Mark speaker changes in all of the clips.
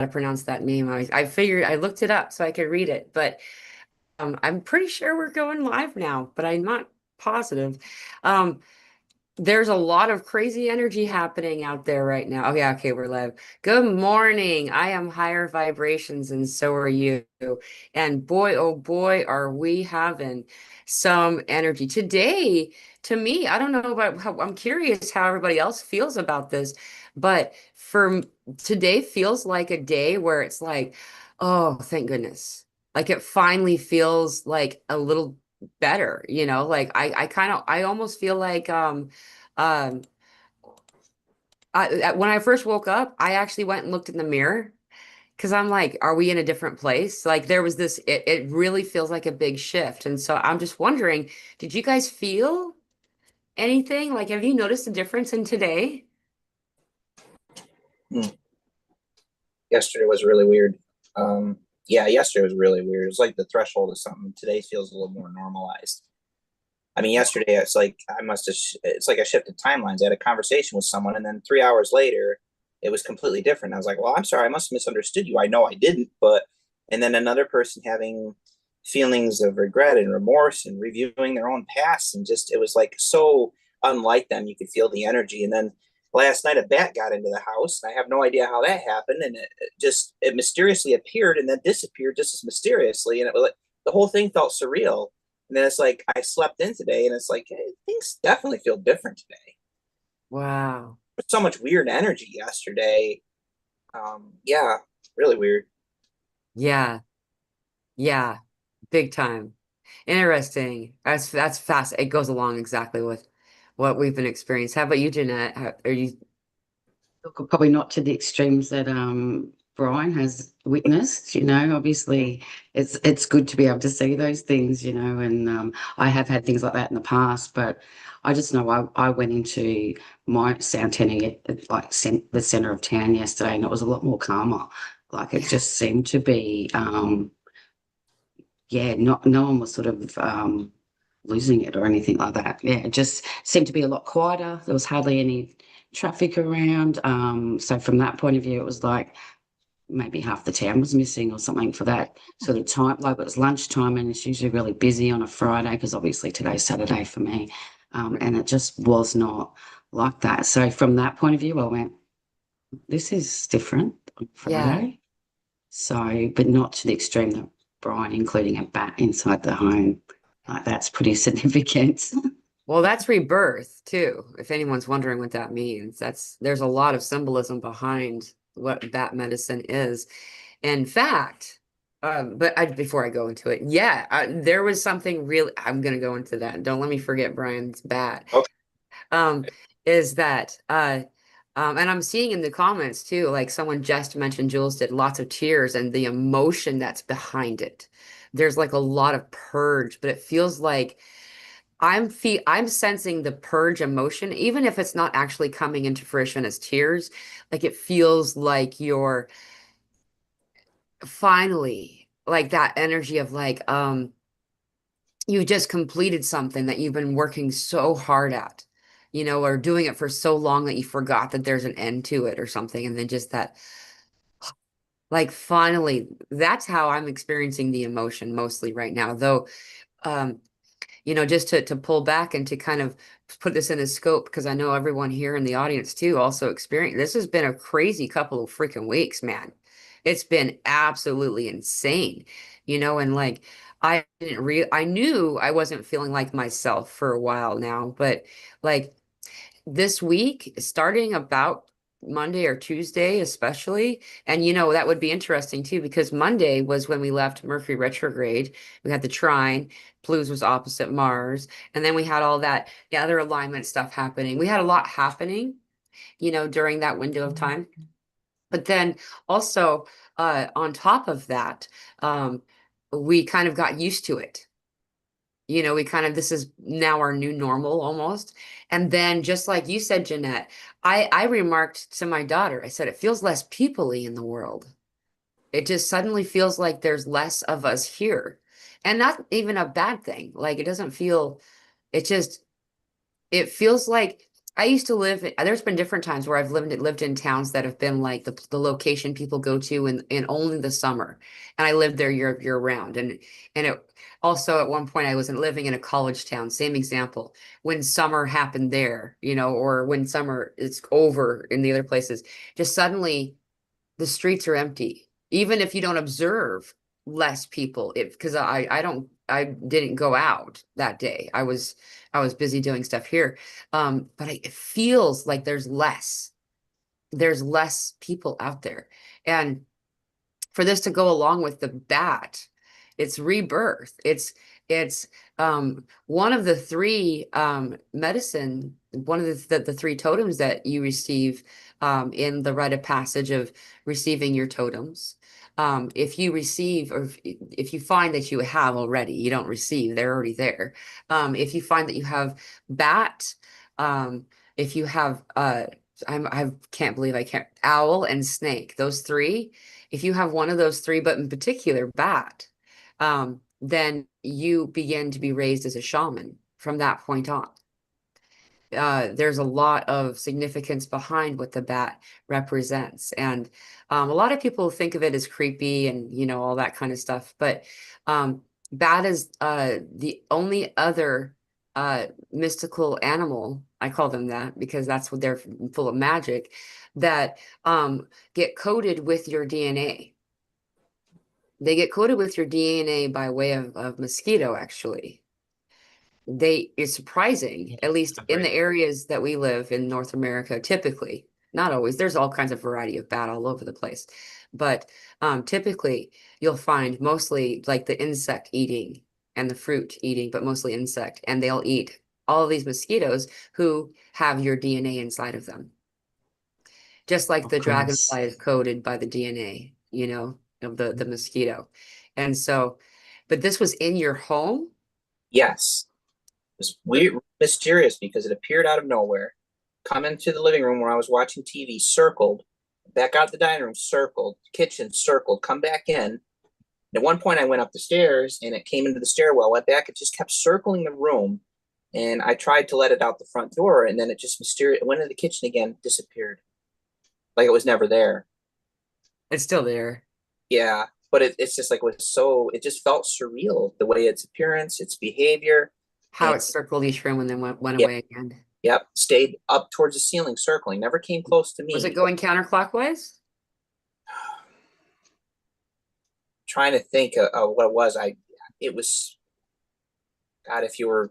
Speaker 1: to pronounce that name. I figured I looked it up so I could read it, but I'm pretty sure we're going live now, but I'm not positive. Um, there's a lot of crazy energy happening out there right now. Oh yeah, okay, we're live. Good morning. I am higher vibrations and so are you. And boy, oh boy, are we having some energy today. To me, I don't know about how, I'm curious how everybody else feels about this, but today feels like a day where it's like, oh, thank goodness. Like it finally feels like a little better, like I almost feel like um, when I first woke up, I actually went and looked in the mirror because I'm like, are we in a different place? Like there was it really feels like a big shift. And so I'm just wondering, did you guys feel anything? Like, have you noticed a difference in today?
Speaker 2: Hmm. Yesterday was really weird. Yeah, yesterday was really weird. It was like the threshold of something. Today feels a little more normalized. I mean, yesterday it's like it's like I shifted timelines. I had a conversation with someone, and then 3 hours later, it was completely different. I was like, "Well, I'm sorry, I must have misunderstood you. I know I didn't, but." And then another person having feelings of regret and remorse and reviewing their own past, and just it was like so unlike them. You could feel the energy, and then last night a bat got into the house, and I have no idea how that happened, and it mysteriously appeared and then disappeared just as mysteriously, and it was like the whole thing felt surreal. And then it's like I slept in today, and it's like hey, things definitely feel different today.
Speaker 1: Wow.
Speaker 2: There's so much weird energy yesterday. Yeah, really weird.
Speaker 1: Yeah. Yeah. Big time. Interesting. That's fast. It goes along exactly with what we've been experiencing. How about you, Jeanette? Are you
Speaker 3: Look, probably not to the extremes that Brian has witnessed. Obviously it's good to be able to see those things, and I have had things like that in the past, but I just know I went into my sound tanning at like the center of town yesterday, and it was a lot more calmer. Like it just seemed to be, yeah, not no one was sort of losing it or anything like that. Yeah, it just seemed to be a lot quieter. There was hardly any traffic around. So from that point of view, it was like maybe half the town was missing or something for that sort of time. Like it was lunchtime and it's usually really busy on a Friday because obviously today's Saturday for me. And it just was not like that. So from that point of view, I went, this is different on
Speaker 1: yeah.
Speaker 3: Friday. So, but not to the extreme that Brian, including a bat inside the home. Like that's pretty significant.
Speaker 1: Well, that's rebirth too. If anyone's wondering what that means, there's a lot of symbolism behind what bat medicine is. In fact, before I go into it, yeah, there was something really. I'm gonna go into that. Don't let me forget Brian's bat.
Speaker 2: Okay.
Speaker 1: Um, is that and I'm seeing in the comments too, like someone just mentioned Jules did lots of tears and the emotion that's behind it. There's like a lot of purge, but it feels like I'm sensing the purge emotion, even if it's not actually coming into fruition as tears. Like it feels like you're finally like that energy of like you just completed something that you've been working so hard at, or doing it for so long that you forgot that there's an end to it or something. And then just that, like, finally, that's how I'm experiencing the emotion mostly right now. Though, um, just to pull back and to kind of put this in a scope, because I know everyone here in the audience too also experienced this has been a crazy couple of freaking weeks, man. It's been absolutely insane, and like I knew I wasn't feeling like myself for a while now, but like this week, starting about Monday or Tuesday, especially. And that would be interesting too, because Monday was when we left Mercury retrograde. We had the trine, Pluto was opposite Mars, and then we had all that the other alignment stuff happening. We had a lot happening, during that window of time. But then also, on top of that, we kind of got used to it. This is now our new normal almost. And then just like you said, Jeanette, I remarked to my daughter, I said, it feels less people-y in the world. It just suddenly feels like there's less of us here. And not even a bad thing. Like it doesn't feel, it just, it feels like I used to live there's been different times where I've lived in towns that have been like the location people go to in only the summer. And I lived there year round. And it also at one point I wasn't living in a college town, same example. When summer happened there, or when summer is over in the other places, just suddenly the streets are empty. Even if you don't observe less people, it because I didn't go out that day. I was busy doing stuff here. But it feels like there's less people out there. And for this to go along with the bat, it's rebirth. It's one of the three medicine, one of the three totems that you receive in the rite of passage of receiving your totems. If you receive, or if you find that you have already, you don't receive, they're already there. If you find that you have bat, if you have I can't believe I can't owl and snake, those three. If you have one of those three, but in particular bat, then you begin to be raised as a shaman from that point on. There's a lot of significance behind what the bat represents. And a lot of people think of it as creepy and, all that kind of stuff. But bat is the only other mystical animal, I call them that because that's what they're full of magic, that get coded with your DNA. They get coded with your DNA by way of mosquito, actually. It's surprising,
Speaker 3: Yeah,
Speaker 1: at least in the
Speaker 3: agree.
Speaker 1: areas that we live in North America, typically, not always, there's all kinds of variety of bat all over the place. But typically you'll find mostly like the insect eating and the fruit eating, but mostly insect, and they'll eat all of these mosquitoes who have your DNA inside of them. Just like
Speaker 3: Of
Speaker 1: the
Speaker 3: course.
Speaker 1: dragonfly is coded by the DNA, of the mosquito. And so, but this was in your home?
Speaker 2: Yes. It was weird, mysterious because it appeared out of nowhere. Come into the living room where I was watching TV, circled, back out the dining room, circled, kitchen, circled, come back in. And at one point, I went up the stairs and it came into the stairwell, went back, it just kept circling the room. And I tried to let it out the front door, and then it just mysterious, it went into the kitchen again, disappeared. Like it was never there.
Speaker 1: It's still there.
Speaker 2: Yeah. But it's just like, it just felt surreal the way its appearance, its behavior.
Speaker 1: How
Speaker 2: And
Speaker 1: it circled each room and then went
Speaker 2: yeah,
Speaker 1: away again.
Speaker 2: yep, stayed up towards the ceiling, circling, never came close to
Speaker 1: Was it
Speaker 2: me.
Speaker 1: going counterclockwise?
Speaker 2: Trying to think of what it was. It was, God, if you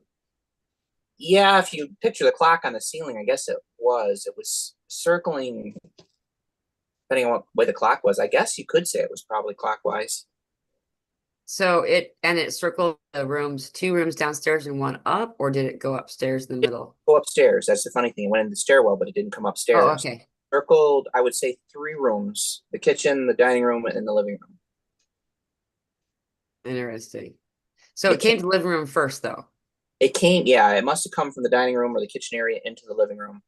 Speaker 2: picture the clock on the ceiling, I guess it was circling, depending on what way the clock was. I guess you could say it was probably clockwise.
Speaker 1: So it circled the rooms, two rooms downstairs and one up, or did it go upstairs in the
Speaker 2: It
Speaker 1: middle?
Speaker 2: didn't go upstairs. That's the funny thing. It went in the stairwell, but it didn't come
Speaker 1: Oh,
Speaker 2: upstairs.
Speaker 1: okay.
Speaker 2: Circled, I would say three rooms: the kitchen, the dining room, and the living room.
Speaker 1: Interesting. So it
Speaker 2: It came,
Speaker 1: came to the living room first, though.
Speaker 2: yeah, it must have come from the dining room or the kitchen area into the living room,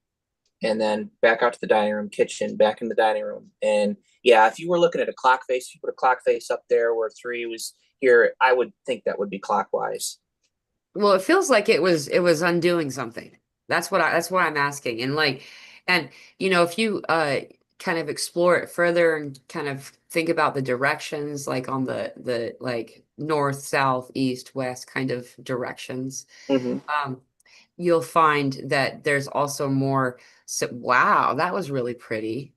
Speaker 2: and then back out to the dining room, kitchen, back in the dining room. And yeah, if you were looking at a clock face, if you put a clock face up there where three was here, I would think that would be clockwise.
Speaker 1: Well, it feels like it was undoing something. That's why I'm asking. And if you kind of explore it further and kind of think about the directions, like on the like north, south, east, west kind of directions,
Speaker 2: Mm-hmm.
Speaker 1: um, you'll find that there's also more. So, wow, that was really pretty.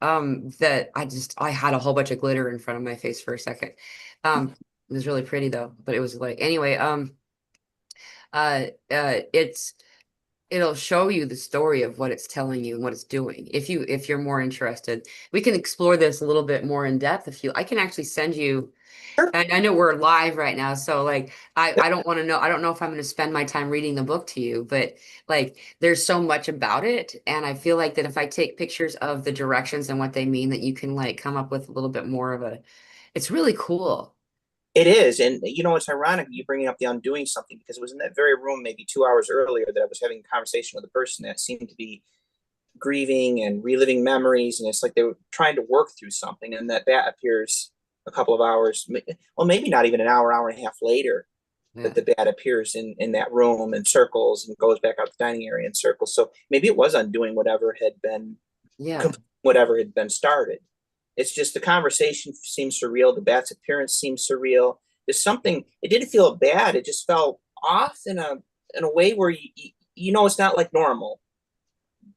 Speaker 1: That I had a whole bunch of glitter in front of my face for a second. It was really pretty though, but it was like anyway. Uh, it's it'll show you the story of what it's telling you and what it's doing. If you're more interested, we can explore this a little bit more in depth. If you, I can actually send you.
Speaker 2: Sure.
Speaker 1: And I know we're live right now, so like I don't want to know. I don't know if I'm going to spend my time reading the book to you, but like there's so much about it, and I feel like that if I take pictures of the directions and what they mean, that you can like come up with a little bit more of a. It's really cool.
Speaker 2: It is. And it's ironic you bringing up the undoing something because it was in that very room maybe 2 hours earlier that I was having a conversation with a person that seemed to be grieving and reliving memories. And it's like they were trying to work through something. And that appears a couple of hours, well, maybe not even an hour, hour and a half later. that
Speaker 1: Yeah.
Speaker 2: the bat appears in that room in circles and goes back out the dining area in circles. So maybe it was undoing
Speaker 1: Yeah.
Speaker 2: whatever had been started. It's just the conversation seems surreal. The bat's appearance seems surreal. There's something. It didn't feel bad. It just felt off in a way where you know it's not like normal,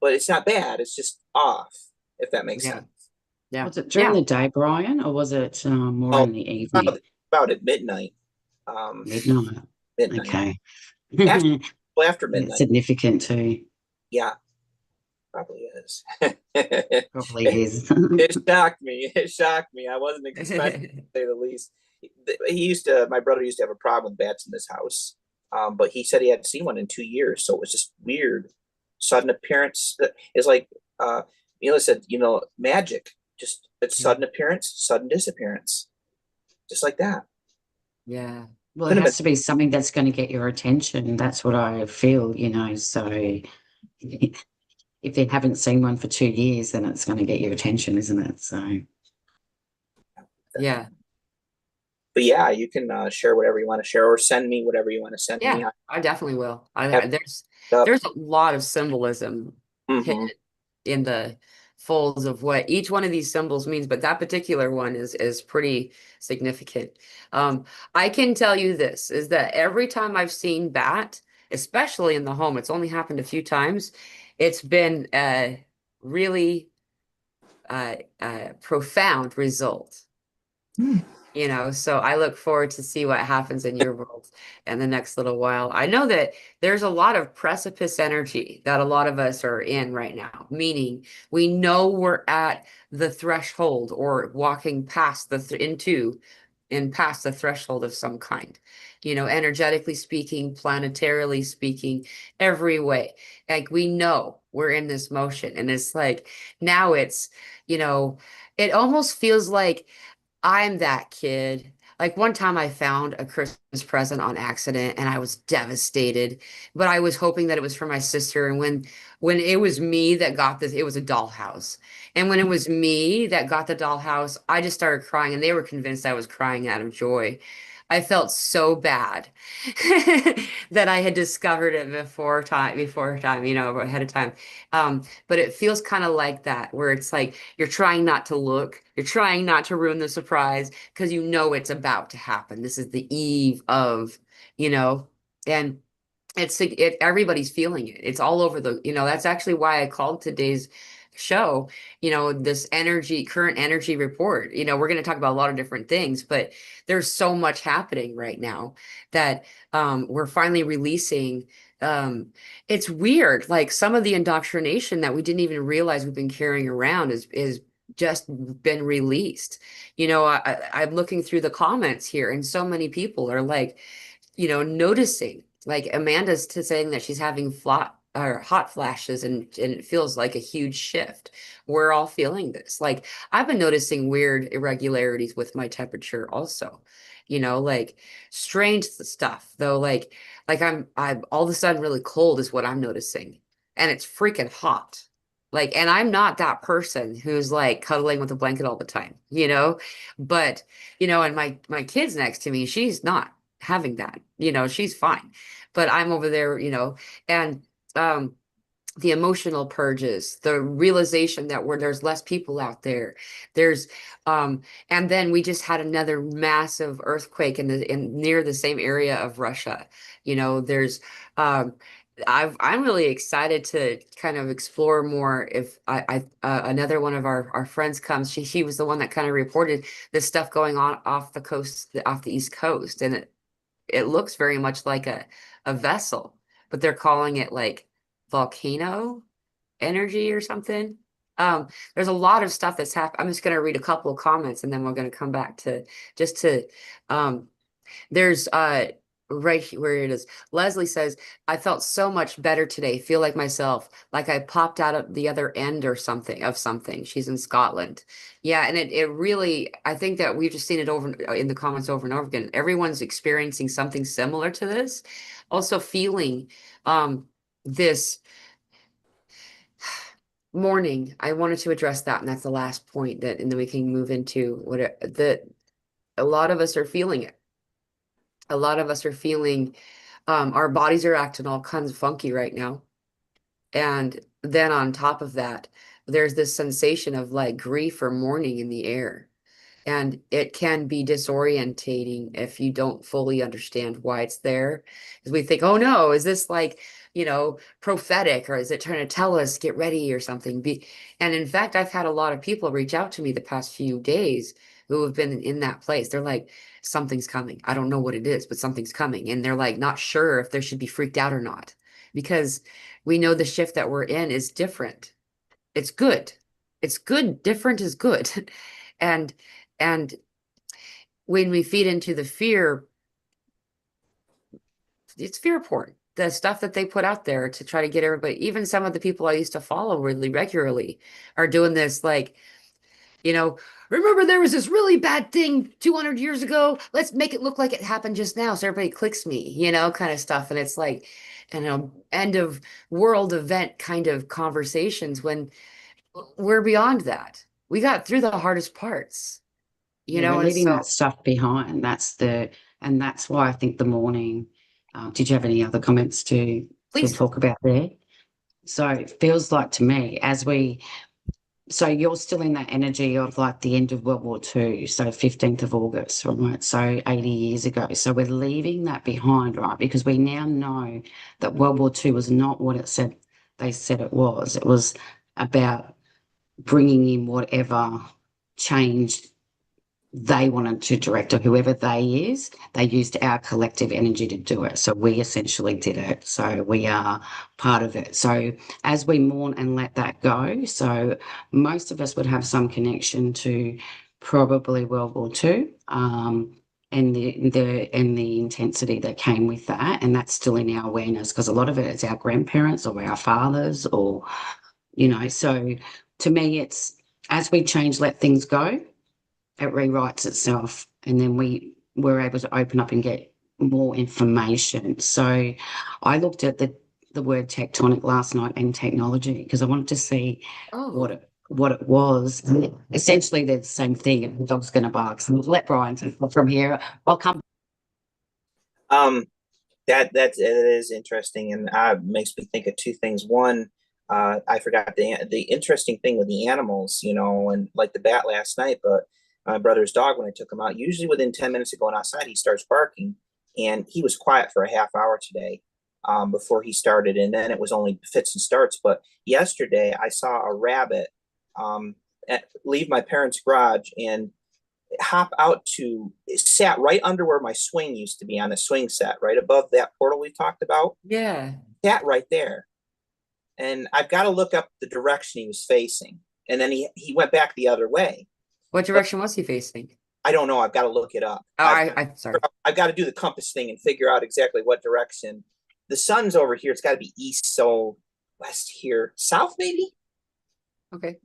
Speaker 2: but it's not bad. It's just off, if that makes
Speaker 1: Yeah.
Speaker 2: sense.
Speaker 1: Yeah.
Speaker 3: Was it during
Speaker 1: Yeah.
Speaker 3: the day, Brian, or was it more
Speaker 2: Oh,
Speaker 3: in the evening?
Speaker 2: about at midnight. Um,
Speaker 3: Midnight.
Speaker 2: midnight.
Speaker 3: Okay.
Speaker 2: Actually, well, after
Speaker 3: That's
Speaker 2: midnight.
Speaker 3: significant too.
Speaker 2: Yeah, probably is.
Speaker 3: Probably is.
Speaker 2: It shocked me. It shocked me. I wasn't expecting, to say the least. My brother used to have a problem with bats in this house. But he said he hadn't seen one in 2 years. So it was just weird. Sudden appearance. It's like, Mila said, magic. Just it's
Speaker 1: Yeah.
Speaker 2: sudden appearance, sudden disappearance. Just like that.
Speaker 1: Yeah.
Speaker 3: Well, it
Speaker 2: Couldn't have
Speaker 3: has to be something that's going to get your attention. That's what I feel, So if they haven't seen one for 2 years, then it's going to get your attention, isn't it? So,
Speaker 2: been.
Speaker 1: Yeah.
Speaker 2: But yeah, you can share whatever you want to share or send me whatever you want to send me.
Speaker 1: Yeah. I definitely will.
Speaker 2: Have up.
Speaker 1: There's a lot of symbolism
Speaker 2: Hmm.
Speaker 1: hidden in the folds of what each one of these symbols means, but that particular one is pretty significant. Um, I can tell you this is that every time I've seen bat, especially in the home, it's only happened a few times. It's been a really profound result. So I look forward to see what happens in your world in the next little while. I know that there's a lot of precipice energy that a lot of us are in right now, meaning we know we're at the threshold or walking past the th into and past the threshold of some kind, energetically speaking, planetarily speaking, every way. Like we know we're in this motion, and it's like now you know, it almost feels like I'm that kid. Like one time I found a Christmas present on accident and I was devastated, but I was hoping that it was for my sister. And when it was me that got this, it was a dollhouse. And when it was me that got the dollhouse, I just started crying and they were convinced I was crying out of joy. I felt so bad that I had discovered it before time, ahead of time. But it feels kind of like that, where it's like you're trying not to look, you're trying not to ruin the surprise because you know it's about to happen. This is the eve of, you know, and everybody's feeling it. It's all over that's actually why I called today's show, this current energy report. We're going to talk about a lot of different things, but there's so much happening right now that we're finally releasing. It's weird. Like some of the indoctrination that we didn't even realize we've been carrying around is just been released. I'm looking through the comments here, and so many people are like, noticing, like Amanda's to saying that she's having hot flashes, and it feels like a huge shift. We're all feeling this. Like I've been noticing weird irregularities with my temperature also, like strange stuff though. Like I'm all of a sudden really cold is what I'm noticing. And it's freaking hot. Like, and I'm not that person who's like cuddling with a blanket all the time, but and my kid's next to me, she's not having that. She's fine. But I'm over there, and um the emotional purges, the realization that there's less people out there. There's and then we just had another massive earthquake in near the same area of Russia. There's um I'm really excited to kind of explore more. If another one of our friends comes, she was the one that kind of reported this stuff going on off the coast, off the East Coast, and it looks very much like a vessel, but they're calling it like volcano energy or something. There's a lot of stuff that's happened. I'm just going to read a couple of comments and then we're going to come back to just to um there's where it is. Leslie says, I felt so much better today. Feel like myself, like I popped out of the other end or something. She's in Scotland. Yeah, and it really, I think that we've just seen it over in the comments over and over again. Everyone's experiencing something similar to this. Also feeling this morning. I wanted to address that, and that's the last point that, and then we can move into a lot of us are feeling it. A lot of us are feeling, our bodies are acting all kinds of funky right now. And then on top of that, there's this sensation of like grief or mourning in the air. And it can be disorientating if you don't fully understand why it's there. Because we think, oh no, is this like, prophetic, or is it trying to tell us get ready or something? And in fact, I've had a lot of people reach out to me the past few days who have been in that place. They're like, something's coming. I don't know what it is, but something's coming. And they're like, not sure if they should be freaked out or not, because we know the shift that we're in is different. It's good. It's good. Different is good. And and when we feed into the fear, it's fear porn. The stuff that they put out there to try to get everybody, even some of the people I used to follow really regularly are doing this like, you know, remember there was this really bad thing 200 years ago? Let's make it look like it happened just now so everybody clicks me, kind of stuff. And it's like, end of world event kind of conversations when we're beyond that. We got through the hardest parts,
Speaker 3: Yeah, we're
Speaker 1: and
Speaker 3: leaving
Speaker 1: so
Speaker 3: that stuff behind. And that's why I think the morning. Did you have any other comments to
Speaker 1: please.
Speaker 3: talk about there? So it feels like to me, so you're still in that energy of like the end of World War II, so 15th of August, right? So 80 years ago. So we're leaving that behind, right? Because we now know that World War II was not what they said it was. It was about bringing in whatever change they wanted to direct, or whoever they is, they used our collective energy to do it. So we essentially did it. So we are part of it. So as we mourn and let that go, so most of us would have some connection to probably World War II, and the intensity that came with that. And that's still in our awareness because a lot of it is our grandparents or our fathers so to me it's as we change, let things go, it rewrites itself, and then we were able to open up and get more information. So I looked at the word tectonic last night and technology because I wanted to see
Speaker 1: Oh,
Speaker 3: what it was. Essentially, they're the same thing. And the dog's going to bark. So let Brian from here. I'll come.
Speaker 2: Um, that it is interesting, and makes me think of two things. One, I forgot the interesting thing with the animals, and like the bat last night, but my brother's dog, when I took him out, usually within 10 minutes of going outside, he starts barking, and he was quiet for a half hour today, before he started, and then it was only fits and starts. But yesterday, I saw a rabbit leave my parents' garage and hop out to sat right under where my swing used to be on the swing set, right above that portal we talked about.
Speaker 1: yeah.
Speaker 2: Sat right there. And I've got to look up the direction he was facing. And then he went back the other way.
Speaker 1: What
Speaker 2: But
Speaker 1: direction was he facing?
Speaker 2: I don't know. I've got to look it up.
Speaker 1: Oh, I sorry.
Speaker 2: I've got to do the compass thing and figure out exactly what direction. The sun's over here. It's got to be east, so west here. South, maybe?
Speaker 1: Okay.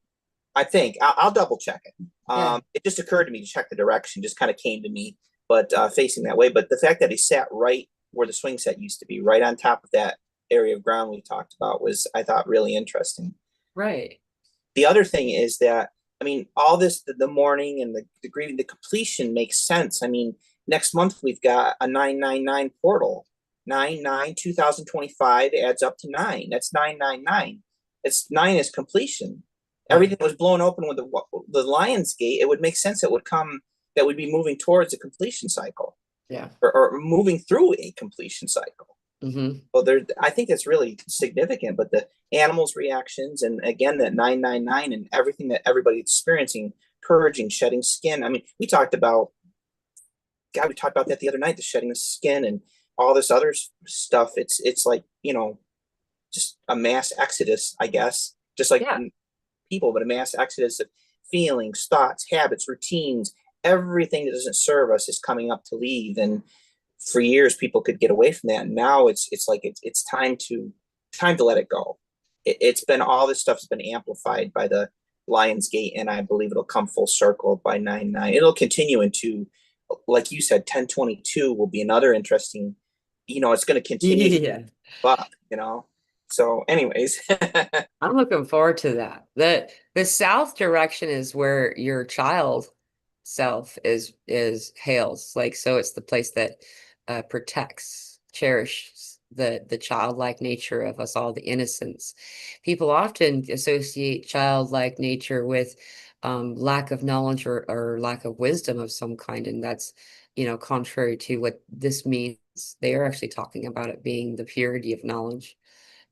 Speaker 2: I think I'll double check it.
Speaker 1: Yeah.
Speaker 2: It just occurred to me to check the direction, just kind of came to me, but facing that way. But the fact that he sat right where the swing set used to be, right on top of that area of ground we talked about, was, I thought, really interesting.
Speaker 1: Right.
Speaker 2: The other thing is that, I mean, all this, the mourning and the grieving, the completion makes sense. I mean, next month we've got a 999 portal. 9 2025 adds up to 9. That's 999. It's 9 is completion. Everything was blown open with the Lion's Gate. It would make sense it would come, that would be moving towards a completion cycle,
Speaker 1: Yeah.
Speaker 2: or moving through a completion cycle.
Speaker 1: Mm-hmm.
Speaker 2: Well, I think that's really significant. But the animals' reactions, and again, that 999 and everything that everybody's experiencing, purging, shedding skin. I mean, we talked about that the other night, the shedding of skin and all this other stuff. It's like, just a mass exodus, I guess, just like
Speaker 1: Yeah.
Speaker 2: people, but a mass exodus of feelings, thoughts, habits, routines. Everything that doesn't serve us is coming up to leave. And for years, people could get away from that. And now it's like it's time to let it go. It's been, all this stuff's been amplified by the Lion's Gate, and I believe it'll come full circle by 9/9. It'll continue into, like you said, 10/22 will be another interesting. It's going to continue.
Speaker 1: Yeah.
Speaker 2: But So, anyways,
Speaker 1: I'm looking forward to that. The south direction is where your child self is hails. Like, so it's the place that protects, cherishes the childlike nature of us all, the innocence. People often associate childlike nature with lack of knowledge or lack of wisdom of some kind, and that's, contrary to what this means. They are actually talking about it being the purity of knowledge.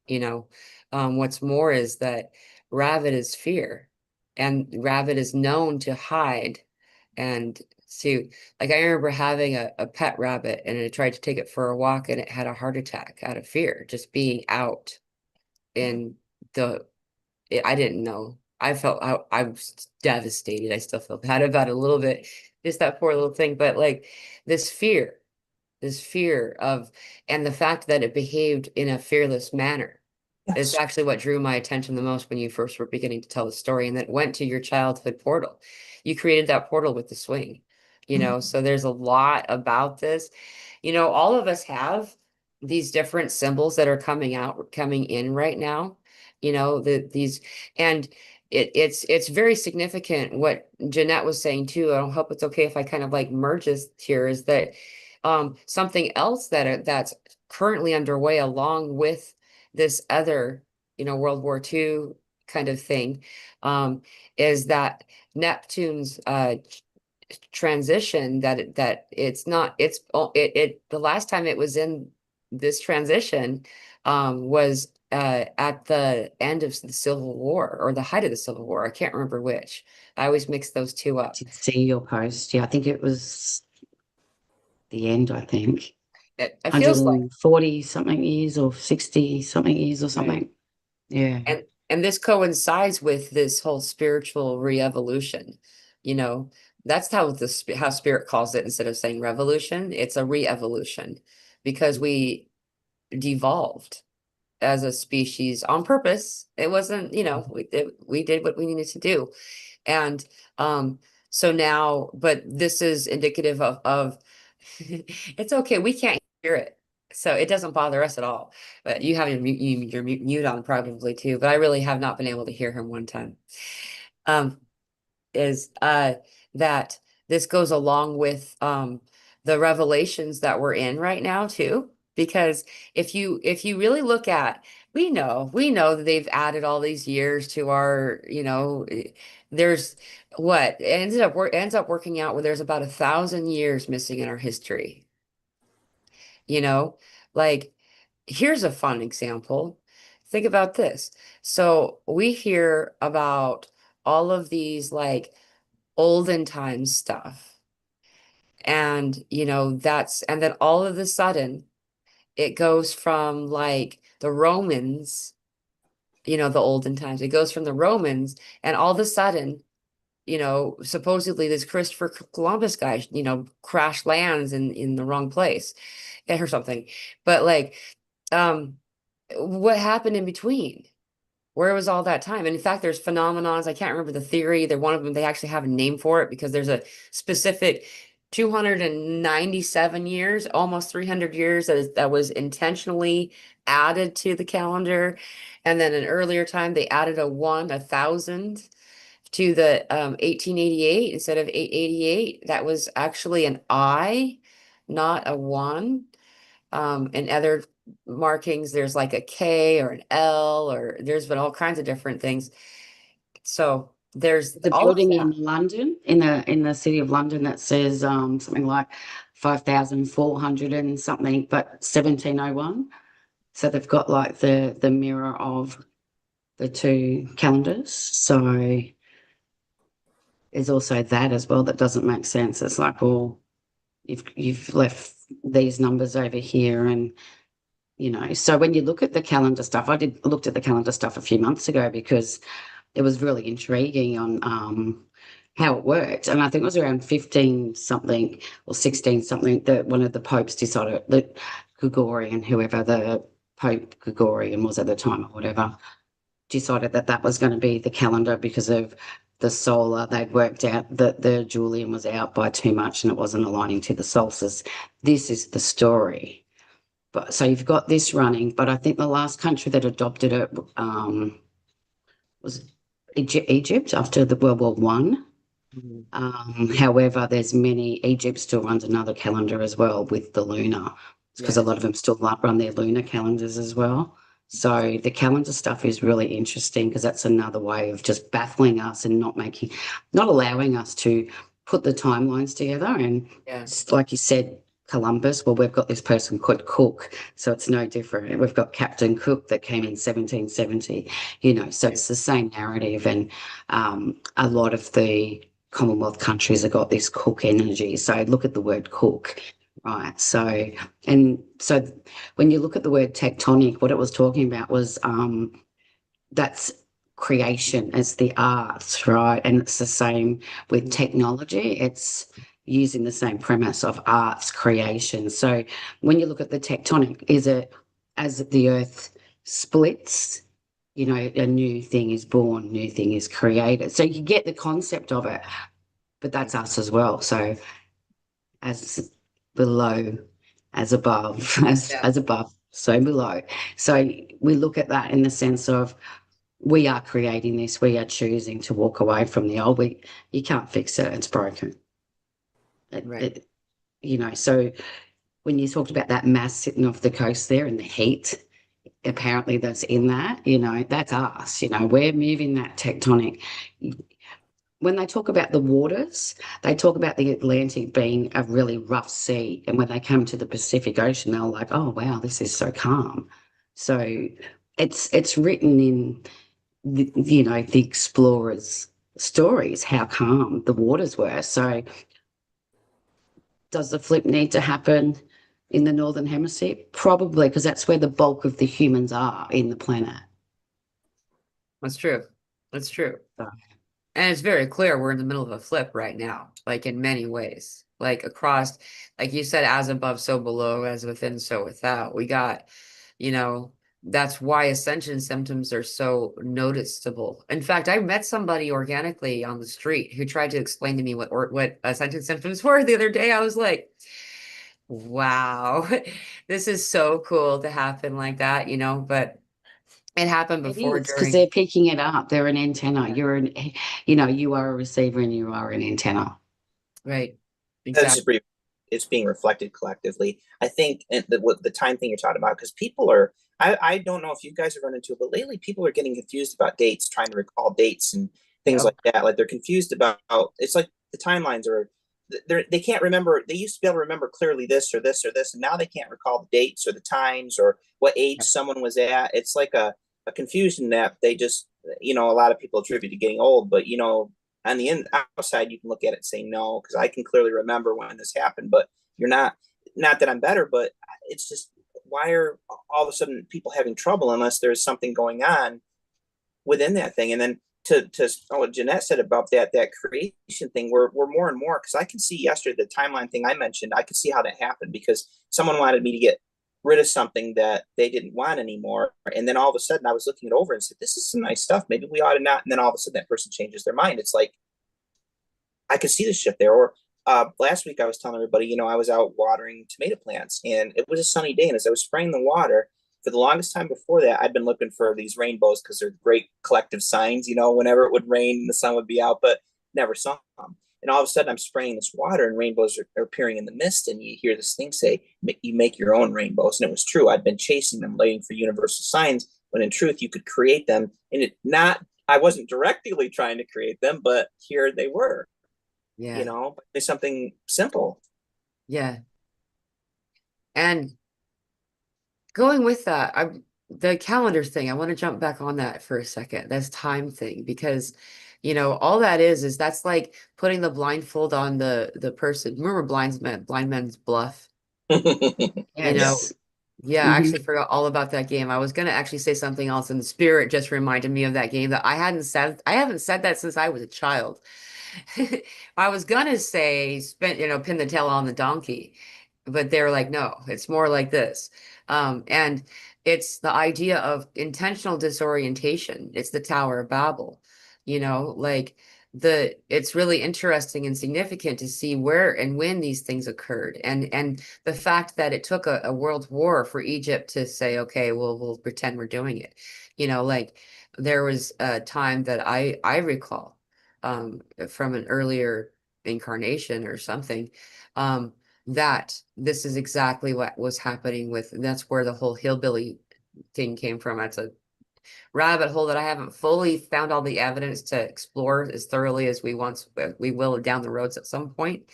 Speaker 1: You know, what's more is that rabbit is fear, and rabbit is known to hide and to, like, I remember having a pet rabbit, and I tried to take it for a walk, and it had a heart attack out of fear, just being out in the, I didn't know. I was devastated. I still feel bad about it a little bit, just that poor little thing. But like this fear, this fear of, and the fact that it behaved in a fearless manner is
Speaker 2: Yes.
Speaker 1: actually what drew my attention the most when you first were beginning to tell the story, and that went to your childhood portal. You created that portal with the swing,
Speaker 2: Mhm.
Speaker 1: so there's a lot about this. All of us have these different symbols that are coming in right now, these, and it's very significant what Janette was saying too. I hope it's okay if I kind of like merge this here, is that something else that's currently underway along with this other, World War II kind of thing, um, is that Neptune's transition, that it's not, the last time it was in this transition was at the end of the Civil War, or the height of the Civil War. I can't remember which. I always mix those two up.
Speaker 3: Did see your post. Yeah, I think it was the end, I think.
Speaker 1: It feels like,
Speaker 3: 140 something years or 60 something years or
Speaker 1: right.
Speaker 3: something. Yeah.
Speaker 1: And this coincides with this whole spiritual re-evolution. You know, that's how spirit calls it. Instead of saying revolution, it's a re-evolution, because we devolved as a species on purpose. It wasn't, we did what we needed to do. And so now, but this is indicative of it's okay. We can't hear it. So it doesn't bother us at all. But you have your mute on probably too. But I really have not been able to hear him one time. Um, is that this goes along with the revelations that we're in right now too. Because if you really look at, we know that they've added all these years to our, there's what it ends up working out where there's about 1,000 years missing in our history. You know, like, here's a fun example. Think about this. So we hear about all of these like olden times stuff. And, and then all of a sudden it goes from like the Romans, the olden times, it goes from the Romans, and all of a sudden, supposedly this Christopher Columbus guy, crash lands in the wrong place or something. But like, um, what happened in between? Where was all that time? And in fact, there's phenomenons. I can't remember the theory. They're one of them. They actually have a name for it, because there's a specific 297 years, almost 300 years that was intentionally added to the calendar. And then an earlier time, they added a 1,000 to the 1888 instead of 888. That was actually an I, not a 1. And other markings, there's like a K or an L, or there's been all kinds of different things. So there's
Speaker 3: The
Speaker 1: all of
Speaker 3: building
Speaker 1: that.
Speaker 3: in London, in the city of London, that says something like 5,400 and something, but 1701. So they've got like the mirror of the two calendars. So there's also that as well that doesn't make sense. It's like, well, you've left these numbers over here, and so when you look at the calendar stuff, looked at the calendar stuff a few months ago, because it was really intriguing on how it worked. And I think it was around 15 something or 16 something that one of the popes decided, that Gregorian, whoever the Pope Gregorian was at the time or whatever, decided that that was going to be the calendar because of the solar. They'd worked out that the Julian was out by too much and it wasn't aligning to the solstice. This is the story. But so you've got this running, but I think the last country that adopted it was Egypt after the World War One.
Speaker 1: Mhm.
Speaker 3: However, there's many, Egypt still runs another calendar as well with the lunar, because a lot of
Speaker 1: Yes.
Speaker 3: them still run their lunar calendars as well. So the calendar stuff is really interesting because that's another way of just baffling us and not allowing us to put the timelines together. And
Speaker 1: Yeah.
Speaker 3: like you said, Columbus, well, we've got this person called Cook, so it's no different. We've got Captain Cook that came in 1770, so
Speaker 1: Right.
Speaker 3: it's the same narrative. And a lot of the Commonwealth countries have got this cook energy. So look at the word cook, right? So when you look at the word tectonic, what it was talking about was that's creation, it's the arts, right? And it's the same with
Speaker 1: Mhm.
Speaker 3: technology. It's using the same premise of arts creation. So when you look at the tectonic, is it as the earth splits, a new thing is born, new thing is created. So you get the concept of it, but that's us as well. So as below, as above,
Speaker 1: Yeah.
Speaker 3: as above, so below. So we look at that in the sense of we are creating this, we are choosing to walk away from the old. You can't fix it, it's broken. It,
Speaker 1: Right.
Speaker 3: it, so when you talked about that mass sitting off the coast there and the heat, apparently that's in that, that's us, we're moving that tectonic. When they talk about the waters, they talk about the Atlantic being a really rough sea. And when they come to the Pacific Ocean, they're like, oh wow, this is so calm. So it's written in the explorers' stories, how calm the waters were. So does the flip need to happen in the Northern Hemisphere? Probably, because that's where the bulk of the humans are in the planet.
Speaker 1: That's true. That's true.
Speaker 3: So,
Speaker 1: And it's very clear we're in the middle of a flip right now, like in many ways. Like across, like you said, as above, so below, as within, so without. We got, you know, that's why ascension symptoms are so noticeable. In fact, I met somebody organically on the street who tried to explain to me what ascension symptoms were the other day. I was like, wow, this is so cool to happen like that, but it happened
Speaker 3: it
Speaker 1: before,
Speaker 3: is because
Speaker 1: during.
Speaker 3: they're picking it up. They're an antenna.
Speaker 1: Yeah,
Speaker 3: You are a receiver and you are an antenna.
Speaker 1: right.
Speaker 2: That's
Speaker 1: Exactly.
Speaker 2: just it's being reflected collectively. I think and the time thing you're talking about, because people are, I don't know if you guys have run into it, but lately people are getting confused about dates, trying to recall dates and things
Speaker 1: Yep.
Speaker 2: like that. Like they're confused about, it's like the timelines are, they can't remember. They used to be able to remember clearly this or this or this, and now they can't recall the dates or the times or what age
Speaker 1: Yep.
Speaker 2: someone was at. It's like a confusion that they just, a lot of people attribute to getting old, but on the outside, you can look at it and say no, because I can clearly remember when this happened. But you're not that I'm better, but it's just why are all of a sudden people having trouble unless there's something going on within that thing? And then to what Janette said about that creation thing, we're more and more, because I can see yesterday the timeline thing I mentioned. I could see how that happened because someone wanted me to get rid of something that they didn't want anymore, and then all of a sudden I was looking it over and said, "This is some nice stuff. Maybe we ought to not." And then all of a sudden that person changes their mind. It's like I could see the shift there. Or last week I was telling everybody, I was out watering tomato plants and it was a sunny day. And as I was spraying the water, for the longest time before that, I'd been looking for these rainbows because they're great collective signs, whenever it would rain, the sun would be out, but never saw them. And all of a sudden I'm spraying this water and rainbows are appearing in the mist. And you hear this thing say, you make your own rainbows. And it was true. I'd been chasing them, waiting for universal signs, when in truth you could create them. And I wasn't directly trying to create them, but here they were.
Speaker 1: Yeah.
Speaker 2: It's something simple.
Speaker 1: Yeah. And going with that, the calendar thing, I want to jump back on that for a second. That's time thing, because all that is that's like putting the blindfold on the person. Remember blind man's bluff? You
Speaker 2: Yeah.
Speaker 1: know,
Speaker 3: Yes.
Speaker 1: yeah, I
Speaker 3: Hmm.
Speaker 1: actually forgot all about that game. I was gonna actually say something else, and the spirit just reminded me of that game that I haven't said that since I was a child. I was gonna say pin the tail on the donkey, but they're like, no, it's more like this. And it's the idea of intentional disorientation. It's the Tower of Babel, like it's really interesting and significant to see where and when these things occurred. And the fact that it took a world war for Egypt to say, okay, we'll pretend we're doing it. Like there was a time that I recall from an earlier incarnation or something, that this is exactly what was happening with, and that's where the whole hillbilly thing came from. It's a rabbit hole that I haven't fully found all the evidence to explore as thoroughly as we will down the roads at some point.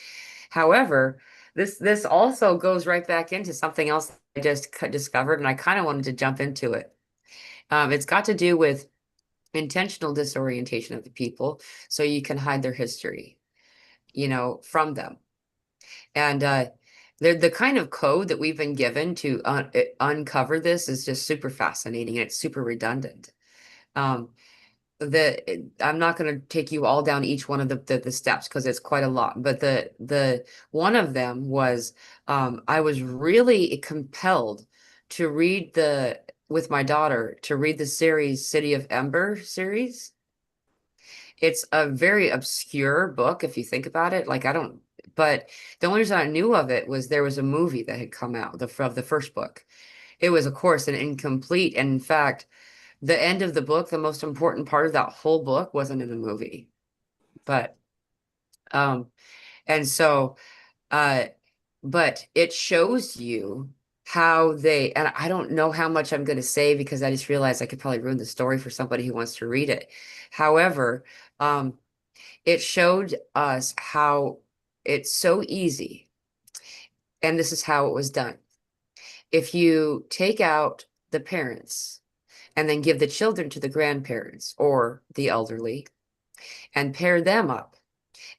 Speaker 1: However, this also goes right back into something else I just discovered, and I kind of wanted to jump into it. It's got to do with intentional disorientation of the people, so you can hide their history, from them. And the kind of code that we've been given to uncover this is just super fascinating, and it's super redundant. Um, I'm not going to take you all down each one of the steps because it's quite a lot, but the one of them was, I was really compelled to read with my daughter to read the series City of Ember series. It's a very obscure book if you think about it. Like, I don't, but the only reason I knew of it was there was a movie that had come out of the first book. It was, of course, an incomplete, and in fact, the end of the book, the most important part of that whole book wasn't in the movie. But um and so uh but it shows you how they, and I don't know how much I'm going to say because I just realized I could probably ruin the story for somebody who wants to read it. However, um it showed us how it's so easy, and this is how it was done. If you take out the parents and then give the children to the grandparents or the elderly and pair them up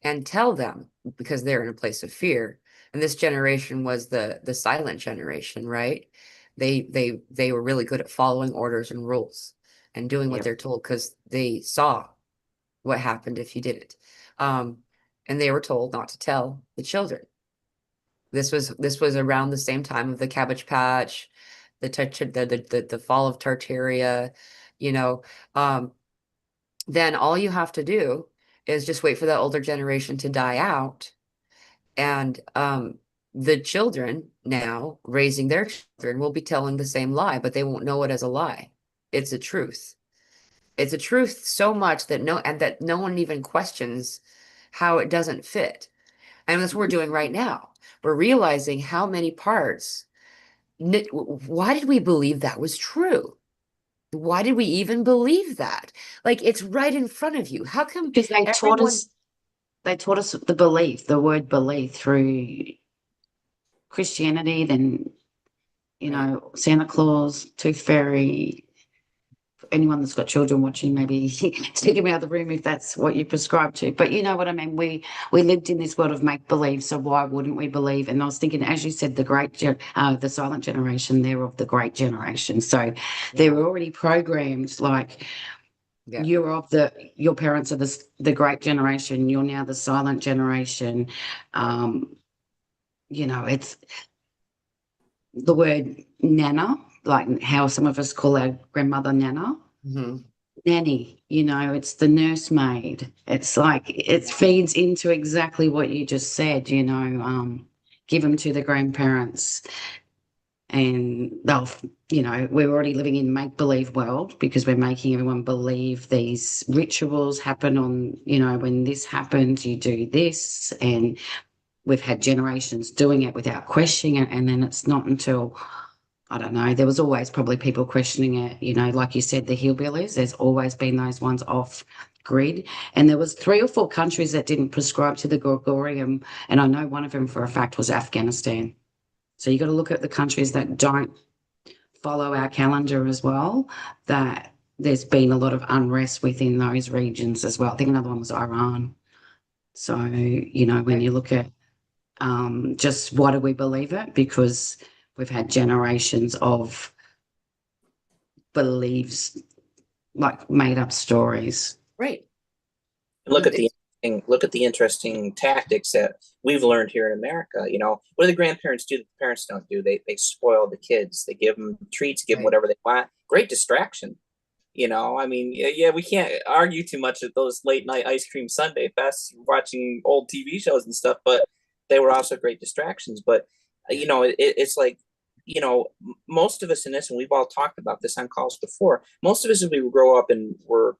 Speaker 1: and tell them, because they're in a place of fear, and this generation was the silent generation, right? They were really good at following orders and rules and doing what
Speaker 3: Yep.
Speaker 1: they're told because they saw what happened if you didn't. um and they were told not to tell the children. This was around the same time of the Cabbage Patch, the fall of Tartaria, you know. Then all you have to do is just wait for the older generation to die out, and the children now raising their children will be telling the same lie, but they won't know it as a lie. It's a truth. It's a truth so much that no one even questions how it doesn't fit. And that's what we're doing right now. We're realizing how many parts. Why did we believe that was true? Why did we even believe that? Like, it's right in front of you. How come
Speaker 3: Because
Speaker 1: everyone?
Speaker 3: they taught us the belief, the word belief through Christianity, then,
Speaker 1: Right.
Speaker 3: Santa Claus, Tooth Fairy. Anyone that's got children watching, maybe stick them out of the room if that's what you prescribe to. But you know what I mean? We lived in this world of make believe, so why wouldn't we believe? And I was thinking, as you said, the silent generation, they're of the great generation, so
Speaker 1: Yeah.
Speaker 3: they're already programmed. Like,
Speaker 1: Yeah.
Speaker 3: your parents are the great generation. You're now the silent generation.
Speaker 1: Right.
Speaker 3: Um, it's the word nana, like how some of us call our grandmother nana.
Speaker 1: Hmm.
Speaker 3: Nanny, it's the nursemaid. It's like it feeds into exactly what you just said, give them to the grandparents, and we're already living in make-believe world because we're making everyone believe these rituals happen on, when this happens, you do this, and we've had generations doing it without questioning it, and then it's not until I don't know. There was always probably people questioning it, like you said, the hillbillies. There's always been those ones off grid. And there was 3 or 4 countries that didn't prescribe to the Gregorian. And I know one of them for a fact was Afghanistan. So you got to look at the countries that don't follow our calendar as well, that there's been a lot of unrest within those regions as well. I think another one was Iran. So, when
Speaker 1: Okay.
Speaker 3: you look at just why do we believe it? Because we've had generations of beliefs, like made up stories.
Speaker 1: Right.
Speaker 2: Look at the
Speaker 1: It's
Speaker 2: look at the interesting tactics that we've learned here in America. What do the grandparents do that the parents don't do? They spoil the kids. They give them treats, give them
Speaker 1: right.
Speaker 2: whatever they want. Great distraction. I mean, yeah, we can't argue too much at those late night ice cream sundae fests, watching old TV shows and stuff, but they were also great distractions. But,
Speaker 1: Yeah.
Speaker 2: it's like, most of us in this, and we've all talked about this on calls before, most of us, as we grow up and we're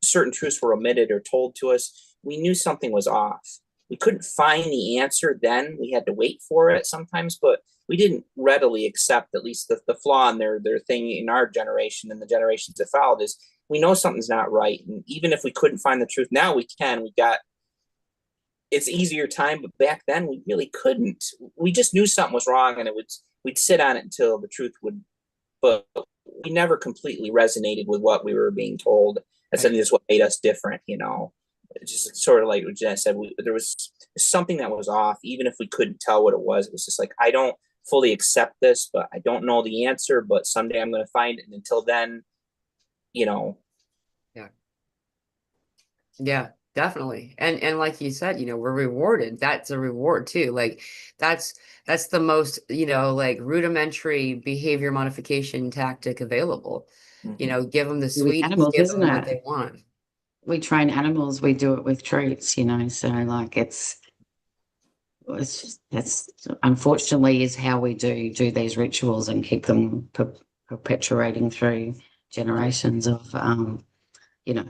Speaker 2: certain truths were omitted or told to us, we knew something was off. We couldn't find the answer then. We had to wait for it sometimes, but we didn't readily accept at least the flaw in their thing in our generation and the generations that followed is we know something's not right. And even if we couldn't find the truth, now we can. We got it's easier time, but back then we really couldn't. We just knew something was wrong and we'd sit on it until the truth would, but we never completely resonated with what we were being told. That's something that's what made us different, you know. It's just sort of like what Jen said, there was something that was off, even if we couldn't tell what it was. It was just like, I don't fully accept this, but I don't know the answer, but someday I'm going to find it. And until then, you know.
Speaker 1: Yeah. Yeah, definitely. And like you said, you know, we're rewarded. That's a reward too. Like that's that's the most, you know, like rudimentary behavior modification tactic available. You know, give them the
Speaker 3: With
Speaker 1: sweeties,
Speaker 3: animals,
Speaker 1: give
Speaker 3: isn't
Speaker 1: them what
Speaker 3: it?
Speaker 1: they want.
Speaker 3: We train animals, we do it with treats, you know. So like it's just that's unfortunately is how we do these rituals and keep them perpetuating through
Speaker 1: Right.
Speaker 3: generations of you know.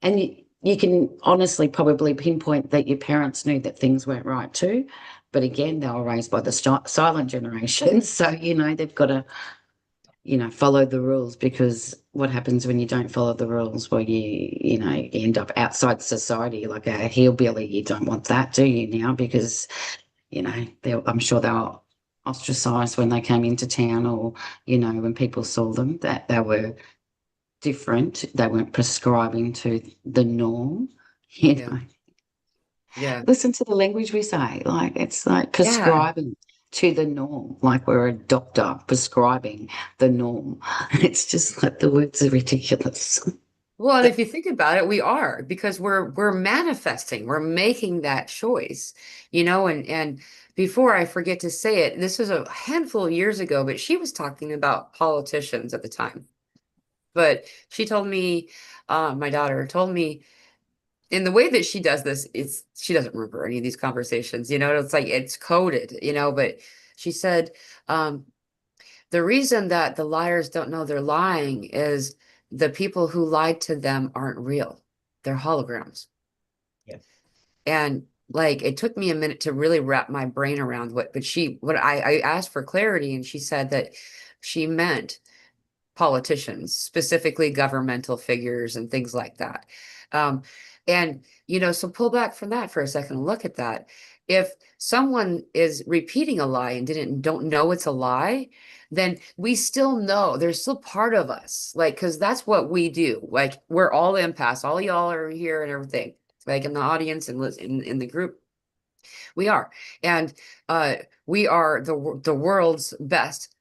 Speaker 3: And you can honestly probably pinpoint that your parents knew that things weren't right too. But again, they were raised by the silent generation. So, you know, they've got to, you know, follow the rules because what happens when you don't follow the rules? Well, you know, you end up outside society like a hillbilly. You don't want that, do you now? Because, you know, I'm sure they were ostracized when they came into town or, you know, when people saw them, that they were different. They weren't prescribing to the norm, you
Speaker 1: Yeah.
Speaker 3: know.
Speaker 1: Yeah.
Speaker 3: Listen to the language we say. Like it's like
Speaker 1: Yeah.
Speaker 3: prescribing to the norm, like we're a doctor prescribing the norm. It's just like the words are ridiculous.
Speaker 1: Well, and if you think about it, we are because we're manifesting, we're making that choice, you know, and before I forget to say it, this was a handful of years ago, but she was talking about politicians at the time. But she told me, my daughter told me in the way that she does this, it's she doesn't remember any of these conversations, you know, it's like it's coded, you know, but she said, um, the reason that the liars don't know they're lying is the people who lied to them aren't real. They're holograms.
Speaker 2: Yeah.
Speaker 1: And like it took me a minute to really wrap my brain around what I asked for clarity and she said that she meant politicians, specifically governmental figures and things like that. Um, and, you know, so pull back from that for a second and look at that. If someone is repeating a lie and don't know it's a lie, then we still know there's still part of us, like, because that's what we do. Like, we're all empaths, all y'all are here and everything, like in the audience and in the group. We are. And we are the world's best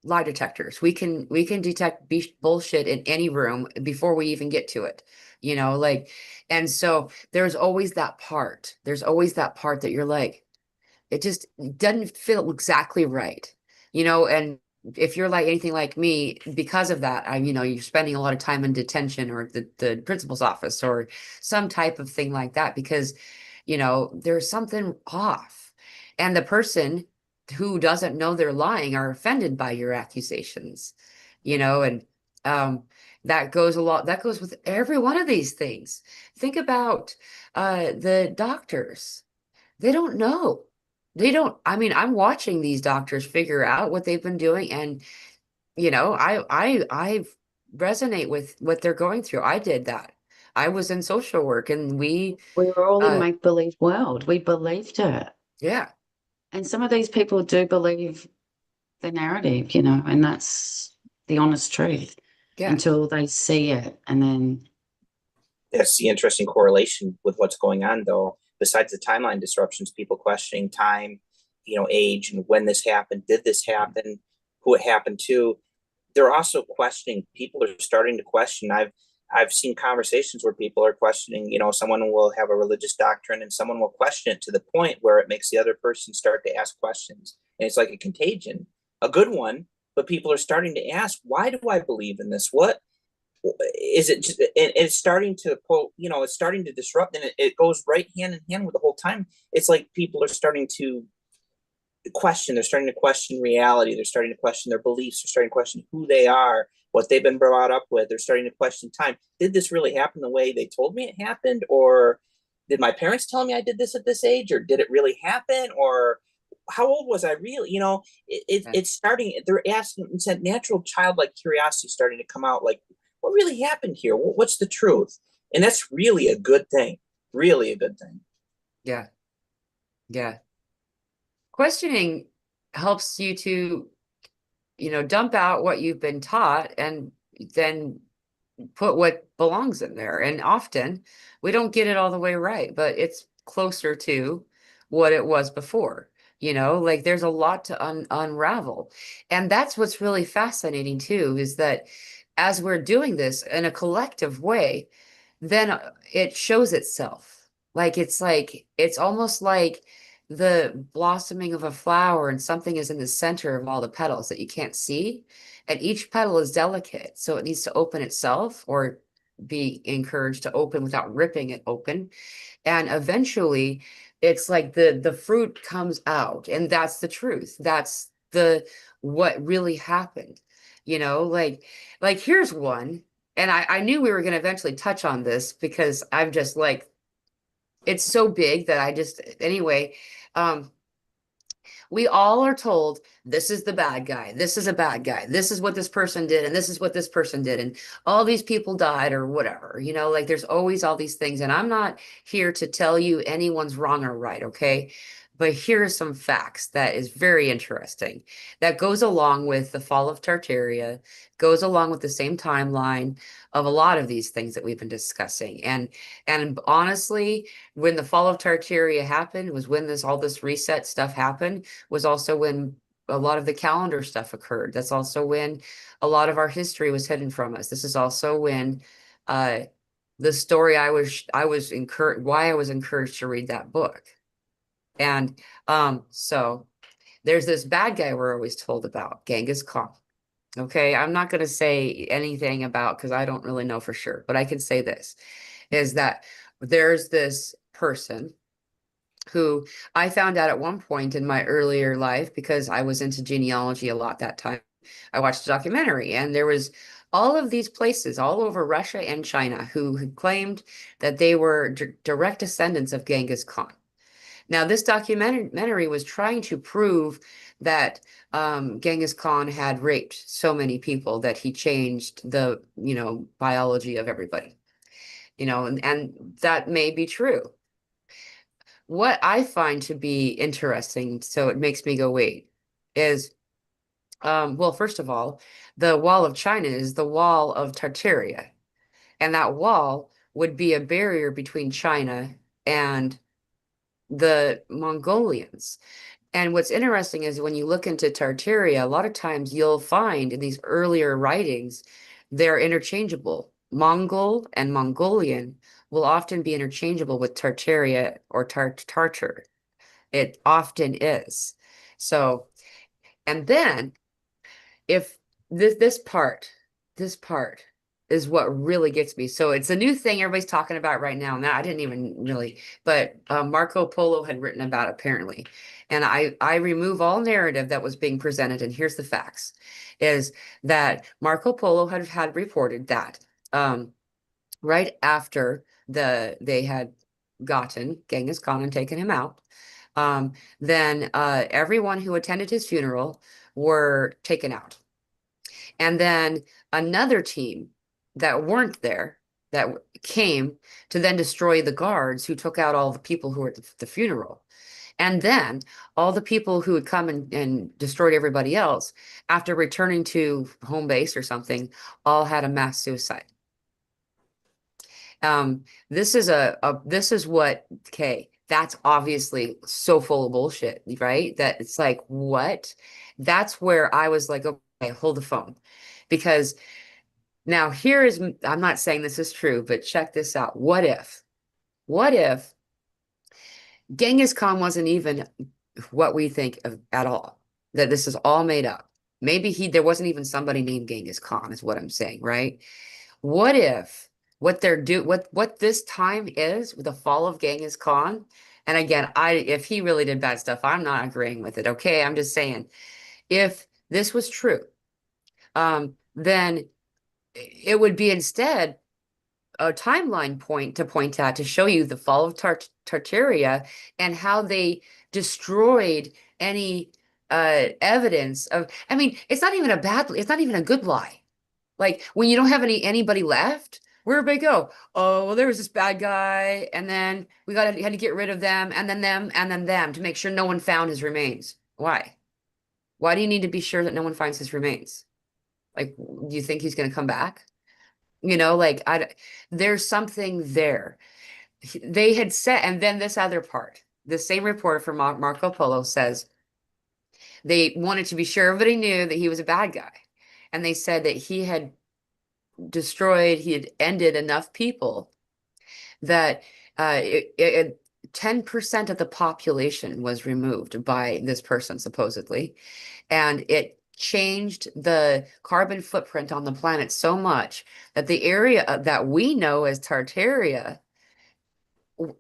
Speaker 1: lie detectors. We can detect bullshit in any room before we even get to it. You know, like, and so there's always that part. There's always that part that you're like, it just doesn't feel exactly right. You know, and if you're like anything like me, because of that, you know, you're spending a lot of time in detention or the principal's office or some type of thing like that because, you know, there's something off. And the person who doesn't know they're lying are offended by your accusations, you know, and um that goes with every one of these things. Think about the doctors. They don't know. They don't, I mean, I'm watching these doctors figure out what they've been doing and you know, I resonate with what they're going through. I did that. I was in social work and
Speaker 3: We were all in
Speaker 1: uh
Speaker 3: make-believe world. We believed it.
Speaker 1: yeah,
Speaker 3: And some of these people do believe the narrative, you know, and that's the honest truth
Speaker 1: yeah,
Speaker 3: until they see it. And then,
Speaker 2: That's the interesting correlation with what's going on, though. Besides the timeline disruptions, people questioning time, you know, age, and when this happened, did this happen, who it happened to. They're also questioning. People are starting to question. I've seen conversations where people are questioning. You know, someone will have a religious doctrine, and someone will question it to the point where it makes the other person start to ask questions, and it's like a contagion, a good one. But people are starting to ask, why do I believe in this? What is it just, and it's starting to pull, you know, it's starting to disrupt and it goes right hand in hand with the whole time. It's like people are starting to question, they're starting to question reality, they're starting to question their beliefs, they're starting to question who they are, what they've been brought up with. They're starting to question time. Did this really happen the way they told me it happened? Or did my parents tell me I did this at this age? Or did it really happen? Or how old was I really?
Speaker 1: Yeah.
Speaker 2: It's starting, they're asking, it's that natural childlike curiosity starting to come out, like, what really happened here? What's the truth? And that's really a good thing. Really a good thing.
Speaker 1: Yeah. Yeah. Questioning helps you to, dump out what you've been taught and then put what belongs in there. And often we don't get it all the way right, but it's closer to what it was before. Like there's a lot to unravel. And that's what's really fascinating too, is that as we're doing this in a collective way, then it shows itself. It's almost like the blossoming of a flower and something is in the center of all the petals that you can't see. And each petal is delicate, so it needs to open itself or be encouraged to open without ripping it open. And eventually it's like the fruit comes out, and that's the truth. That's the what really happened. Like here's one, and I knew we were going to eventually touch on this because I'm just like, it's so big that I just anyway. Um, we all are told this is the bad guy. This is a bad guy. This is what this person did. And this is what this person did. And all these people died or whatever. Like there's always all these things. And I'm not here to tell you anyone's wrong or right. Okay. But here are some facts that is very interesting that goes along with the fall of Tartaria, goes along with the same timeline of a lot of these things that we've been discussing. And honestly, when the fall of Tartaria happened was when all this reset stuff happened, was also when a lot of the calendar stuff occurred. That's also when a lot of our history was hidden from us. This is also when uh the story I was encouraged why I was encouraged to read that book. And so there's this bad guy we're always told about, Genghis Khan. Okay, I'm not going to say anything about because I don't really know for sure, but I can say this is that there's this person who I found out at one point in my earlier life because I was into genealogy a lot that time. I watched a documentary, and there was all of these places all over Russia and China who had claimed that they were direct descendants of Genghis Khan. Now, this documentary was trying to prove that Genghis Khan had raped so many people that he changed the, biology of everybody, and that may be true. What I find to be interesting, so it makes me go, wait, is, well, first of all, the wall of China is the wall of Tartaria, and that wall would be a barrier between China and the Mongolians. And what's interesting is when you look into Tartaria, a lot of times you'll find in these earlier writings, they're interchangeable. Mongol and Mongolian will often be interchangeable with Tartaria or Tartar. It often is. So, and then if this part is what really gets me. So it's a new thing everybody's talking about right now. Now I didn't even really, but Marco Polo had written about it, apparently. And I remove all narrative that was being presented. And here's the facts: is that Marco Polo had reported that right after they had gotten Genghis Khan and taken him out, then everyone who attended his funeral were taken out. And then another team that weren't there that came to then destroy the guards who took out all the people who were at the funeral. And then all the people who had come and destroyed everybody else, after returning to home base or something, all had a mass suicide. This is this is what, okay, that's obviously so full of bullshit, right? That it's like, what? That's where I was like, okay, hold the phone. Because now I'm not saying this is true, but check this out. What if Genghis Khan wasn't even what we think of at all? That this is all made up. Maybe there wasn't even somebody named Genghis Khan, is what I'm saying, right? What if what this time is with the fall of Genghis Khan? And again, if he really did bad stuff, I'm not agreeing with it. Okay, I'm just saying, if this was true, then it would be instead a timeline point to point at to show you the fall of Tartaria and how they destroyed any evidence of, I mean, it's not even a good lie. Like when you don't have anybody left, where everybody go? Oh, well, there was this bad guy, and then had to get rid of them, and then them, and then them to make sure no one found his remains. Why? Why do you need to be sure that no one finds his remains? Like, do you think he's going to come back? Like there's something there. They had said, and then this other part, the same reporter from Marco Polo says they wanted to be sure everybody knew that he was a bad guy. And they said that he had ended enough people that 10% of the population was removed by this person, supposedly. And it changed the carbon footprint on the planet so much that the area that we know as Tartaria,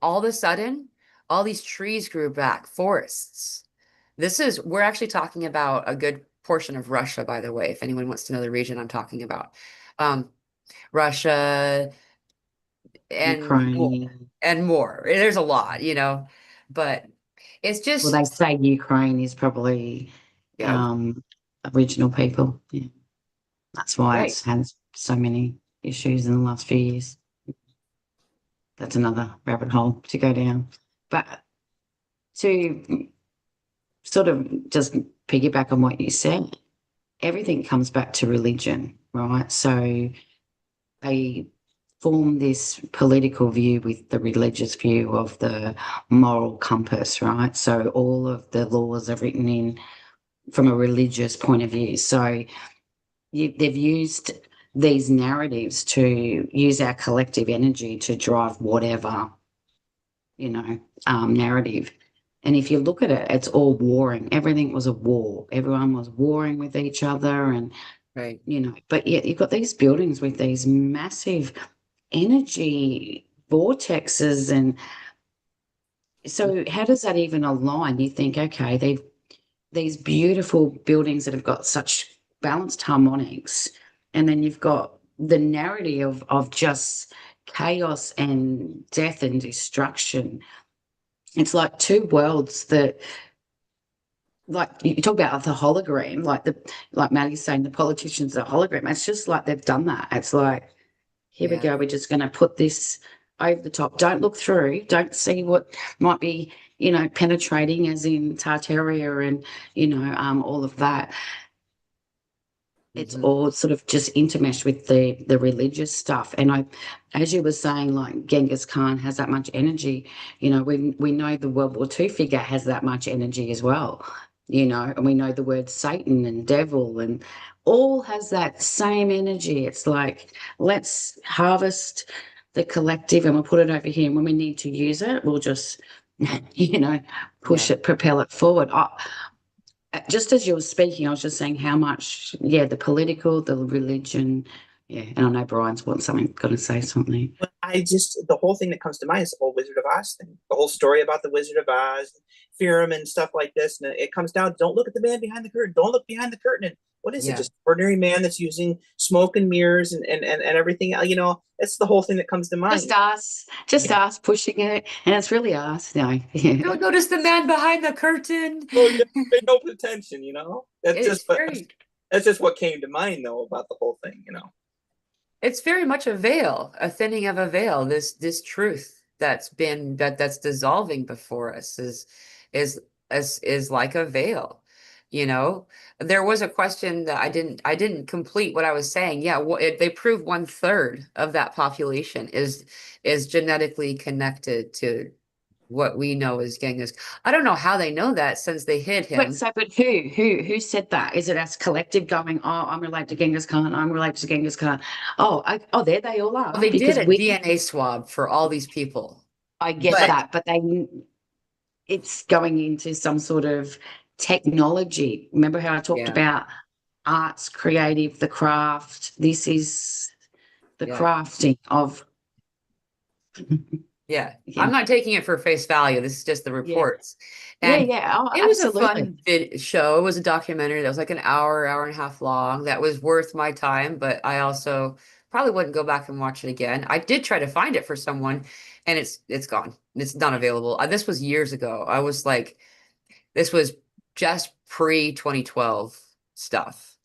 Speaker 1: all of a sudden, all these trees grew back, forests. We're actually talking about a good portion of Russia, by the way, if anyone wants to know the region I'm talking about. Russia and more,
Speaker 3: Ukraine.
Speaker 1: and more. There's a lot, but it's
Speaker 3: Well, they
Speaker 1: just,
Speaker 3: say Ukraine is probably
Speaker 1: yeah,
Speaker 3: Aboriginal people. Yeah. That's why
Speaker 1: right.
Speaker 3: it's had so many issues in the last few years. That's another rabbit hole to go down. But to sort of just piggyback on what you said, everything comes back to religion, right? So they form this political view with the religious view of the moral compass, right? So all of the laws are written in from a religious point of view. So they've used these narratives to use our collective energy to drive whatever, narrative. And if you look at it, it's all warring. Everything was a war. Everyone was warring with each other, and
Speaker 1: Right.
Speaker 3: but yet you've got these buildings with these massive energy vortexes, and so how does that even align? You think, okay, these beautiful buildings that have got such balanced harmonics, and then you've got the narrative of just chaos and death and destruction. It's like two worlds that, like you talk about the hologram, like Maddie's saying, the politicians are hologram. It's just like they've done that. It's like, here we
Speaker 1: Yeah.
Speaker 3: go. We're just going to put this over the top. Don't look through. Don't see what might be, penetrating, as in Tartaria and, all of that. It's
Speaker 1: Mhm.
Speaker 3: all sort of just intermeshed with the religious stuff. And as you were saying, like Genghis Khan has that much energy, we know the World War II figure has that much energy as well, and we know the word Satan and devil and all has that same energy. It's like, let's harvest the collective and we'll put it over here. And when we need to use it, we'll just, push
Speaker 1: Yeah.
Speaker 3: it, propel it forward. Just as you were speaking, I was just saying how much, the political, the religion, and I know Brian's going to say something.
Speaker 2: But the whole thing that comes to mind is the whole Wizard of Oz thing. The whole story about the Wizard of Oz, Fearum and stuff like this. And it comes down, don't look at the man behind the curtain. Don't look behind the curtain. And what is it?
Speaker 1: Yeah.
Speaker 2: Just an ordinary man that's using smoke and mirrors and everything. It's the whole thing that comes to mind.
Speaker 3: Just
Speaker 2: Yeah.
Speaker 3: us pushing it, and it's really us. No,
Speaker 1: Don't notice the man behind the curtain.
Speaker 2: Oh yeah, pay no attention, That's
Speaker 1: It's
Speaker 2: just but
Speaker 1: very
Speaker 2: that's just what came to mind though about the whole thing.
Speaker 1: it's very much a veil, a thinning of a veil. This truth that's dissolving before us is is like a veil. You know, there was a question that I didn't complete what I was saying. Yeah, they prove 1/3 of that population is genetically connected to what we know as Genghis. I don't know how they know that since they hid him.
Speaker 3: but who said that? Is it us collective going, oh, I'm related to Genghis Khan, I'm related to Genghis Khan? There they all
Speaker 1: Well,
Speaker 3: are,
Speaker 1: they did
Speaker 3: because
Speaker 1: a DNA swab for all these people,
Speaker 3: I get
Speaker 1: but
Speaker 3: that, but it's going into some sort of technology. Remember how I talked
Speaker 1: yeah,
Speaker 3: about arts, creative, the craft? This is the
Speaker 1: yeah.
Speaker 3: crafting of
Speaker 1: Yeah.
Speaker 3: Yeah.
Speaker 1: I'm not taking it for face value. This is just the
Speaker 3: Yeah.
Speaker 1: reports.
Speaker 3: Yeah.
Speaker 1: And
Speaker 3: Yeah. Oh,
Speaker 1: it was a
Speaker 3: absolutely.
Speaker 1: fun show. It was a documentary that was like an hour, hour and a half long. That was worth my time, but I also probably wouldn't go back and watch it again. I did try to find it for someone, and it's gone. It's not available. This was years ago. I was like, this was just pre 2012 stuff.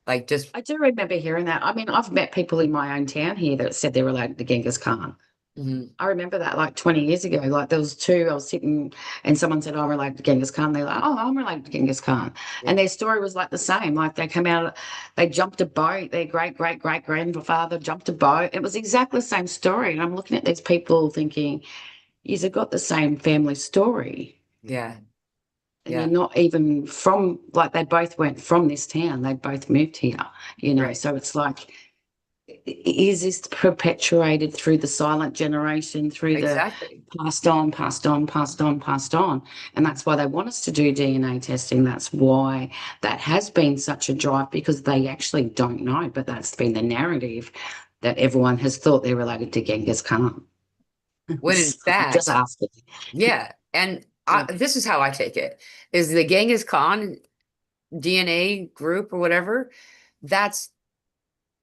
Speaker 1: Like just
Speaker 3: I do remember hearing that. I mean, I've met people in my own town here that said they're related to Genghis Khan.
Speaker 1: mhm.
Speaker 3: I remember that like 20 years ago. Like there was two, I was sitting and someone said, "Oh, I'm related to Genghis Khan." They're like, "Oh, I'm related to Genghis Khan."
Speaker 1: Yeah.
Speaker 3: And their story was like the same. Like they came out, they jumped a boat, their great grandfather jumped a boat. It was exactly the same story. And I'm looking at these people thinking, you've got the same family story.
Speaker 1: Yeah.
Speaker 3: And you're
Speaker 1: Yeah.
Speaker 3: not even from, like, they both weren't from this town. They both moved here.
Speaker 1: Right.
Speaker 3: So it's like, is this perpetuated through the silent generation, through the
Speaker 1: Exactly.
Speaker 3: passed on, passed on, passed on, passed on? And that's why they want us to do DNA testing. That's why that has been such a drive, because they actually don't know, but that's been the narrative that everyone has thought they're related to Genghis Khan.
Speaker 1: When in
Speaker 3: So I'm just
Speaker 1: fact,
Speaker 3: asking.
Speaker 1: yeah. And
Speaker 3: Yeah.
Speaker 1: this is how I take it is the Genghis Khan DNA group or whatever, that's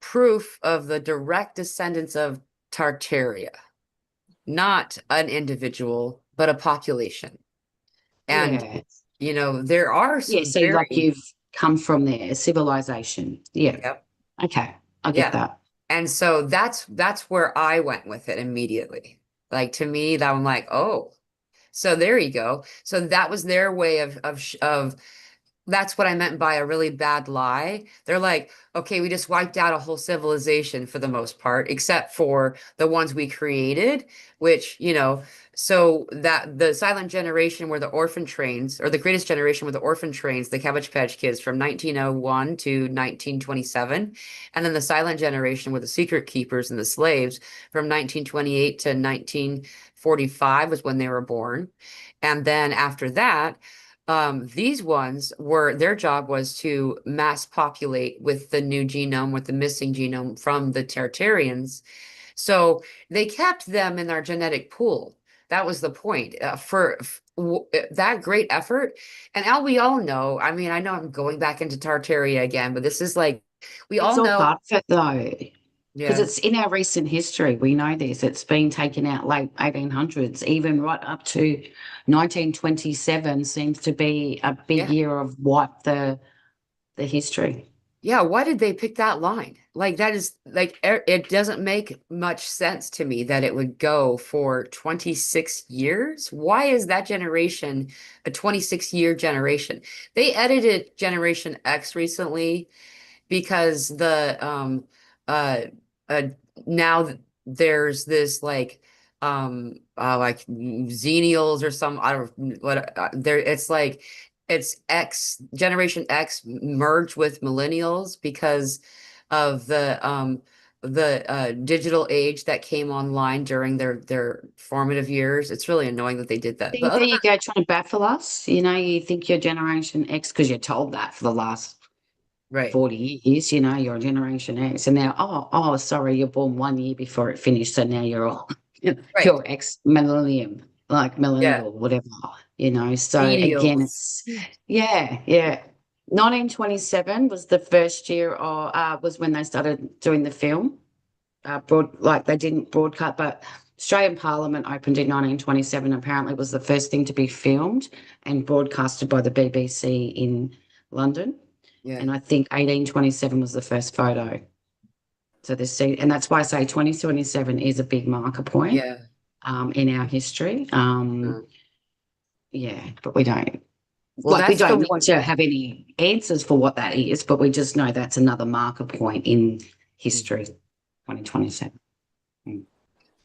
Speaker 1: proof of the direct descendants of Tartaria, not an individual, but a population. And,
Speaker 3: Yeah.
Speaker 1: there are
Speaker 3: Yeah,
Speaker 1: some
Speaker 3: so like
Speaker 1: very,
Speaker 3: you've come from there, civilization. Yeah.
Speaker 1: yep,
Speaker 3: Okay. I get
Speaker 1: yeah.
Speaker 3: that.
Speaker 1: And so that's where I went with it immediately. Like to me, that I'm like, oh, so there you go. So that was their way of that's what I meant by a really bad lie. They're like, okay, we just wiped out a whole civilization for the most part, except for the ones we created, which, so that the silent generation were the orphan trains, or the greatest generation were the orphan trains, the Cabbage Patch Kids from 1901 to 1927. And then the silent generation were the secret keepers and the slaves from 1928 to 1945 was when they were born. And then after that, these ones were their job was to mass populate with the new genome, with the missing genome from the Tartarians. So they kept them in our genetic pool. That was the point that great effort. And we all know, I mean, I know I'm going back into Tartaria again, but this is like, we
Speaker 3: It's
Speaker 1: all
Speaker 3: all
Speaker 1: know,
Speaker 3: part of it though, because
Speaker 1: yeah,
Speaker 3: it's in our recent history. We know this. It's been taken out late 1800s, even right up to 1927 seems to be a big
Speaker 1: yeah.
Speaker 3: year of what the history.
Speaker 1: Yeah, why did they pick that line? Like that is like it doesn't make much sense to me that it would go for 26 years. Why is that generation a 26-year generation? They edited Generation X recently because the uh uh now there's this like xenials or some I don't what there it's like it's X Generation X merged with millennials because of the digital age that came online during their formative years. It's really annoying that they did that.
Speaker 3: See,
Speaker 1: But
Speaker 3: there
Speaker 1: other
Speaker 3: you go, trying to baffle us. You think you're Generation X because you're told that for the last
Speaker 1: right,
Speaker 3: 40 years, you're Generation X. And now, sorry, you're born 1 year before it finished. So now you're all,
Speaker 1: right.
Speaker 3: you're ex millennium, like
Speaker 1: Yeah.
Speaker 3: millennial, whatever. So again,
Speaker 1: Medials.
Speaker 3: it's, yeah, yeah. 1927 was the first year, or was when they started doing the film. Like they didn't broadcast, but Australian Parliament opened in 1927. Apparently, it was the first thing to be filmed and broadcasted by the BBC in London.
Speaker 1: Yeah.
Speaker 3: And I think 1827 was the first photo. So and that's why I say 2027 is a big marker point
Speaker 1: Yeah.
Speaker 3: in our history.
Speaker 1: Mm.
Speaker 3: Yeah, but we don't
Speaker 1: Well,
Speaker 3: we
Speaker 1: that's the
Speaker 3: don't need
Speaker 1: one.
Speaker 3: to have any answers for what that is, but we just know that's another marker point in history, 2027. Mm.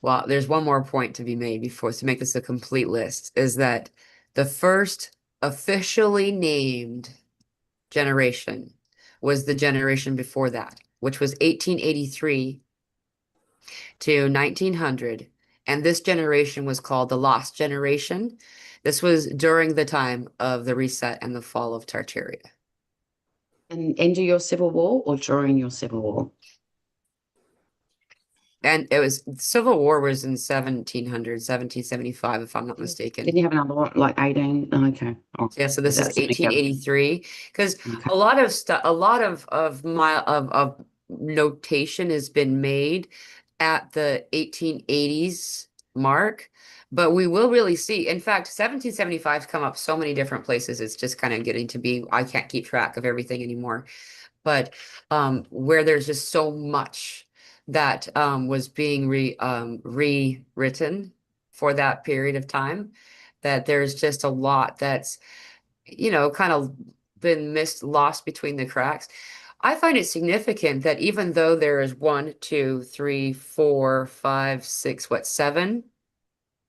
Speaker 1: Well, there's one more point to be made before to make this a complete list is that the first officially named generation was the generation before that, which was 1883 to 1900. And this generation was called the Lost Generation. This was during the time of the reset and the fall of Tartaria.
Speaker 3: And end of your civil war or during your civil war?
Speaker 1: And it was Civil War was in 1700, 1775, if I'm not
Speaker 3: Didn't
Speaker 1: mistaken.
Speaker 3: you have another one, like 18? Oh, okay. Oh,
Speaker 1: Yeah, so
Speaker 3: is
Speaker 1: this is
Speaker 3: that something else?
Speaker 1: 1883. Because
Speaker 3: Okay.
Speaker 1: a lot of stuff, a lot of my of notation has been made at the 1880s mark, but we will really see. In fact, 1775 come up so many different places. It's just kind of getting to be, I can't keep track of everything anymore. But where there's just so much that was being rewritten for that period of time, that there's just a lot that's, kind of been missed, lost between the cracks. I find it significant that even though there is one, two, three, four, five, six, what, seven,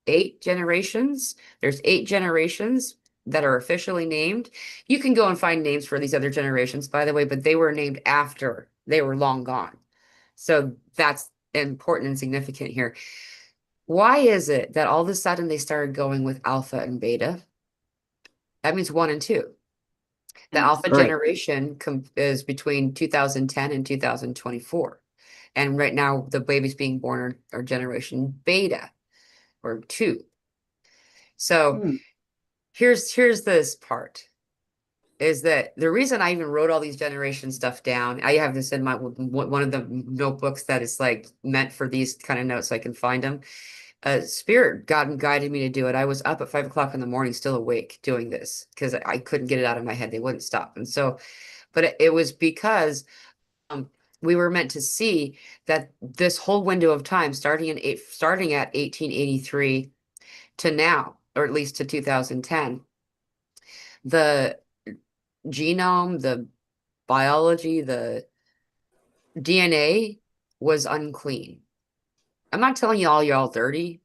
Speaker 1: eight generations, there's eight generations that are officially named. You can go and find names for these other generations, by the way, but they were named after they were long gone. So that's important and significant here. Why is it that all of a sudden they started going with alpha and beta? That means one and two. The
Speaker 3: Mm,
Speaker 1: alpha
Speaker 3: great.
Speaker 1: generation is between 2010 and 2024. And right now, the babies being born are generation beta or two. So
Speaker 3: Mm,
Speaker 1: here's this part is that the reason I even wrote all these generation stuff down, I have this in my one of the notebooks that is like meant for these kind of notes so I can find them. Spirit God guided me to do it. I was up at 5 o'clock in the morning, still awake doing this because I couldn't get it out of my head. They wouldn't stop. And so, but it was because um, we were meant to see that this whole window of time, starting at 1883 to now, or at least to 2010, the genome, the biology, the DNA was unclean. I'm not telling you all you're all dirty.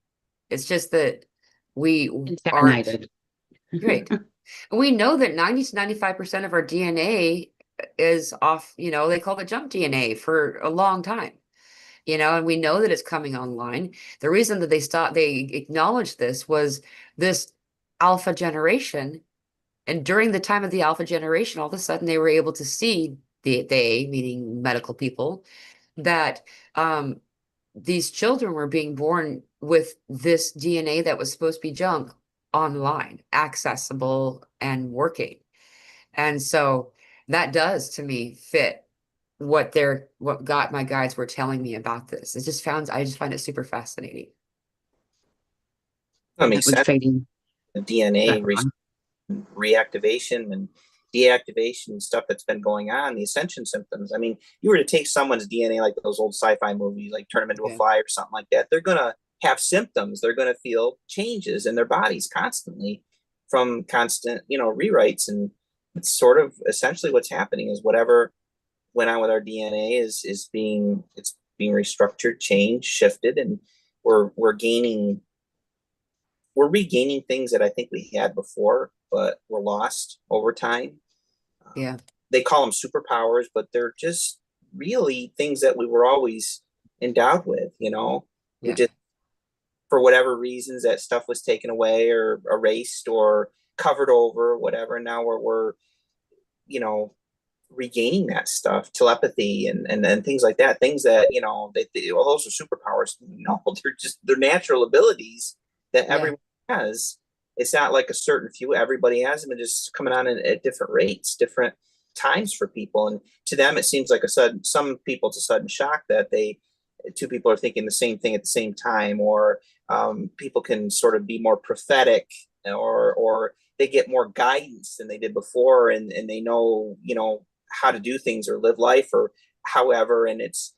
Speaker 1: It's just that we aren't
Speaker 3: contaminated.
Speaker 1: great. We know that 90 to 95% of our DNA is off, they call it junk DNA for a long time, and we know that it's coming online. The reason that they acknowledged this was this alpha generation. And during the time of the alpha generation, all of a sudden they were able to see they, meaning medical people, that um, these children were being born with this DNA that was supposed to be junk online, accessible and working. And so that does to me fit what got my guides were telling me about this. I just find it super fascinating.
Speaker 2: That
Speaker 3: That
Speaker 2: makes
Speaker 3: would
Speaker 2: sense.
Speaker 3: feed in.
Speaker 2: The
Speaker 3: That
Speaker 2: DNA
Speaker 3: one.
Speaker 2: reactivation and deactivation stuff that's been going on, the ascension symptoms. I mean, you were to take someone's DNA, like those old sci-fi movies, like turn them into a
Speaker 1: Yeah.
Speaker 2: fly or something like that, they're going to have symptoms. They're going to feel changes in their bodies constantly from constant, rewrites. And it's sort of essentially what's happening is whatever went on with our DNA is being restructured, changed, shifted, and we're gaining we're regaining things that I think we had before, but were lost over time.
Speaker 1: Yeah.
Speaker 2: They call them superpowers, but they're just really things that we were always endowed with. We
Speaker 1: Yeah.
Speaker 2: just, for whatever reasons, that stuff was taken away or erased or covered over or whatever. And now we're you know, regaining that stuff, telepathy and things like that. Things that well, those are superpowers. No, they're natural abilities that
Speaker 1: Yeah.
Speaker 2: everyone has. It's not like a certain few. Everybody has them, and just coming on at different rates, different times for people. And to them, it seems like some people it's a sudden shock that two people are thinking the same thing at the same time, or people can sort of be more prophetic, or they get more guidance than they did before, and they know how to do things or live life or however. And it's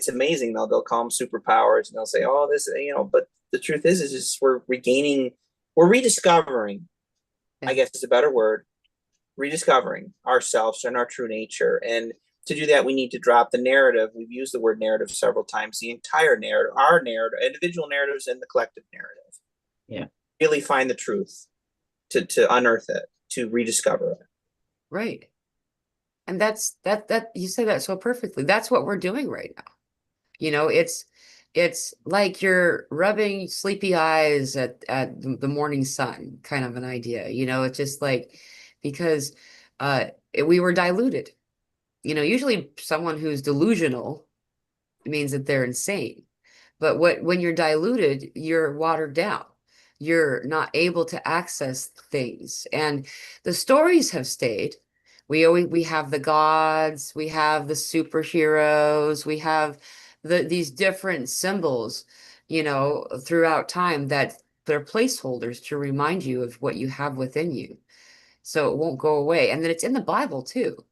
Speaker 2: amazing. They'll call them superpowers and they'll say, oh, this, but the truth is just we're rediscovering, I
Speaker 1: Yeah.
Speaker 2: guess is a better word, rediscovering ourselves and our true nature. And to do that, we need to drop the narrative. We've used the word narrative several times, the entire narrative, our narrative, individual narratives and the collective narrative.
Speaker 3: Yeah.
Speaker 2: Really find the truth, to unearth it, to rediscover it.
Speaker 1: Right. And that you say that so perfectly. That's what we're doing right now. It's like you're rubbing sleepy eyes at the morning sun, kind of an idea. It's just like because we were diluted. Usually someone who's delusional means that they're insane. But when you're diluted, you're watered down. You're not able to access things. And the stories have stayed. We have the gods, we have the superheroes, we have these different symbols, throughout time that they're placeholders to remind you of what you have within you. So it won't go away. And then it's in the Bible too.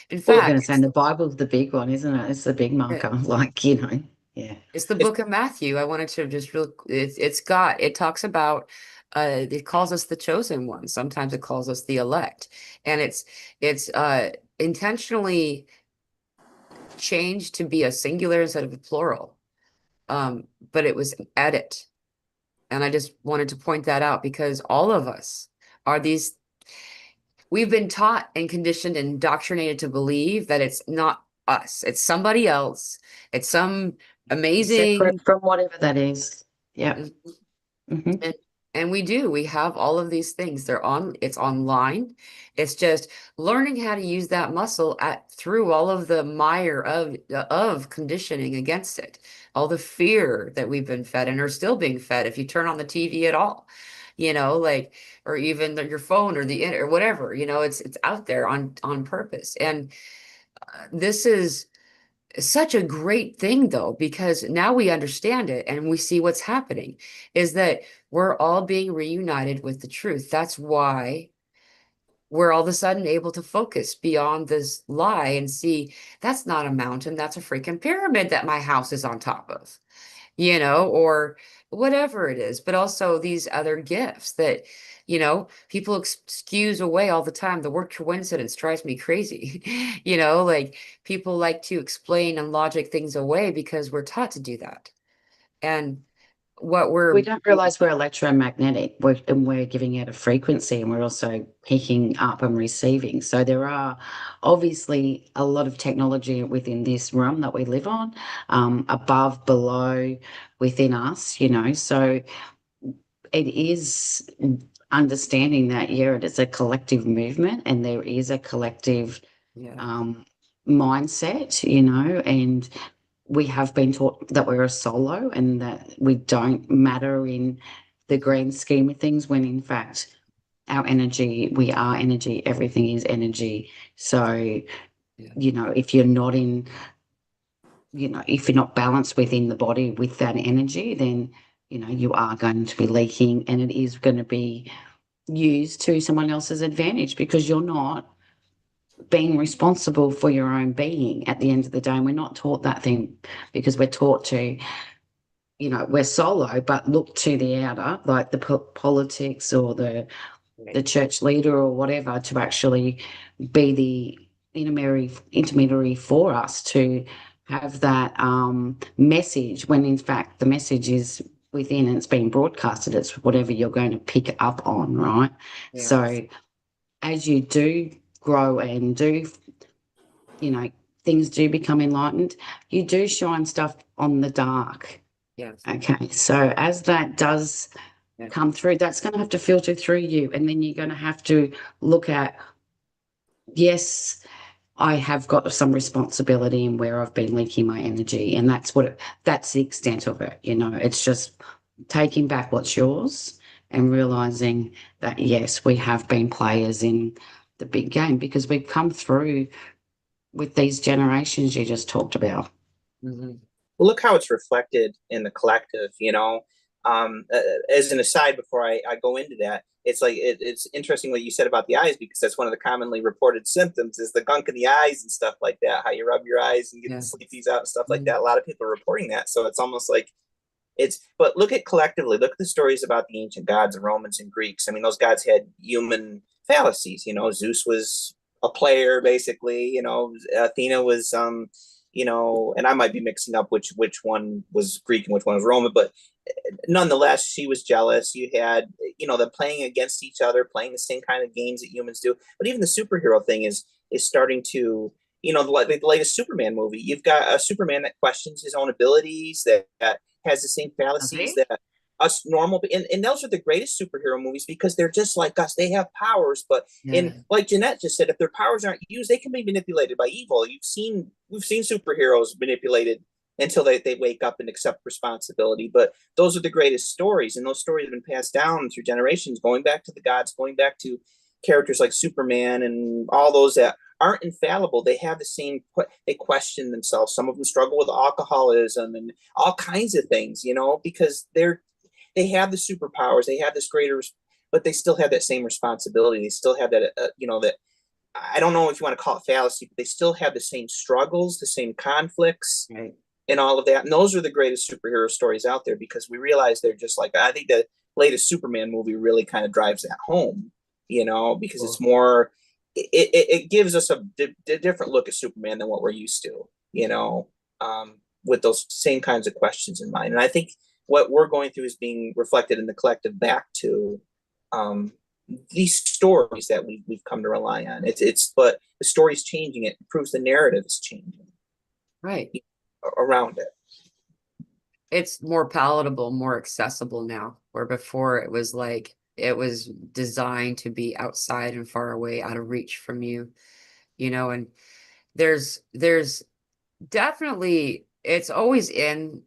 Speaker 1: In
Speaker 3: I was going to
Speaker 1: fact,
Speaker 3: say, and the Bible's the big one, isn't it? It's the big marker. Like, yeah.
Speaker 1: it's the
Speaker 2: It's
Speaker 1: book of Matthew. I wanted to just it talks about it calls us the chosen one. Sometimes it calls us the elect. And it's intentionally changed to be a singular instead of a plural. But it was edit. And I just wanted to point that out because all of us are we've been taught and conditioned and indoctrinated to believe that it's not us, it's somebody else, it's some
Speaker 3: Separate
Speaker 1: amazing.
Speaker 3: from whatever that is. Yeah.
Speaker 1: Mhm.
Speaker 3: Hmm.
Speaker 1: And we have all of these things. It's online. It's just learning how to use that muscle through all of the mire of conditioning against it. All the fear that we've been fed and are still being fed if you turn on the TV at all. Like, or even your phone or the internet or whatever, it's out there on purpose. And this is such a great thing though, because now we understand it and we see what's happening is that we're all being reunited with the truth. That's why we're all of a sudden able to focus beyond this lie and see that's not a mountain, that's a freaking pyramid that my house is on top of, or whatever it is, but also these other gifts that, people excuse away all the time. The word coincidence drives me crazy. Like people like to explain and logic things away because we're taught to do that. And what
Speaker 3: We
Speaker 1: we're,
Speaker 3: don't realize we're electromagnetic, and we're giving out a frequency, and we're also picking up and receiving. So there are obviously a lot of technology within this realm that we live on, above, below, within us. So it is understanding that, yeah, it is a collective movement and there is a collective
Speaker 1: yeah,
Speaker 3: um, mindset, and we have been taught that we're a solo and that we don't matter in the grand scheme of things, when in fact, our energy, we are energy, everything is energy. So,
Speaker 1: yeah.
Speaker 3: if you're not if you're not balanced within the body with that energy, then, you are going to be leaking and it is going to be used to someone else's advantage because you're not being responsible for your own being at the end of the day. And we're not taught that thing because we're taught to, we're solo, but look to the outer, like the politics or the
Speaker 1: Right.
Speaker 3: church leader or whatever, to actually be the intermediary for us to have that message, when in fact the message is within and it's being broadcasted. It's whatever you're going to pick up on, right?
Speaker 1: Yes.
Speaker 3: So as you do grow and do, you know, things do become enlightened, you do shine stuff on the dark.
Speaker 1: Yes.
Speaker 3: Okay. So as that does
Speaker 1: Yeah.
Speaker 3: come through, that's going to have to filter through you. And then you're going to have to look at, yes, I have got some responsibility in where I've been leaking my energy. And that's the extent of it. It's just taking back what's yours and realizing that, yes, we have been players in the big game because we've come through with these generations you just talked about.
Speaker 1: Hmm.
Speaker 2: Well, look how it's reflected in the collective, as an aside, before I go into that, it's like it's interesting what you said about the eyes, because that's one of the commonly reported symptoms is the gunk in the eyes and stuff like that, how you rub your eyes and get the
Speaker 1: Yeah.
Speaker 2: sleepies out and stuff like
Speaker 1: Mhm.
Speaker 2: that. A lot of people are reporting that. So it's almost like but look at collectively, look at the stories about the ancient gods, the Romans and Greeks. I mean, those gods had human fallacies. Zeus was a player, basically. Athena was, and I might be mixing up which one was Greek and which one was Roman, but nonetheless, she was jealous. You had, them playing against each other, playing the same kind of games that humans do. But even the superhero thing is starting to, the latest Superman movie. You've got a Superman that questions his own abilities, that has the same
Speaker 3: Does
Speaker 2: fallacies
Speaker 3: he?
Speaker 2: that us normal, and those are the greatest superhero movies because they're just like us. They have powers, but
Speaker 1: Yeah.
Speaker 2: in like Janette just said, if their powers aren't used, they can be manipulated by evil. We've seen superheroes manipulated until they wake up and accept responsibility. But those are the greatest stories, and those stories have been passed down through generations, going back to the gods, going back to characters like Superman and all those that aren't infallible. They have the same, they question themselves. Some of them struggle with alcoholism and all kinds of things, you know, because they have the superpowers, they have this greater, but they still have that same responsibility. They still have that, you know, that, I don't know if you want to call it fallacy, but they still have the same struggles, the same conflicts,
Speaker 3: Right.
Speaker 2: and all of that. And those are the greatest superhero stories out there, because we realize they're just like, I think the latest Superman movie really kind of drives that home, you know, because it's more, it gives us a different look at Superman than what we're used to, you know, with those same kinds of questions in mind. And I think what we're going through is being reflected in the collective back to these stories that we've come to rely on. But the story's changing. It proves the narrative is changing
Speaker 1: Right.
Speaker 2: around it.
Speaker 1: It's more palatable, more accessible now, where before it was like it was designed to be outside and far away, out of reach from you, you know, and there's definitely, it's always in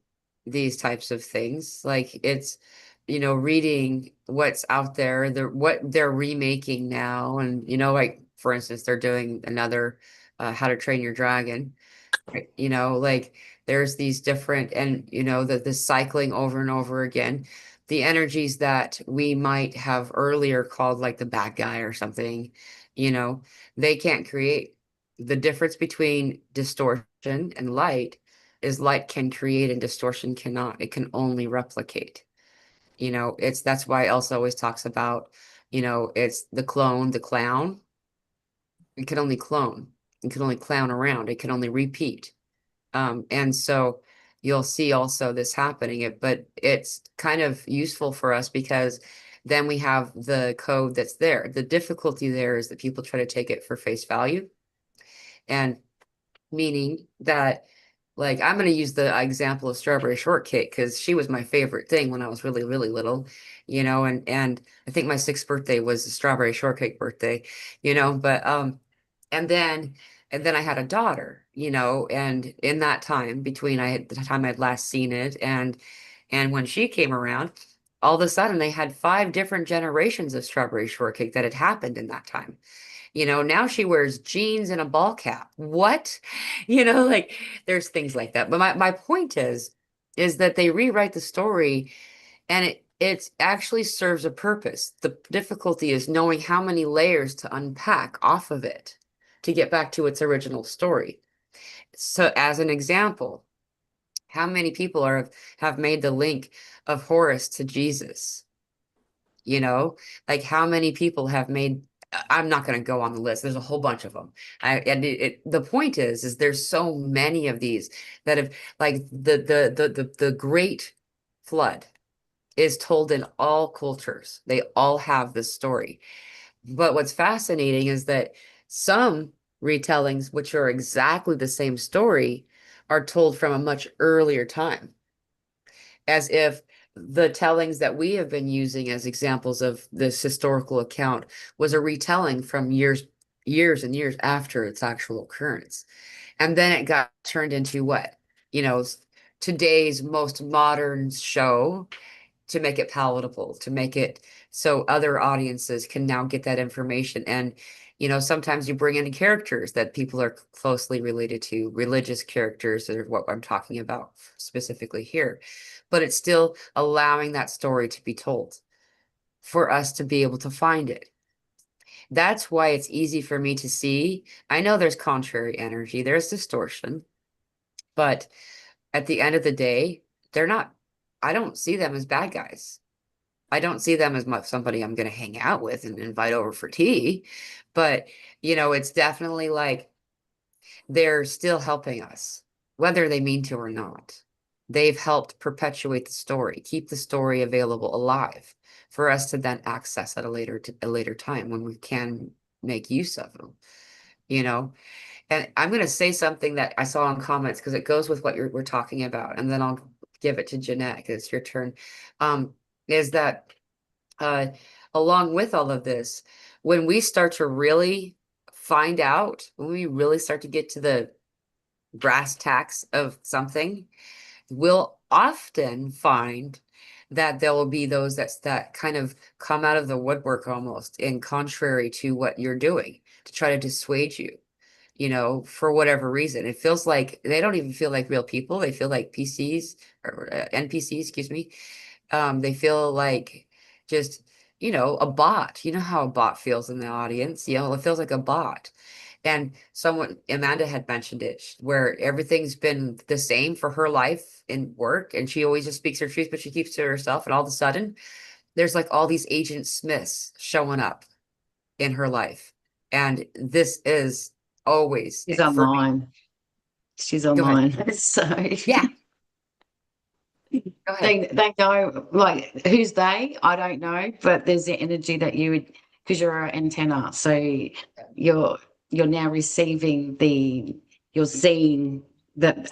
Speaker 1: these types of things. Like it's, you know, reading what's out there, what they're remaking now. And, you know, like for instance, they're doing another How to Train Your Dragon. Right? You know, like there's these different, and you know, the cycling over and over again, the energies that we might have earlier called like the bad guy or something, you know, they can't create. The difference between distortion and light is light can create and distortion cannot. It can only replicate. You know, that's why Elsa always talks about, you know, it's the clone, the clown. It can only clone. It can only clown around. It can only repeat. And so you'll see also this happening, but it's kind of useful for us because then we have the code that's there. The difficulty there is that people try to take it for face value, and meaning that, like, I'm going to use the example of strawberry shortcake because she was my favorite thing when I was really, really little, you know, and I think my sixth birthday was a strawberry shortcake birthday, you know, but and then I had a daughter, you know, and in that time between the time I'd last seen it and when she came around, all of a sudden they had 5 different generations of strawberry shortcake that had happened in that time. You know, now she wears jeans and a ball cap. What? You know, like there's things like that. But my point is that they rewrite the story and it actually serves a purpose. The difficulty is knowing how many layers to unpack off of it to get back to its original story. So as an example, how many people have made the link of Horus to Jesus? You know, like how many people have made, I'm not going to go on the list. There's a whole bunch of them. The point is there's so many of these that have, like the great flood is told in all cultures. They all have this story. But what's fascinating is that some retellings, which are exactly the same story, are told from a much earlier time, as if the tellings that we have been using as examples of this historical account was a retelling from years and years after its actual occurrence. And then it got turned into what? You know, today's most modern show to make it palatable, to make it so other audiences can now get that information. And, you know, sometimes you bring in characters that people are closely related to, religious characters are what I'm talking about specifically here. But it's still allowing that story to be told for us to be able to find it. That's why it's easy for me to see. I know there's contrary energy, there's distortion, but at the end of the day, they're not, I don't see them as bad guys. I don't see them as much somebody I'm going to hang out with and invite over for tea. But, you know, it's definitely like they're still helping us, whether they mean to or not. They've helped perpetuate the story, keep the story available alive for us to then access at a later time when we can make use of them, you know. And I'm going to say something that I saw in comments because it goes with what we're talking about, and then I'll give it to Janette because it's your turn. Is that uh, along with all of this, when we start to really find out, when we really start to get to brass tacks of something, we'll often find that there will be those that kind of come out of the woodwork almost in contrary to what you're doing to try to dissuade you, for whatever reason. It feels like they don't even feel like real people. They feel like PCs or NPCs, excuse me. They feel like just, a bot. You know how a bot feels in the audience? It feels like a bot. And Amanda had mentioned it, where everything's been the same for her life in work, and she always just speaks her truth, but she keeps it to herself. And all of a sudden, there's like all these Agent Smiths showing up in her life. And this is always
Speaker 3: She's
Speaker 1: for me.
Speaker 3: online. She's
Speaker 1: Go ahead.
Speaker 3: online. So
Speaker 1: Yeah, go ahead.
Speaker 3: they know, like, who's they? I don't know, but there's the energy that you would, because you're an antenna. So you're now receiving you're seeing that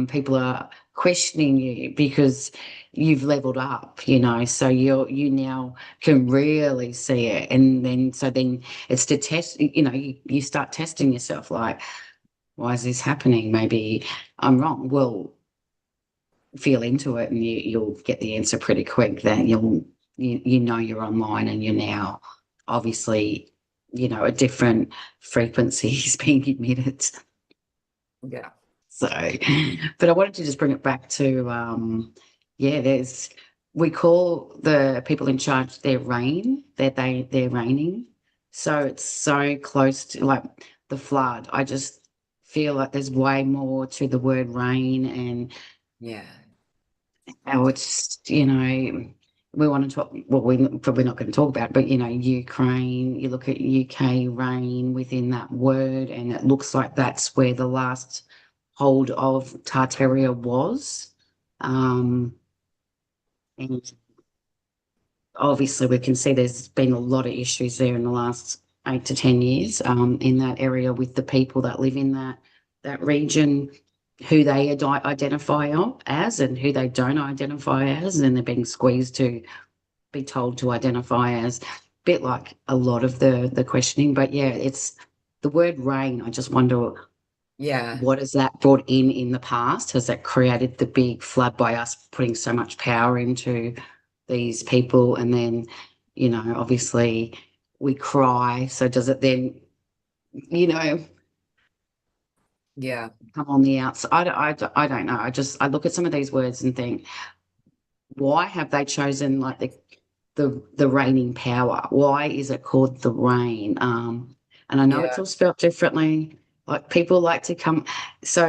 Speaker 3: people are questioning you because you've leveled up, so you now can really see it. And then it's to test, you start testing yourself, like, why is this happening? Maybe I'm wrong. Well, feel into it, and you'll get the answer pretty quick that you're online, and you're now obviously, a different frequency is being emitted.
Speaker 1: Yeah.
Speaker 3: So, but I wanted to just bring it back to, yeah, we call the people in charge their rain, they're raining. So it's so close to like the flood. I just feel like there's way more to the word rain, and
Speaker 1: Yeah.
Speaker 3: how it's, we want to talk, well, we're probably not going to talk about, but, Ukraine, you look at UK rain within that word, and it looks like that's where the last hold of Tartaria was. And obviously we can see there's been a lot of issues there in the last 8 to 10 years, in that area with the people that live in that region, who they identify as and who they don't identify as, and they're being squeezed to be told to identify as, a bit like a lot of the questioning. But yeah, it's the word rain. I just wonder,
Speaker 1: Yeah.
Speaker 3: what has that brought in the past? Has that created the big flood by us putting so much power into these people? And then, obviously we cry. So does it then, you know,
Speaker 1: Yeah.
Speaker 3: come on the outside? I don't know. I look at some of these words and think, why have they chosen like the reigning power? Why is it called the rain? And I know it's
Speaker 1: Yeah.
Speaker 3: all spelt differently. Like, people like to come, so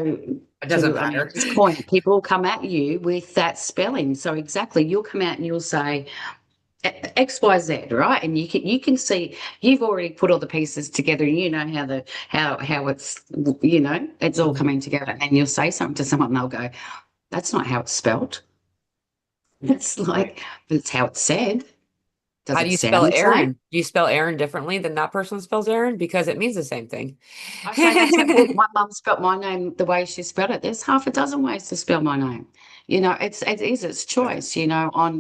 Speaker 1: It doesn't
Speaker 3: I mean,
Speaker 1: matter.
Speaker 3: this point, people come at you with that spelling. So exactly, you'll come out and you'll say X, Y, Z, right? And you can see you've already put all the pieces together. And you know how it's, it's all
Speaker 1: Mhm.
Speaker 3: coming together. And then you'll say something to someone, and they'll go, "That's not how it's spelt." It's
Speaker 1: Right.
Speaker 3: like, but it's how it's said. Does
Speaker 1: How do
Speaker 3: it
Speaker 1: you spell
Speaker 3: sound the same?
Speaker 1: Aaron? Do you spell Aaron differently than that person spells Aaron? Because it means the same thing.
Speaker 3: I say that's how, well, my mum spelt my name the way she spelled it. There's half a dozen ways to spell my name. It's choice,
Speaker 1: Yeah.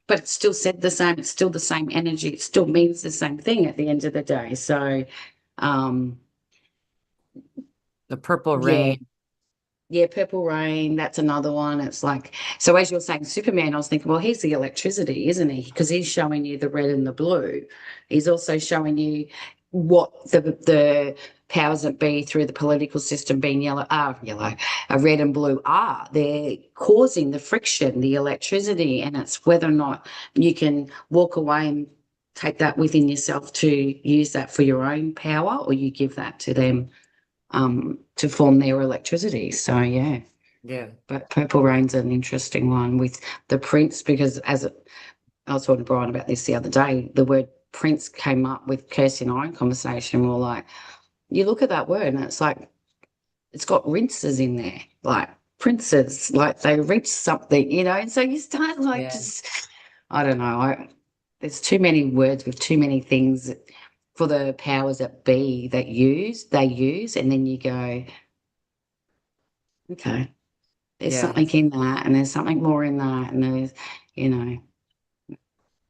Speaker 3: but it's still said the same. It's still the same energy. It still means the same thing at the end of the day. So, um,
Speaker 1: The purple
Speaker 3: yeah,
Speaker 1: rain.
Speaker 3: yeah, Purple Rain, that's another one. It's like, so as you're saying Superman, I was thinking, well, he's the electricity, isn't he? Because he's showing you the red and the blue. He's also showing you what the powers that be through the political system being red and blue are. They're causing the friction, the electricity, and it's whether or not you can walk away and take that within yourself to use that for your own power, or you give that to them, to form their electricity. So yeah,
Speaker 1: Yeah.
Speaker 3: but Purple Rain's an interesting one with the prince, because I was talking to Brian about this the other day, the word prince came up with Kirsty and I in conversation. We are like, you look at that word and it's like, it's got rinses in there, like princes, like they reach something, and so you start like,
Speaker 1: Yeah.
Speaker 3: just, I don't know. There's too many words with too many things for the powers that be that they use, and then you go, okay, there's
Speaker 1: Yeah.
Speaker 3: something in that, and there's something more in that, and there's, you know,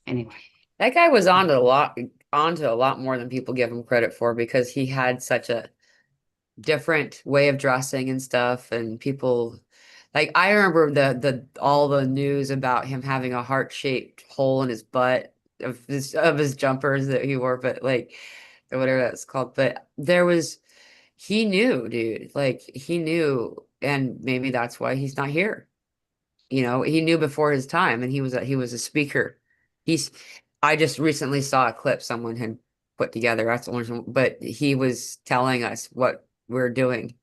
Speaker 3: anyway.
Speaker 1: That guy was onto a lot more than people give him credit for because he had such a different way of dressing and stuff, and people like I remember the all the news about him having a heart-shaped hole in his butt of his jumpers that he wore, but like or whatever that's called. But there was he knew, dude. Like he knew, and maybe that's why he's not here. You know, he knew before his time, and he was a speaker. He's I just recently saw a clip someone had put together. That's the only reason, but he was telling us what we're doing.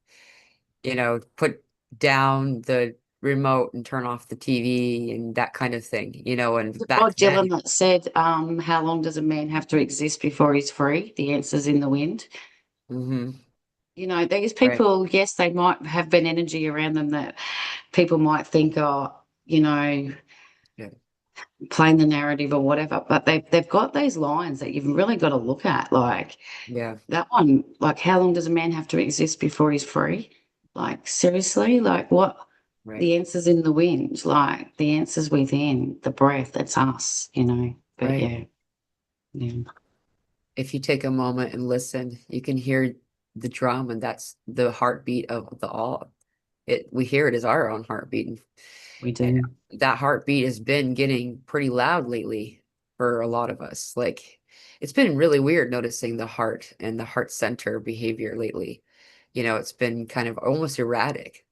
Speaker 1: You know, put down the remote and turn off the TV and that kind of thing. You know, and
Speaker 3: Bob
Speaker 1: back
Speaker 3: Dylan
Speaker 1: then,
Speaker 3: that said, how long does a man have to exist before he's free? The answer's in the wind.
Speaker 1: hmm
Speaker 3: You know, these
Speaker 1: right?
Speaker 3: people, yes, they might have been energy around them that people might think, oh, you know,
Speaker 1: Yeah,
Speaker 3: playing the narrative or whatever, but they've got these lines that you've really got to look at. Like
Speaker 1: yeah,
Speaker 3: that one, like how long does a man have to exist before he's free? Like seriously, like what?
Speaker 1: right,
Speaker 3: The answer's in the wind, like the answer's within the breath. That's us, you know. But
Speaker 1: right.
Speaker 3: yeah, yeah,
Speaker 1: If you take a moment and listen, you can hear the drum, and that's the heartbeat of the all. It we hear it as our own heartbeat.
Speaker 3: we
Speaker 1: And
Speaker 3: do.
Speaker 1: that heartbeat has been getting pretty loud lately for a lot of us. Like it's been really weird noticing the heart and the heart center behavior lately. You know, it's been kind of almost erratic.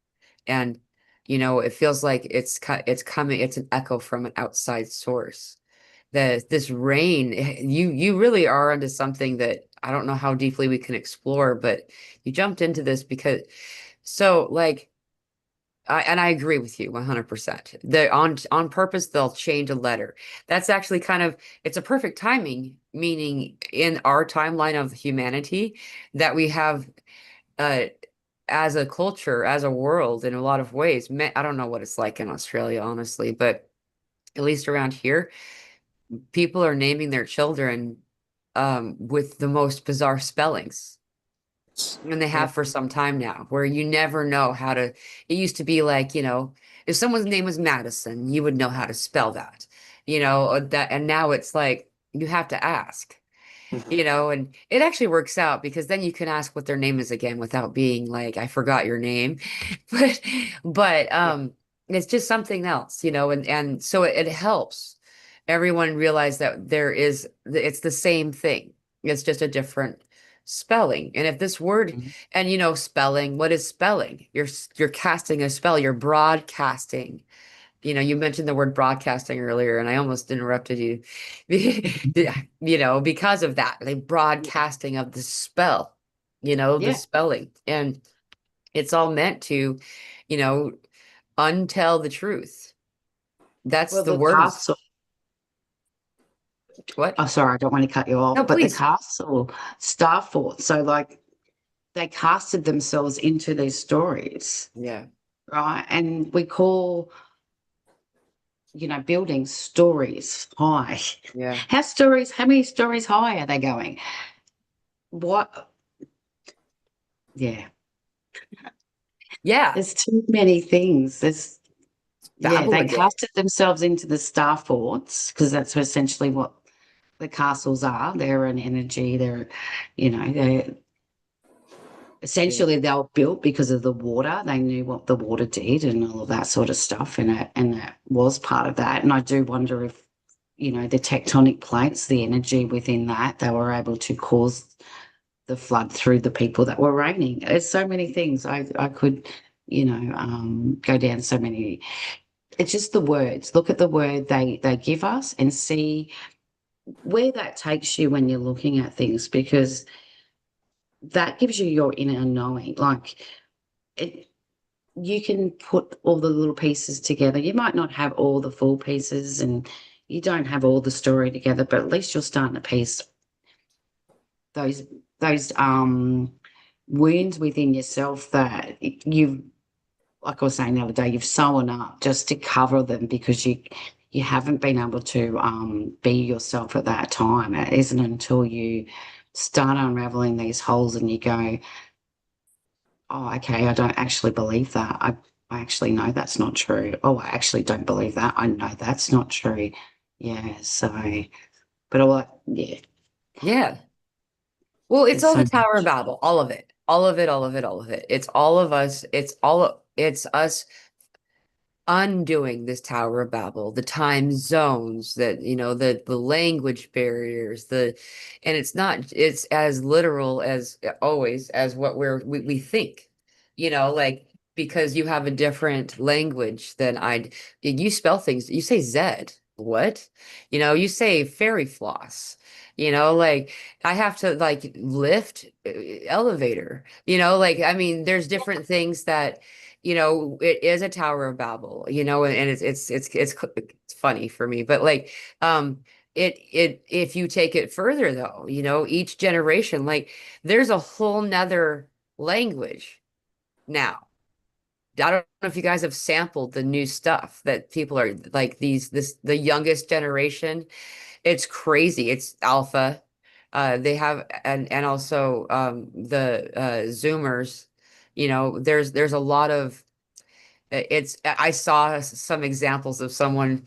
Speaker 1: And you know, it feels like it's coming, it's an echo from an outside source. This rain, you really are into something that I don't know how deeply we can explore, but you jumped into this because so like I agree with you 100%. On purpose they'll change a letter. That's actually kind of it's a perfect timing, meaning in our timeline of humanity that we have uh as a culture, as a world in a lot of ways. I don't know what it's like in Australia, honestly, but at least around here, people are naming their children with the most bizarre spellings. And they
Speaker 3: Yeah.
Speaker 1: have for some time now, where you never know how to. It used to be like, you know, if someone's name was Madison, you would know how to spell that, you know, that, and now it's like you have to ask, you know, and it actually works out because then you can ask what their name is again without being like, I forgot your name. But, but,
Speaker 2: Yeah.
Speaker 1: it's just something else, you know, and so it helps everyone realize that it's the same thing. It's just a different spelling. And if this word,
Speaker 3: Mhm.
Speaker 1: and you know, spelling, what is spelling? You're casting a spell, you're broadcasting. You know, you mentioned the word broadcasting earlier, and I almost interrupted you. You know, because of that, the broadcasting of the spell, you know, the
Speaker 3: Yeah.
Speaker 1: spelling. And it's all meant to, you know, untell the truth. That's
Speaker 3: Well,
Speaker 1: the
Speaker 3: the
Speaker 1: words.
Speaker 3: castle.
Speaker 1: What?
Speaker 3: Oh, sorry, I don't want to cut you
Speaker 1: No,
Speaker 3: off, but the
Speaker 1: please.
Speaker 3: castle star fort. So, like, they casted themselves into these stories,
Speaker 1: Yeah,
Speaker 3: right? And we call, you know, buildings stories high.
Speaker 1: yeah,
Speaker 3: How many stories high are they going? What? Yeah,
Speaker 1: yeah.
Speaker 3: there's too many things. Yeah,
Speaker 1: Babble
Speaker 3: they
Speaker 1: a bit.
Speaker 3: casted themselves into the star forts because that's essentially what the castles are. They're an energy. They're, you know, they
Speaker 1: Yeah,
Speaker 3: essentially they were built because of the water. They knew what the water did and all of that sort of stuff, and that was part of that. And I do wonder if, you know, the tectonic plates, the energy within that, they were able to cause the flood through the people that were reigning. There's so many things I could, you know, go down so many. It's just the words. Look at the word they give us and see where that takes you when you're looking at things, because that gives you your inner knowing. Like it, you can put all the little pieces together. You might not have all the full pieces and you don't have all the story together, but at least you're starting to piece those those wounds within yourself that you've, like I was saying the other day, you've sewn up just to cover them because you haven't been able to be yourself at that time. It isn't until you start unraveling these holes and you go, oh, okay, I don't actually believe that. I actually know that's not true. Oh, I actually don't believe that. I know that's not true. Yeah, so, but all, yeah,
Speaker 1: yeah. Well, it's
Speaker 3: there's
Speaker 1: all
Speaker 3: so
Speaker 1: the Tower of
Speaker 3: much.
Speaker 1: Babel, all of it, All of it, all of it, all of it. It's all of us. It's us undoing this Tower of Babel, the time zones that, the language barriers, and it's as literal as always as what we think, like because you have a different language than you spell things, you say Z, what? You say fairy floss, like I have to like lift elevator, like I mean, there's different things that it is a Tower of Babel, and it's funny for me, but like, if you take it further though, each generation, like there's a whole nother language now. I don't know if you guys have sampled the new stuff that people are like the youngest generation. It's crazy. It's alpha. They have and also the Zoomers, there's a lot of I saw some examples of someone,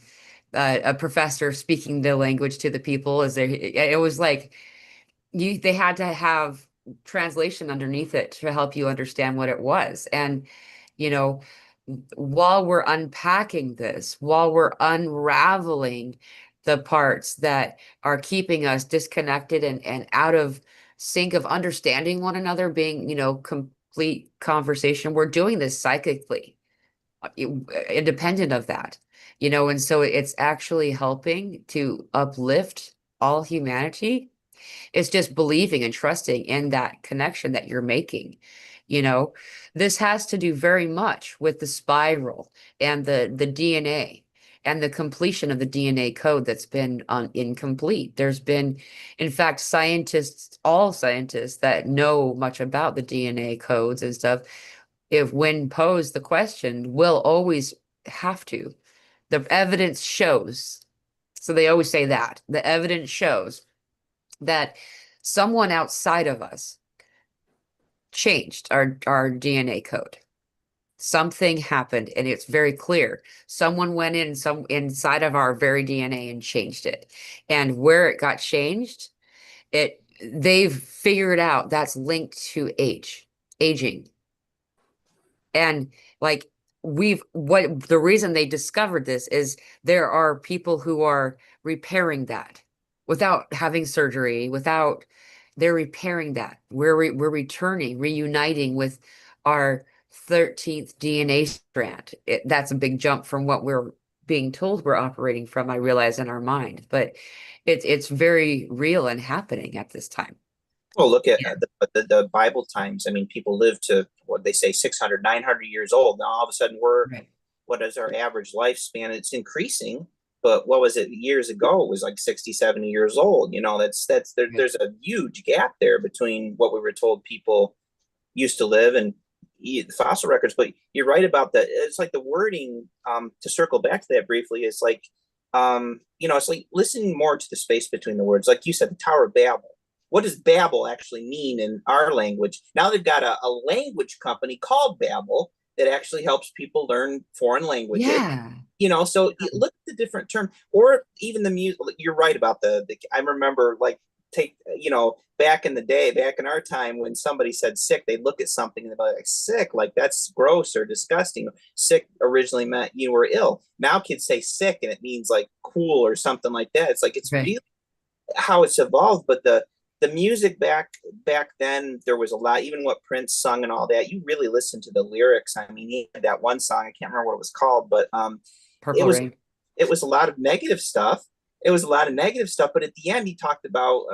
Speaker 1: a professor speaking the language to the people it was like they had to have translation underneath it to help you understand what it was. And, you know, while we're unpacking this, while we're unraveling the parts that are keeping us disconnected and out of sync of understanding one another, being, complete conversation, we're doing this psychically independent of that, and so it's actually helping to uplift all humanity. It's just believing and trusting in that connection that you're making. You know, this has to do very much with the spiral and the DNA and the completion of the DNA code that's been incomplete. There's been, in fact, all scientists that know much about the DNA codes and stuff, if when posed the question, will always have to. The evidence shows. So they always say that the evidence shows that someone outside of us changed our DNA code. Something happened, and it's very clear. Someone went inside of our very DNA and changed it. And where it got changed, they've figured out that's linked to aging. And like what the reason they discovered this is there are people who are repairing that without having surgery, they're repairing that. We're returning, reuniting with our 13th DNA strand. That's a big jump from what we're being told we're operating from, I realize, in our mind, but it's very real and happening at this time.
Speaker 2: Well, look at
Speaker 1: Yeah.
Speaker 2: the Bible times. I mean, people live to what they say 600, 900 years old. Now, all of a sudden,
Speaker 1: Right.
Speaker 2: what is our average lifespan? It's increasing. But what was it years ago? It was like 60, 70 years old.
Speaker 1: Right.
Speaker 2: There's a huge gap there between what we were told people used to live and the fossil records. But you're right about that. It's like the wording, to circle back to that briefly, is like, it's like listening more to the space between the words. Like you said, the Tower of Babel. What does Babel actually mean in our language? Now they've got a language company called Babel that actually helps people learn foreign languages.
Speaker 1: Yeah.
Speaker 2: So you look at the different term, or even the music. You're right about I remember like back in the day, back in our time, when somebody said sick, they'd look at something and they'd be like, sick, like that's gross or disgusting. Sick originally meant you were ill. Now kids say sick and it means like cool or something like that. It's like, it's
Speaker 1: Right.
Speaker 2: really how it's evolved. But the music back then, there was a lot, even what Prince sung and all that, you really listened to the lyrics. I mean, he had that one song, I can't remember what it was called, but it
Speaker 1: Purple
Speaker 2: was
Speaker 1: Rain.
Speaker 2: it was a lot of negative stuff. It was a lot of negative stuff, but at the end, he talked about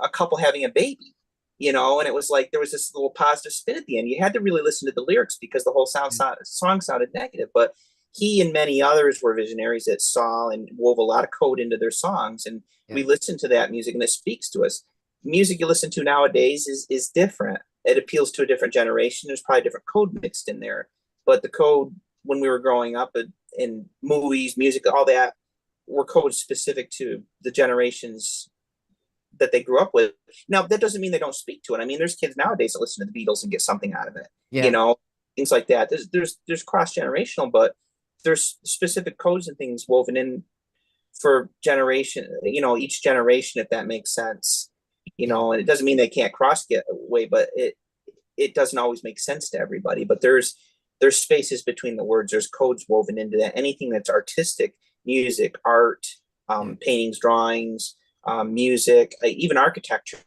Speaker 2: a couple having a baby, and it was like there was this little positive spin at the end. You had to really listen to the lyrics because the whole song sounded negative. But he and many others were visionaries that saw and wove a lot of code into their songs, and
Speaker 1: Yeah.
Speaker 2: we listen to that music, and it speaks to us. Music you listen to nowadays is different. It appeals to a different generation. There's probably different code mixed in there, but the code when we were growing up in movies, music, all that were codes specific to the generations that they grew up with. Now, that doesn't mean they don't speak to it. I mean, there's kids nowadays that listen to the Beatles and get something out of it,
Speaker 1: Yeah.
Speaker 2: things like that. There's cross generational, but there's specific codes and things woven in for generation, each generation, if that makes sense.
Speaker 1: Yeah.
Speaker 2: And it doesn't mean they can't cross get away, but it doesn't always make sense to everybody, but there's spaces between the words. There's codes woven into that. Anything that's artistic, music, art,
Speaker 1: Yeah.
Speaker 2: paintings, drawings, music, even architecture.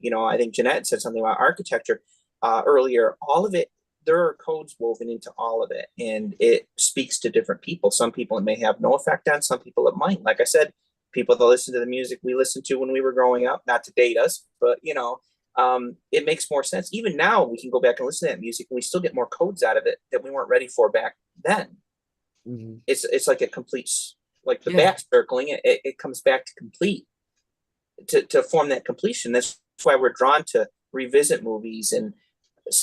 Speaker 2: I think Janette said something about architecture earlier. All of it, there are codes woven into all of it, and it speaks to different people. Some people it may have no effect on, some people it might. Like I said, people that listen to the music we listened to when we were growing up, not to date us, but it makes more sense. Even now, we can go back and listen to that music, and we still get more codes out of it that we weren't ready for back then.
Speaker 1: Mhm.
Speaker 2: It's like a complete, like the
Speaker 1: Yeah.
Speaker 2: back circling, it comes back to complete, to form that completion. That's why we're drawn to revisit movies and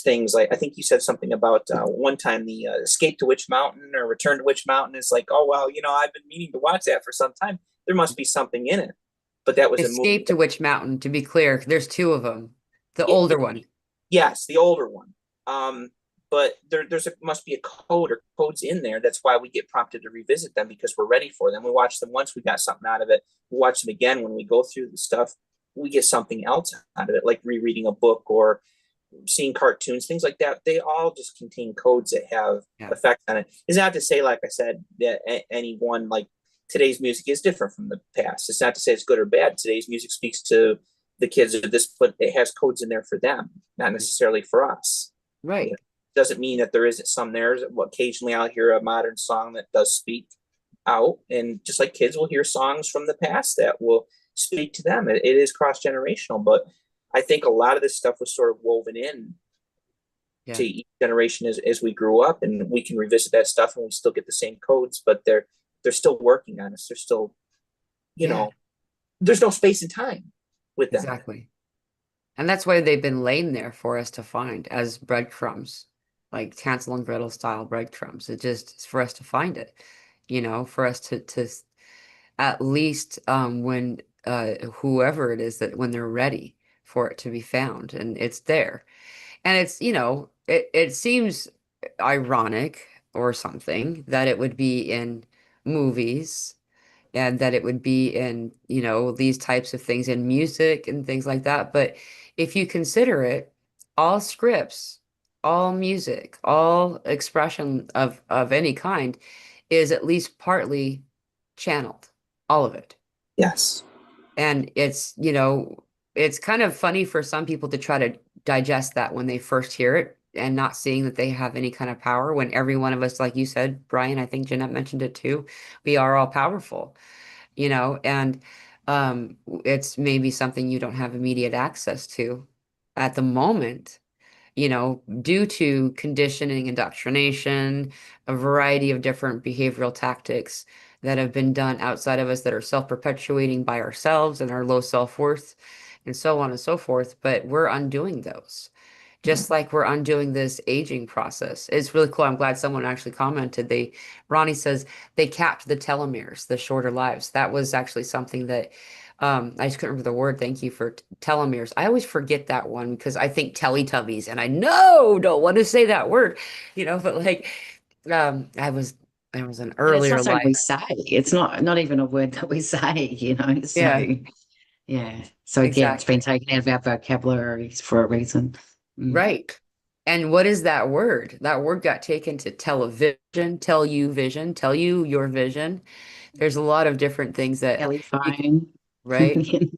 Speaker 2: things. Like I think you said something about one time the Escape to Witch Mountain or Return to Witch Mountain. It's like, oh well, I've been meaning to watch that for some time. There must be something in it. But that was a movie.
Speaker 1: Escape to Witch Mountain, to be clear, there's two of them. The
Speaker 2: It,
Speaker 1: older one.
Speaker 2: yes, the older one. Um, but must be a code or codes in there. That's why we get prompted to revisit them, because we're ready for them. We watch them once, we got something out of it. We watch them again when we go through the stuff. We get something else out of it, like rereading a book or seeing cartoons, things like that. They all just contain codes that have
Speaker 1: Yeah.
Speaker 2: effects on it. It's not to say, like I said, that any one, like today's music is different from the past. It's not to say it's good or bad. Today's music speaks to the kids of this, but it has codes in there for them, not necessarily for us.
Speaker 1: Right.
Speaker 2: It doesn't mean that there isn't some there. Occasionally I'll hear a modern song that does speak out, and just like kids will hear songs from the past that will speak to them. It is cross generational, but I think a lot of this stuff was sort of woven in
Speaker 1: Yeah.
Speaker 2: to each generation as we grew up, and we can revisit that stuff and we still get the same codes, but they're still working on us. They're still,
Speaker 1: Yeah.
Speaker 2: there's no space and time with them.
Speaker 1: Exactly. And that's why they've been laying there for us to find as breadcrumbs, like Hansel and Gretel style breadcrumbs. It just is for us to find it, for us to at least when whoever it is, that when they're ready for it to be found and it's there. And it's, it seems ironic or something that it would be in movies and that it would be in, these types of things in music and things like that. But if you consider it, all scripts, all music, all expression of any kind is at least partly channeled, all of it.
Speaker 2: Yes.
Speaker 1: And it's kind of funny for some people to try to digest that when they first hear it and not seeing that they have any kind of power when every one of us, like you said, Brian, I think Jeanette mentioned it too, we are all powerful, and it's maybe something you don't have immediate access to at the moment, due to conditioning, indoctrination, a variety of different behavioral tactics that have been done outside of us that are self-perpetuating by ourselves and our low self-worth and so on and so forth. But we're undoing those. Just like we're undoing this aging process. It's really cool. I'm glad someone actually commented. Ronnie says they capped the telomeres, the shorter lives. That was actually something that I just couldn't remember the word. Thank you for telomeres. I always forget that one because I think Teletubbies, and I don't want to say that word, but like I was an
Speaker 3: And it's
Speaker 1: earlier
Speaker 3: not something we
Speaker 1: life.
Speaker 3: say. It's not even a word that we say.
Speaker 1: Yeah,
Speaker 3: So yeah. So again, it's been
Speaker 1: exactly.
Speaker 3: taken out of our vocabulary for a reason. Mm.
Speaker 1: Right. And what is that word? That word got taken to television, tell you vision, tell you your vision. There's a lot of different things that you can,
Speaker 3: Telephone.
Speaker 1: right?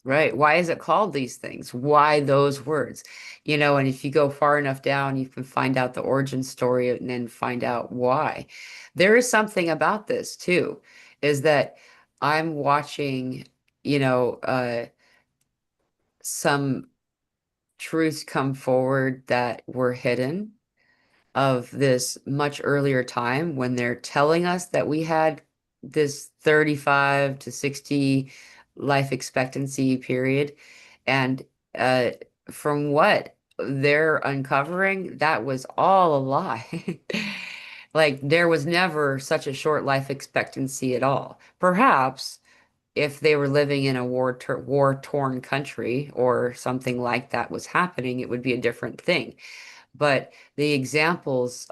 Speaker 1: Right. Why is it called these things? Why those words? And if you go far enough down, you can find out the origin story and then find out why. There is something about this too, is that I'm watching, some truths come forward that were hidden of this much earlier time when they're telling us that we had this 35 to 60 life expectancy period. And uh, from what they're uncovering, that was all a lie. Like there was never such a short life expectancy at all. Perhaps if they were living in a war-torn country or something like that was happening, it would be a different thing. But the examples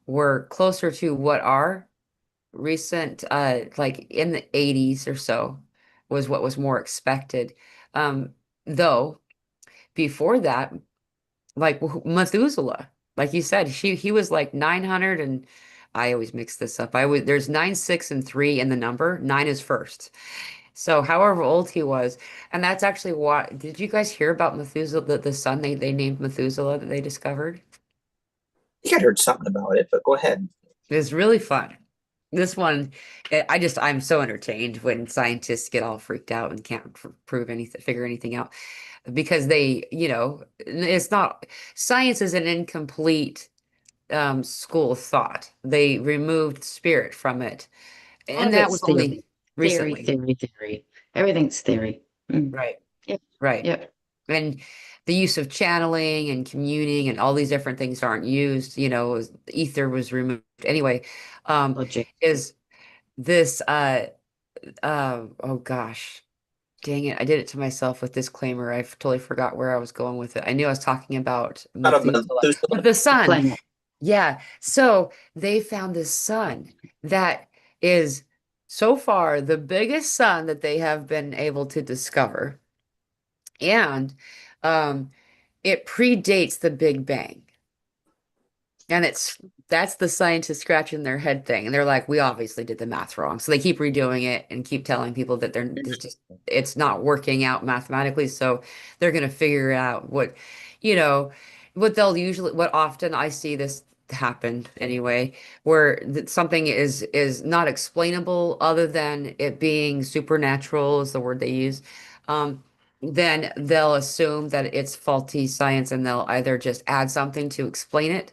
Speaker 1: were closer to what our recent, like in the 80s or so, was what was more expected. Um, though before that, like Methuselah, like you said, he was like 900 and I always mix this up. There's 9, 6, and 3 in the number. Nine is first. So however old he was, and that's actually what did you guys hear about Methuselah, the son they named Methuselah that they discovered?
Speaker 2: think I'd heard something about it, but go ahead.
Speaker 1: It's really fun. This one, I'm so entertained when scientists get all freaked out and can't prove anything, figure anything out because it's not science is an incomplete school of thought. They removed spirit from it,
Speaker 3: A lot
Speaker 1: and
Speaker 3: of
Speaker 1: that
Speaker 3: it's
Speaker 1: was only
Speaker 3: theory, theory,
Speaker 1: recently.
Speaker 3: theory, theory. Everything's theory. Mm.
Speaker 1: Right.
Speaker 3: Yep,
Speaker 1: Right.
Speaker 3: yep.
Speaker 1: And the use of channeling and communing and all these different things aren't used, ether was removed. Anyway,
Speaker 3: Logic.
Speaker 1: is this oh gosh, dang it. I did it to myself with disclaimer. I totally forgot where I was going with it. I knew I was talking about
Speaker 2: Out of
Speaker 1: Methuselah,
Speaker 2: Methuselah.
Speaker 1: but the
Speaker 3: The
Speaker 1: sun.
Speaker 3: planet.
Speaker 1: Yeah. So they found this sun that is so far the biggest sun that they have been able to discover. And um, it predates the Big Bang. And that's the scientists scratching their head thing. And they're like, we obviously did the math wrong. So they keep redoing it and keep telling people that it's not working out mathematically. So they're gonna figure out you know, what often I see this happen anyway, where something is not explainable other than it being supernatural is the word they use. Um, then they'll assume that it's faulty science and they'll either just add something to explain it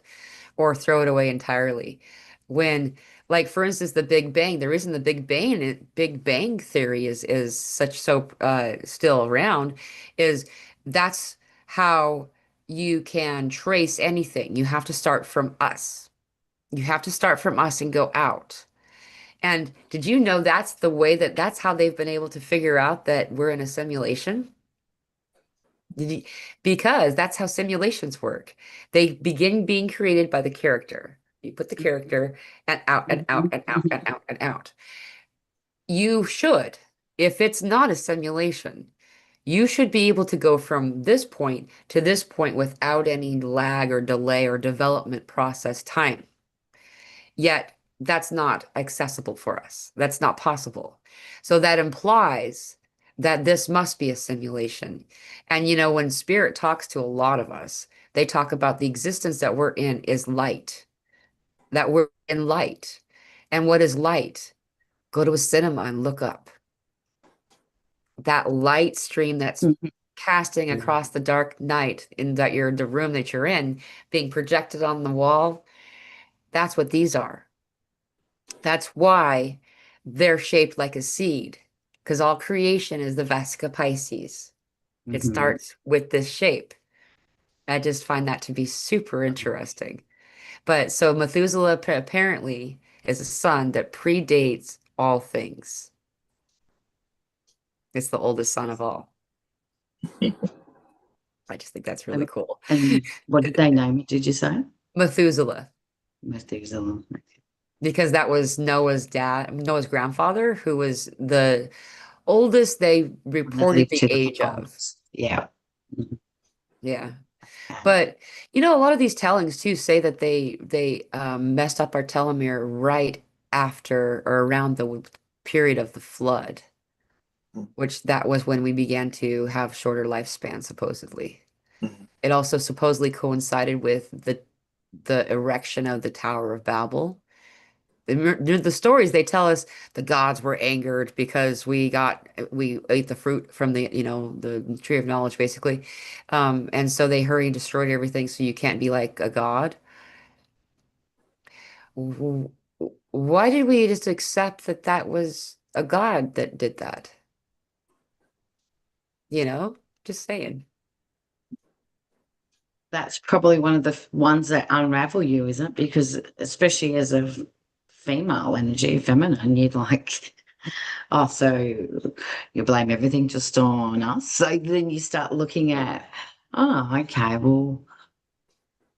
Speaker 1: or throw it away entirely. When, like for instance, the Big Bang, the reason the Big Bang theory is still around is that's how you can trace anything. You have to start from us. You have to start from us and go out. And did you know that's how they've been able to figure out that we're in a simulation? Did you- Because that's how simulations work. They begin being created by the character. You put the character and out and out and out and out and out. You should, if it's not a simulation, you should be able to go from this point to this point without any lag or delay or development process time. Yet that's not accessible for us. That's not possible. So that implies that this must be a simulation. And when spirit talks to a lot of us, they talk about the existence that we're in is light, that we're in light. And what is light? Go to a cinema and look up that light stream that's
Speaker 3: Mhm.
Speaker 1: casting across the dark night in the room that you're in, being projected on the wall. That's what these are. That's why they're shaped like a seed, because all creation is the Vesica Pisces. It
Speaker 3: Mhm.
Speaker 1: starts with this shape. I just find that to be super interesting. But so Methuselah apparently is a son that predates all things. It's the oldest son of all. I just think that's really
Speaker 3: And,
Speaker 1: cool.
Speaker 3: and what did they name it? Did you say?
Speaker 1: Methuselah,
Speaker 3: Methuselah.
Speaker 1: because that was Noah's grandfather, who was the oldest they
Speaker 3: One that
Speaker 1: reported
Speaker 3: lived
Speaker 1: the
Speaker 3: to the
Speaker 1: age of.
Speaker 3: oldest. Yeah. Mhm.
Speaker 1: Yeah.
Speaker 3: Okay.
Speaker 1: But a lot of these tellings too say that they messed up our telomere right after or around the period of the flood, which that was when we began to have shorter lifespan, supposedly.
Speaker 2: Mhm.
Speaker 1: It also supposedly coincided with the erection of the Tower of Babel. The stories they tell us the gods were angered because we ate the fruit from the tree of knowledge basically, and so they hurried and destroyed everything so you can't be like a god. W- Why did we just accept that that was a god that did that? Just saying.
Speaker 3: That's probably one of the ones that unravel you, isn't it? Because especially as a female energy, feminine, you'd like, oh, so you blame everything just on us. So then you start looking at, oh, okay, well,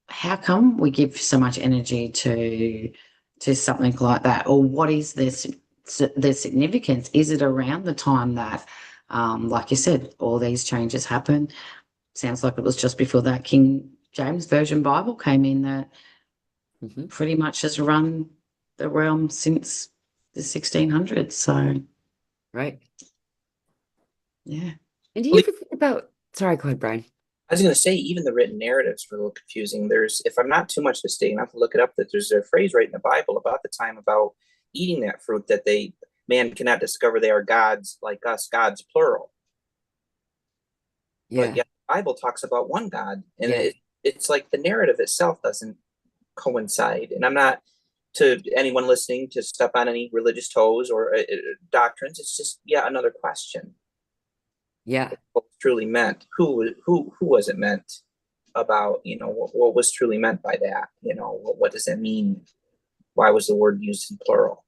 Speaker 3: how come we give so much energy to something like that? Or what is this the significance? Is it around the time that, like you said, all these changes happen? Sounds like it was just before that King James Version Bible came in that
Speaker 1: Hmm.
Speaker 3: pretty much has run the realm since the 1600s. So,
Speaker 1: Right.
Speaker 3: yeah.
Speaker 1: And do you ever think about, sorry, go ahead, Brian.
Speaker 2: I was going to say, even the written narratives were a little confusing. There's, if I'm not too much mistaken, I have to look it up, that there's a phrase right in the Bible about the time about eating that fruit that man cannot discover they are gods like us, gods plural. But
Speaker 1: Yeah.
Speaker 2: yet the Bible talks about one God, and
Speaker 1: Yeah.
Speaker 2: it's like the narrative itself doesn't coincide. And I'm not, to anyone listening, to step on any religious toes or doctrines. It's just another question.
Speaker 1: Yeah.
Speaker 2: What was truly meant? Who was it meant about? What was truly meant by that? What does that mean? Why was the word used in plural?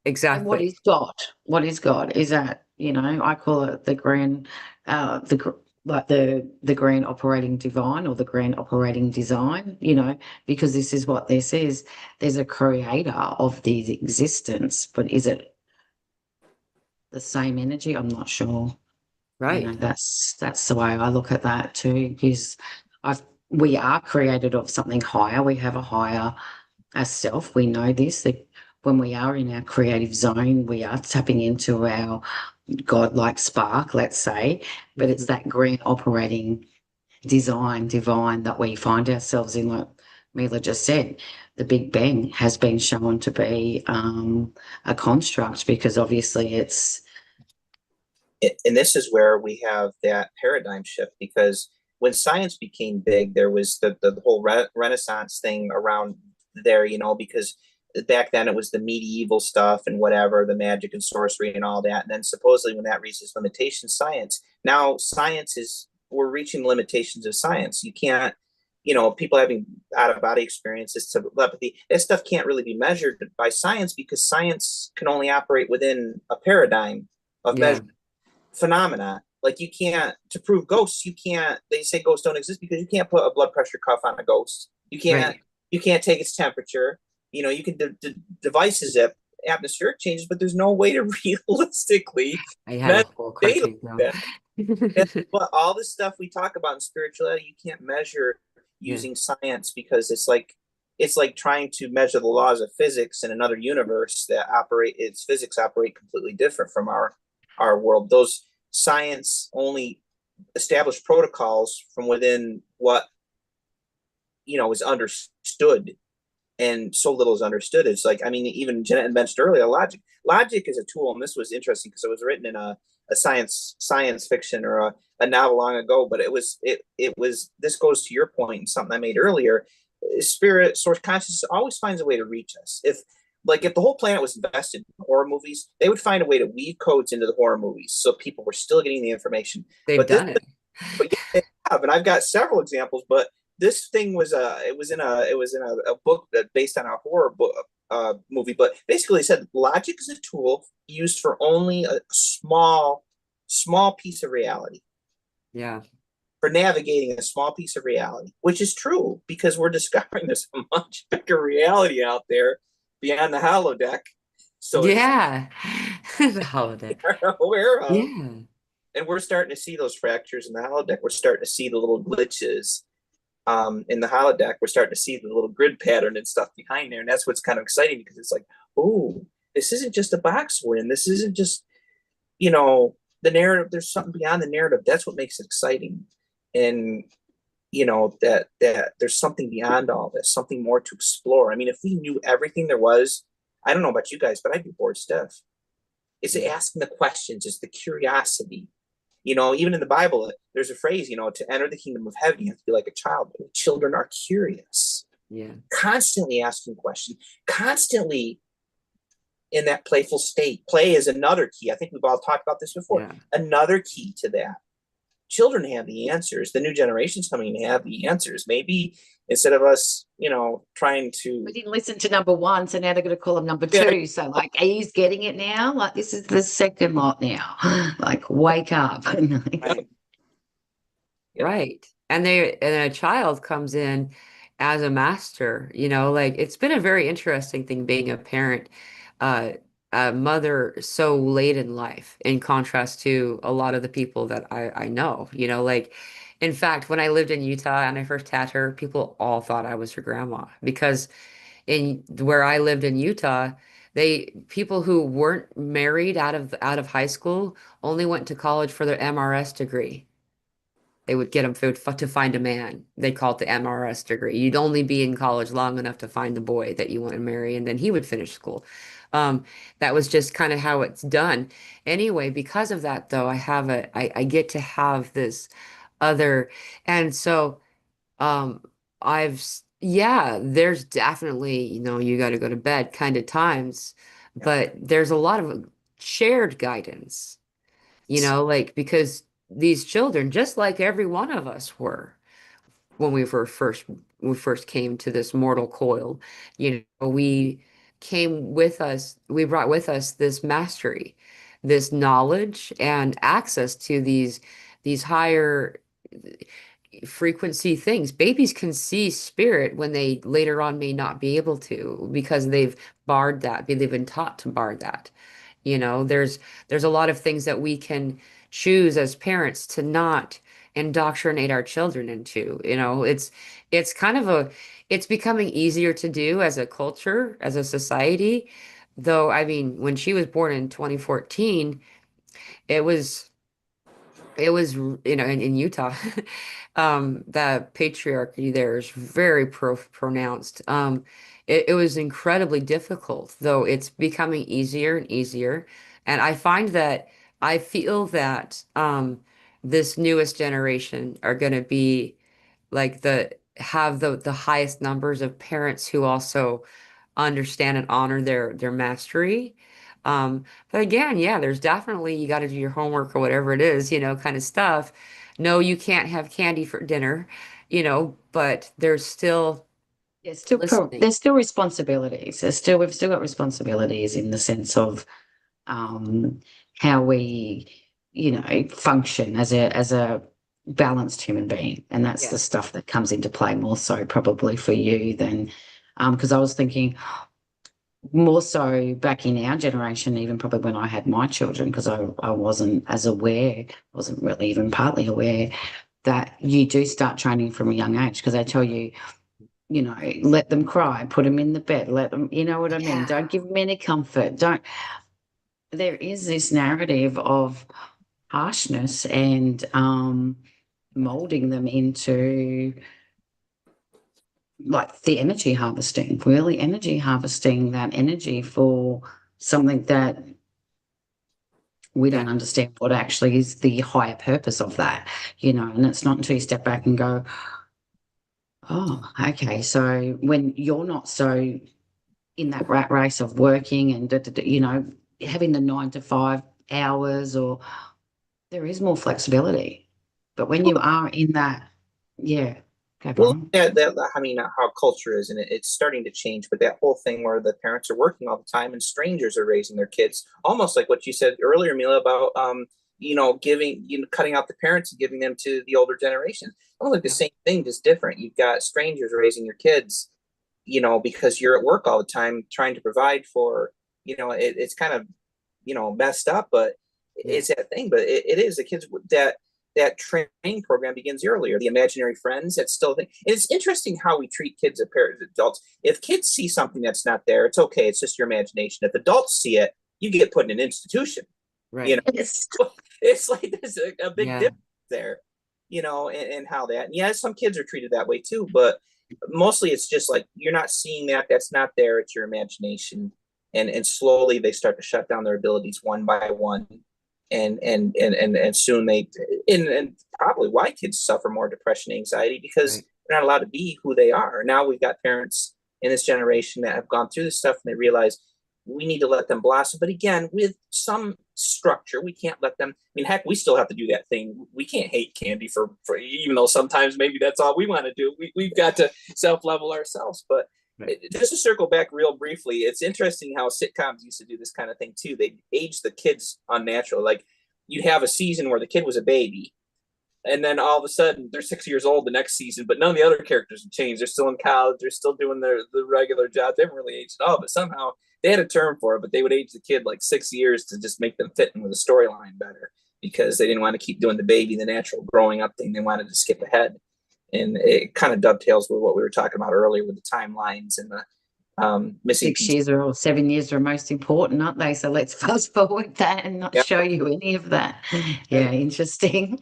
Speaker 3: And what
Speaker 1: Exactly.
Speaker 3: is God? What is God? Is that, I call it the grand, like the grand operating divine or the grand operating design, because this is what this is. There's a creator of the existence, but is it the same energy? I'm not sure.
Speaker 1: Right.
Speaker 3: That's the way I look at that too, because I've we are created of something higher. We have a higher self. We know this, that when we are in our creative zone, we are tapping into our godlike spark, let's say, but it's
Speaker 1: Mhm.
Speaker 3: that grand operating divine that we find ourselves in, like Mila just said. The Big Bang has been shown to be a construct because obviously it's
Speaker 2: And this is where we have that paradigm shift, because when science became big, there was the whole Renaissance thing around there, because back then it was the medieval stuff and whatever, the magic and sorcery and all that. And then supposedly when that reaches limitation, science. Now science is, we're reaching the limitations of science. You can't, people having out of body experiences, telepathy, that stuff can't really be measured by science because science can only operate within a paradigm of
Speaker 1: Yeah.
Speaker 2: measure phenomena. Like, you can't, to prove ghosts, you can't, they say ghosts don't exist because you can't put a blood pressure cuff on a ghost.
Speaker 1: Right.
Speaker 2: You can't take its temperature. You can devices it, atmospheric changes, but there's no way to realistically
Speaker 1: I had a
Speaker 2: measure
Speaker 1: whole
Speaker 2: data
Speaker 1: cartoon
Speaker 2: like
Speaker 1: though.
Speaker 2: that. And but all this stuff we talk about in spirituality, you can't measure
Speaker 1: Yeah.
Speaker 2: using science because it's like trying to measure the laws of physics in another universe that operate its physics operate completely different from our world. Those science only established protocols from within what is understood, and so little is understood. It's like, I mean, even Janette mentioned earlier, logic is a tool, and this was interesting because it was written in a science fiction or a novel long ago, but it was this goes to your point and something I made earlier. Spirit, source consciousness always finds a way to reach us. If the whole planet was invested in horror movies, they would find a way to weave codes into the horror movies so people were still getting the information.
Speaker 1: They've
Speaker 2: But this
Speaker 1: done it.
Speaker 2: but yeah, they have, and I've got several examples. But this thing was it was in a book that based on a horror book movie. But basically, it said logic is a tool used for only a small piece of reality,
Speaker 1: Yeah.
Speaker 2: for navigating a small piece of reality, which is true because we're discovering there's a much bigger reality out there beyond the holodeck. So to speak,
Speaker 1: Yeah. The holodeck.
Speaker 2: are aware of.
Speaker 1: Yeah.
Speaker 2: And we're starting to see those fractures in the holodeck. We're starting to see the little glitches in the holodeck. We're starting to see the little grid pattern and stuff behind there. And that's what's kind of exciting because it's like, oh, this isn't just a box we're in. This isn't just, the narrative. There's something beyond the narrative. That's what makes it exciting. And, that there's something beyond all this, something more to explore. I mean, if we knew everything there was, I don't know about you guys, but I'd be bored stiff. It's
Speaker 1: Yeah.
Speaker 2: asking the questions, it's the curiosity. Even in the Bible, there's a phrase, to enter the kingdom of heaven, you have to be like a child. Children are curious,
Speaker 1: Yeah.
Speaker 2: constantly asking questions, constantly in that playful state. Play is another key. I think we've all talked about this before.
Speaker 1: Yeah.
Speaker 2: Another key to that. Children have the answers. The new generations coming in have the answers. Maybe instead of us, trying to.
Speaker 3: we didn't listen to number one, so now they're going to call him number
Speaker 2: Yeah,
Speaker 3: two. So, like, he's getting it now. Like, this is the second lot now. Like, wake up.
Speaker 2: right. Yep.
Speaker 1: Right. And a child comes in as a master, like it's been a very interesting thing being a parent, uh, a mother so late in life, in contrast to a lot of the people that I know, like In fact, when I lived in Utah and I first had her, people all thought I was her grandma because in where I lived in Utah, they people who weren't married out of high school only went to college for their MRS degree. They would get them to find a man. They call it the MRS degree. You'd only be in college long enough to find the boy that you want to marry, and then he would finish school. That was just kind of how it's done. Anyway, because of that, though, I get to have this other, and so um, yeah, there's definitely, you got to go to bed kind of times,
Speaker 2: Yeah.
Speaker 1: but there's a lot of shared guidance, like because these children, just like every one of us were when we first came to this mortal coil, we brought with us this mastery, this knowledge and access to these higher frequency things. Babies can see spirit when they later on may not be able to because they've been taught to bar that. There's a lot of things that we can choose as parents to not indoctrinate our children into. It's kind of it's becoming easier to do as a culture, as a society. Though, I mean, when she was born in 2014, it was in Utah, the patriarchy there is very pronounced. It was incredibly difficult, though it's becoming easier and easier. And I feel that this newest generation are going to be like the highest numbers of parents who also understand and honor their mastery. But again, yeah, there's definitely you got to do your homework or whatever it is, kind of stuff. No, you can't have candy for dinner, but there's still listening.
Speaker 3: There's still responsibilities. We've still got responsibilities in the sense of um, how we, function as a balanced human being, and that's the
Speaker 1: Yeah.
Speaker 3: stuff that comes into play more so probably for you than because I was thinking more so back in our generation, even probably when I had my children, because I wasn't as aware, wasn't really even partly aware that you do start training from a young age because they tell you, let them cry, put them in the bed, let them, you know what I mean?
Speaker 1: Yeah.
Speaker 3: Don't give them any comfort. Don't, there is this narrative of harshness and molding them into like the energy harvesting, really energy harvesting that energy for something that we
Speaker 1: Yeah.
Speaker 3: don't understand what actually is the higher purpose of that, and it's not until you step back and go, oh, okay. So when you're not so in that rat race of working and, having the 9 to 5 hours, or there is more flexibility. But when you are in that, yeah, go,
Speaker 2: Well,
Speaker 3: Brian.
Speaker 2: I mean, how culture is, and it's starting to change. But that whole thing where the parents are working all the time and strangers are raising their kids, almost like what you said earlier, Mila, about giving, cutting out the parents and giving them to the older generation. Almost like the
Speaker 1: Yeah.
Speaker 2: same thing, just different. You've got strangers raising your kids, because you're at work all the time trying to provide for, it's kind of, messed up, but
Speaker 1: Yeah.
Speaker 2: it's that thing. But it is the kids that training program begins earlier. The imaginary friends, that's still a thing. And it's interesting how we treat kids as adults. If kids see something that's not there, it's okay. It's just your imagination. If adults see it, you get put in an institution. You know,
Speaker 1: Right.
Speaker 3: Yes.
Speaker 2: it's like there's a big
Speaker 1: Yeah.
Speaker 2: difference there, and how that. And yeah, some kids are treated that way too, but mostly it's just like you're not seeing that. That's not there. It's your imagination. And slowly they start to shut down their abilities one by one, and soon and probably why kids suffer more depression, anxiety, because
Speaker 1: Right.
Speaker 2: they're not allowed to be who they are. Now we've got parents in this generation that have gone through this stuff and they realize we need to let them blossom, but again, with some structure. We can't let them. I mean, heck, we still have to do that thing. We can't hate candy for even though sometimes maybe that's all we want to do. We've got to self level ourselves. But
Speaker 1: Right.
Speaker 2: just to circle back real briefly, it's interesting how sitcoms used to do this kind of thing too. They age the kids unnatural. Like you'd have a season where the kid was a baby, and then all of a sudden they're 6 years old the next season, but none of the other characters have changed. They're still in college. They're still doing the regular jobs. They haven't really aged at all, but somehow they had a term for it, but they would age the kid like 6 years to just make them fit in with the storyline better. because they didn't want to keep doing the natural growing up thing. They wanted to skip ahead. And it kind of dovetails with what we were talking about earlier with the timelines and the missing
Speaker 3: 6 years or 7 years are most important, aren't they? So let's fast forward that and not
Speaker 2: Yep.
Speaker 3: show you any of that. Yeah, interesting.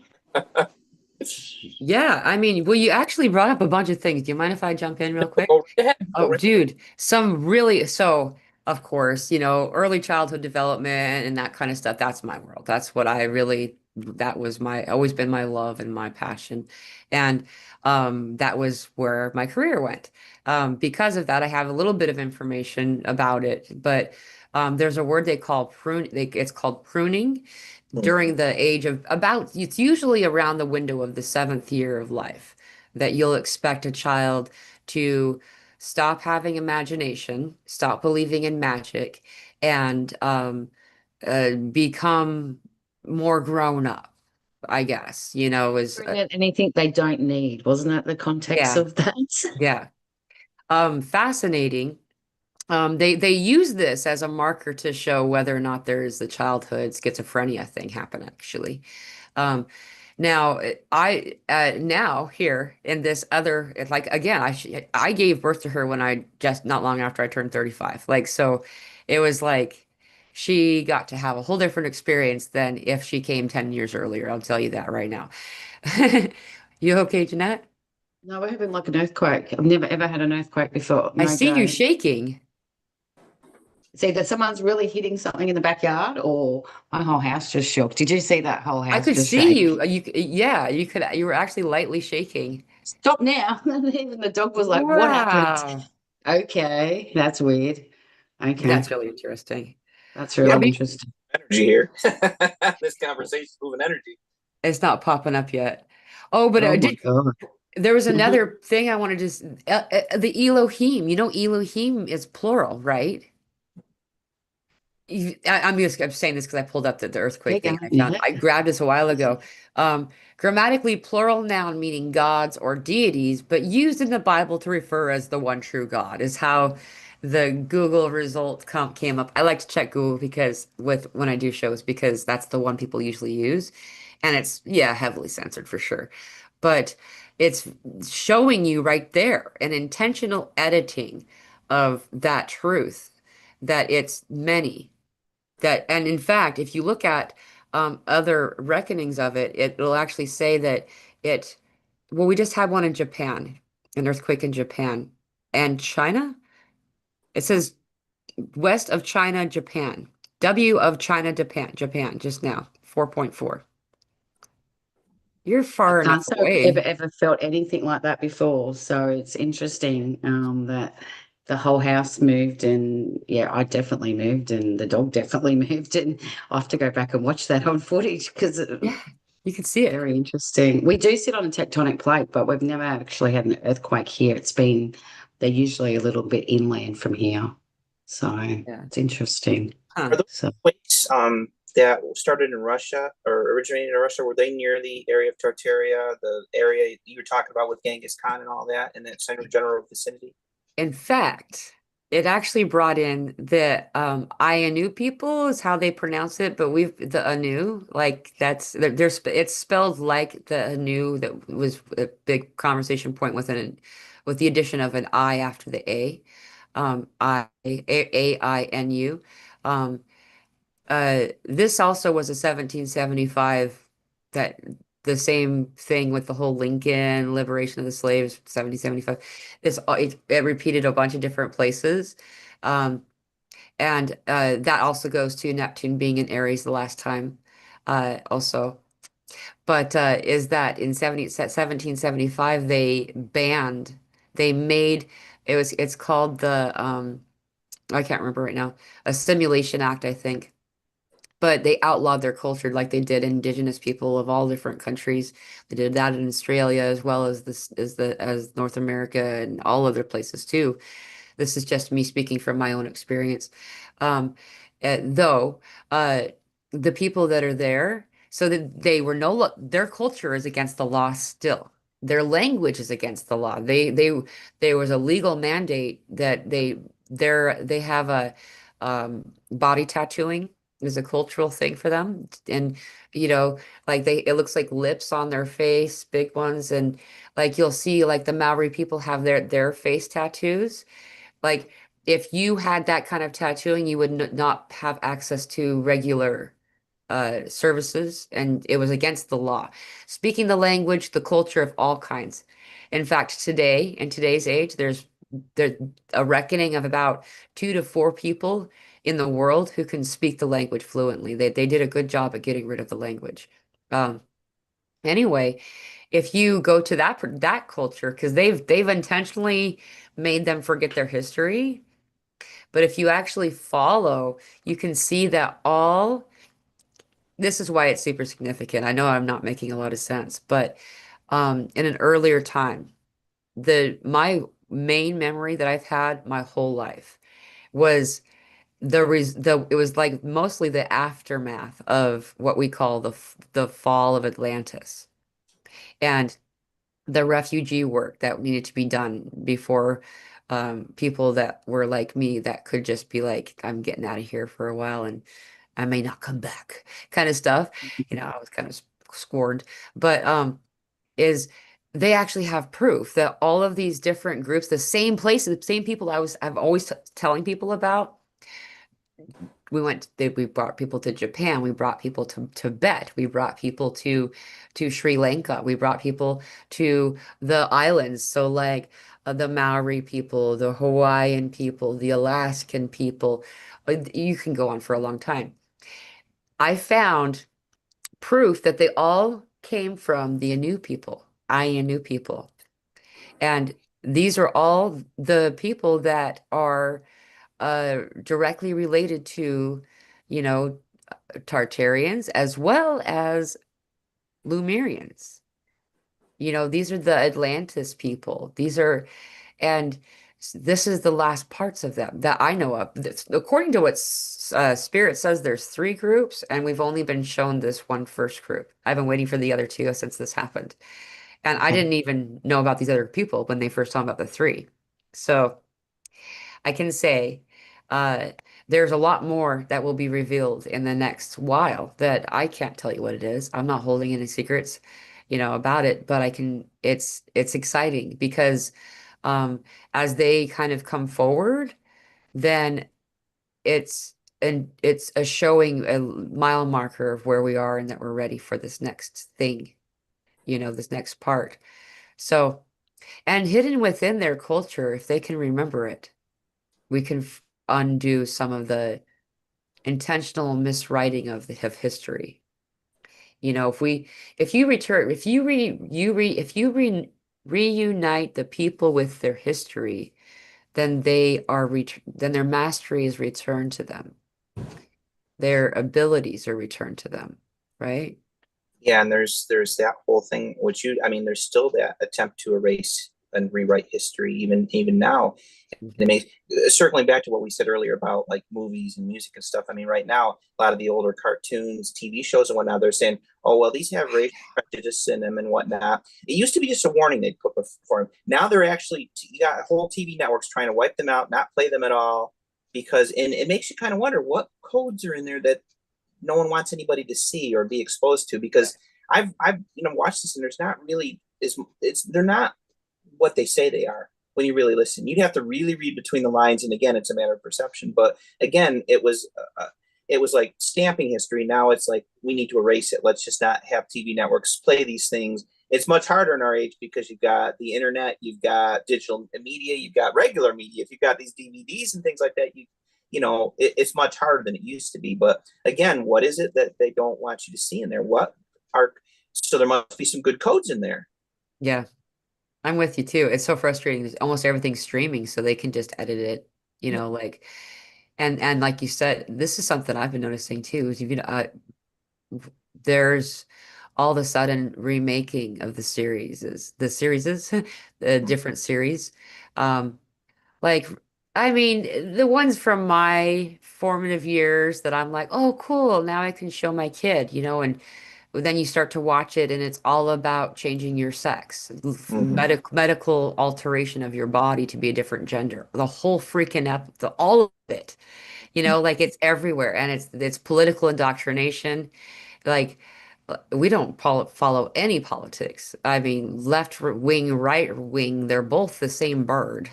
Speaker 1: Yeah, I mean, well, you actually brought up a bunch of things. Do you mind if I jump in real quick?
Speaker 2: Go right ahead. Go
Speaker 1: Oh,
Speaker 2: right
Speaker 1: dude, some really, so of course, early childhood development and that kind of stuff, that's my world. That's what I really, that was always been my love and my passion. And that was where my career went. Because of that, I have a little bit of information about it, but there's a word they call it's called pruning during the age of it's usually around the window of the seventh year of life that you'll expect a child to stop having imagination, stop believing in magic, and become more grown up, I guess, is
Speaker 3: Bring in anything they don't need, wasn't that the context
Speaker 1: yeah,
Speaker 3: of that?
Speaker 1: yeah. Fascinating. They use this as a marker to show whether or not there is the childhood schizophrenia thing happen, actually. Um, now now here in this other like again I gave birth to her when I just not long after I turned 35. Like so it was like she got to have a whole different experience than if she came 10 years earlier. I'll tell you that right now. You okay, Jeanette?
Speaker 3: No, we're having like an earthquake. I've never ever had an earthquake before.
Speaker 1: I
Speaker 3: No
Speaker 1: seen you
Speaker 3: joke.
Speaker 1: shaking.
Speaker 3: It's either someone's really hitting something in the backyard or my whole house just shook. Did you see that whole
Speaker 1: I
Speaker 3: house
Speaker 1: could
Speaker 3: just
Speaker 1: see
Speaker 3: shake?
Speaker 1: you. Yeah, you were actually lightly shaking.
Speaker 3: Stop now. Even the dog was like, what happened?
Speaker 1: Wow.
Speaker 3: Okay, that's weird. Okay,
Speaker 1: That's really interesting.
Speaker 3: that's
Speaker 1: I
Speaker 3: really
Speaker 1: mean,
Speaker 3: interesting.
Speaker 2: energy here. This conversation is moving energy.
Speaker 1: it's not popping up yet. Oh, but
Speaker 3: Oh my God.
Speaker 1: there was
Speaker 3: Mhm.
Speaker 1: another thing I wanted to the Elohim. Elohim is plural, right? I'm saying this because I pulled up the
Speaker 3: Yeah,
Speaker 1: earthquake thing I found.
Speaker 3: yeah.
Speaker 1: I grabbed this a while ago. Grammatically plural noun meaning gods or deities, but used in the Bible to refer as the one true God is how the Google result came up. I like to check Google because when I do shows because that's the one people usually use, and it's yeah heavily censored for sure, but it's showing you right there an intentional editing of that truth that it's many that and in fact if you look at other reckonings of it it'll actually say that it well we just had one in Japan, an earthquake in Japan and China. It says west of China, Japan. W of China, Japan just now 4.4. You're
Speaker 3: I
Speaker 1: far enough
Speaker 3: can't say I've ever,
Speaker 1: away.
Speaker 3: ever felt anything like that before. So it's interesting that the whole house moved and yeah, I definitely moved and the dog definitely moved and I have to go back and watch that on footage because
Speaker 1: Yeah, you can see it.
Speaker 3: very interesting. We do sit on a tectonic plate, but we've never actually had an earthquake here. They're usually a little bit inland from here. So
Speaker 1: Yeah.
Speaker 3: it's interesting.
Speaker 2: Are
Speaker 1: Huh.
Speaker 2: those
Speaker 3: So
Speaker 2: plates that started in Russia or originated in Russia? Were they near the area of Tartaria, the area you were talking about with Genghis Khan and all that, in that center general vicinity?
Speaker 1: In fact, it actually brought in the Ainu people is how they pronounce it, but we've the Anu, like it's spelled like the Anu that was a big conversation point with the addition of an I after the A. Ainu. Um this also was a 1775 that the same thing with the whole Lincoln liberation of the slaves 1775. It repeated a bunch of different places. Um and that also goes to Neptune being in Aries the last time also. But is that in 1775 they made it's called the I can't remember right now, a Simulation Act, I think, but they outlawed their culture like they did indigenous people of all different countries. They did that in Australia as well as as North America and all other places too. This is just me speaking from my own experience. Um, though the people that are there, so that they were no lo their culture is against the law still. Their language is against the law. There was a legal mandate that they have a body tattooing is a cultural thing for them. And you know, like it looks like lips on their face, big ones, and like you'll see like the Maori people have their face tattoos. Like if you had that kind of tattooing, you would n not have access to regular services, and it was against the law. Speaking the language, the culture of all kinds. In fact, today, in today's age, there's a reckoning of about 2 to 4 people in the world who can speak the language fluently. They did a good job at getting rid of the language. Um, anyway, if you go to that culture, because they've intentionally made them forget their history, but if you actually follow, you can see that all this is why it's super significant. I know I'm not making a lot of sense, but in an earlier time, the my main memory that I've had my whole life was the it was like mostly the aftermath of what we call the fall of Atlantis and the refugee work that needed to be done before people that were like me that could just be like, I'm getting out of here for a while and I may not come back kind of stuff. You know, I was kind of scorned, but is they actually have proof that all of these different groups, the same places, the same people I'm always telling people about. We brought people to Japan, we brought people to Tibet, we brought people to Sri Lanka, we brought people to the islands. So like the Maori people, the Hawaiian people, the Alaskan people. You can go on for a long time. I found proof that they all came from the Anu people, Ainu people. And these are all the people that are directly related to, you know, Tartarians as well as Lumerians. You know, these are the Atlantis people. And this is the last parts of them that I know of. According to what Spirit says, there's 3 groups, and we've only been shown this one first group. I've been waiting for the other 2 since this happened. And I didn't even know about these other people when they first told me about the 3. So I can say uh, there's a lot more that will be revealed in the next while that I can't tell you what it is. I'm not holding any secrets, you know, about it, but I can, it's exciting because as they kind of come forward, then it's it's a showing a mile marker of where we are and that we're ready for this next thing, you know, this next part. So, and hidden within their culture, if they can remember it, we can undo some of the intentional miswriting of history. You know, if you return, if you re, you re, if you re, reunite the people with their history, then then their mastery is returned to them. Their abilities are returned to them, right?
Speaker 2: Yeah, and there's that whole thing which I mean, there's still that attempt to erase and rewrite history even now. And it
Speaker 1: Mhm.
Speaker 2: makes circling back to what we said earlier about like movies and music and stuff. I mean, right now a lot of the older cartoons, TV shows, and whatnot, they're saying, "Oh well, these have racial prejudice in them and whatnot." It used to be just a warning they'd put before them. Now they're actually you got whole TV networks trying to wipe them out, not play them at all, because and it makes you kind of wonder what codes are in there that no one wants anybody to see or be exposed to because I've watched this and there's not really is it's they're not what they say they are when you really listen. You'd have to really read between the lines, and again, it's a matter of perception. But again, it was like stamping history. Now it's like we need to erase it. Let's just not have TV networks play these things. It's much harder in our age because you've got the internet, you've got digital media, you've got regular media. If you've got these DVDs and things like that, it's much harder than it used to be. But again, what is it that they don't want you to see in there? What are so there must be some good codes in there.
Speaker 1: Yeah, I'm with you too. It's so frustrating. Almost everything's streaming, so they can just edit it, you know, like and like you said, this is something I've been noticing too, is there's all of a sudden remaking of the series is the different series. Um, like I mean, the ones from my formative years that I'm like, oh, cool, now I can show my kid, you know, and then you start to watch it and it's all about changing your sex,
Speaker 2: Hmm.
Speaker 1: medical alteration of your body to be a different gender. The whole freaking all of it, like it's everywhere and it's political indoctrination. Like we don't follow any politics. I mean, left wing, right wing, they're both the same bird.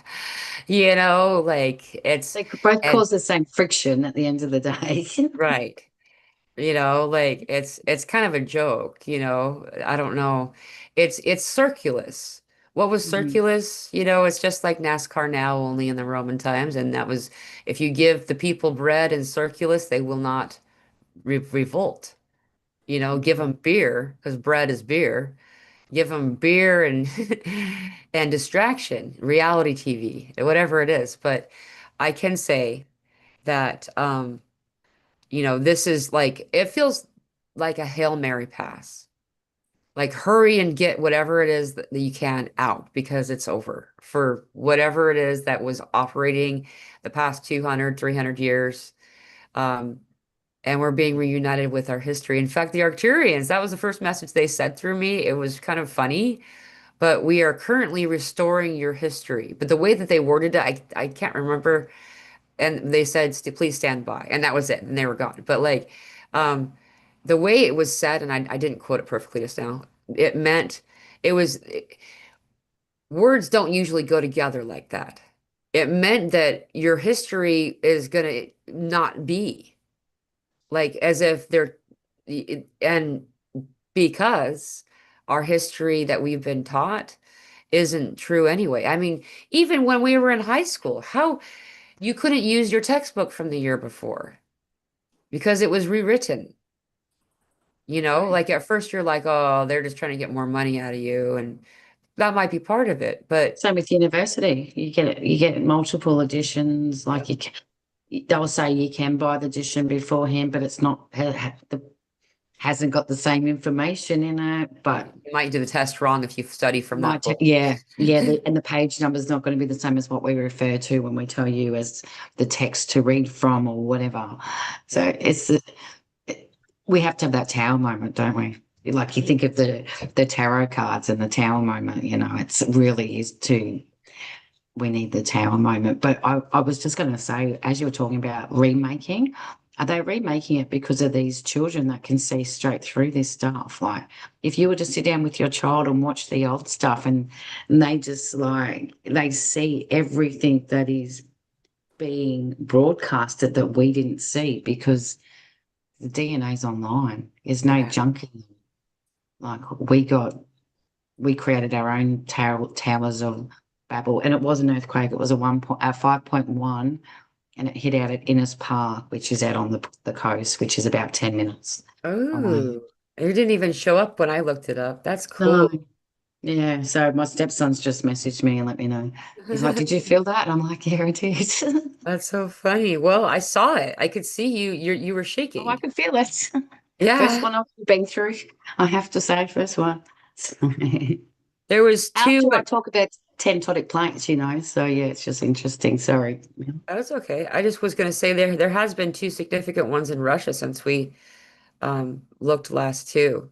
Speaker 1: Like
Speaker 3: They could both
Speaker 1: and
Speaker 3: cause the same friction at the end of the day.
Speaker 1: right. Like it's kind of a joke. I don't know. It's circulus. What was
Speaker 3: Mhm.
Speaker 1: circulus? It's just like NASCAR now, only in the Roman times. And that was if you give the people bread and circulus, they will not revolt. Give them beer because bread is beer. Give them beer and and distraction, reality TV, whatever it is. But I can say that this is like it feels like a Hail Mary pass. Like hurry and get whatever it is that you can out because it's over for whatever it is that was operating the past 200, 300 years. Um, and we're being reunited with our history. In fact, the Arcturians, that was the first message they said through me. It was kind of funny, but we are currently restoring your history. But the way that they worded it, I can't remember. And they said, Please stand by." And that was it. And they were gone. But like, um, the way it was said, and I didn't quote it perfectly just now, it meant it was words don't usually go together like that. It meant that your history is going to not be like as if they're, and because our history that we've been taught isn't true anyway. I mean, even when we were in high school, how you couldn't use your textbook from the year before because it was rewritten.
Speaker 3: True.
Speaker 1: Like at first you're like, oh, they're just trying to get more money out of you, and that might be part of it. But
Speaker 3: Same with university. You get multiple editions.
Speaker 1: yeah,
Speaker 3: Like they'll say you can buy the edition beforehand, but it's not hasn't got the same information in it.
Speaker 1: yeah,
Speaker 3: But
Speaker 1: you might do the test wrong if you study from that book.
Speaker 3: yeah, and the page number is not going to be the same as what we refer to when we tell you as the text to read from or whatever. So
Speaker 1: Yeah.
Speaker 3: we have to have that tower moment, don't we? Like you think of the tarot cards and the tower moment, it's really is to we need the tower moment. But I was just going to say, as you were talking about remaking, are they remaking it because of these children that can see straight through this stuff? Like, if you were to sit down with your child and watch the old stuff, and they just like they see everything that is being broadcasted that we didn't see because the DNA's online. There's no
Speaker 1: Yeah.
Speaker 3: junk in them. Like we created our own towers of Babel, and it was an earthquake. It was a 5.1, and it hit out at Innes Park, which is out on the coast, which is about 10 minutes away.
Speaker 1: Oh, it didn't even show up when I looked it up. That's
Speaker 3: No,
Speaker 1: cool.
Speaker 3: yeah. So my stepson's just messaged me and let me know. He's like, "Did you feel that?" And I'm like, "Yeah, I did."
Speaker 1: That's so funny. Well, I saw it. I could see you were
Speaker 3: Oh, I
Speaker 1: shaking.
Speaker 3: could feel it. First
Speaker 1: Yeah.
Speaker 3: one I've been through, I have to say, first one.
Speaker 1: There was two.
Speaker 3: After I talk about tectonic plates. So yeah, it's just interesting. Sorry.
Speaker 1: That's okay. I just was going to say there has been two significant ones in Russia since we looked last too.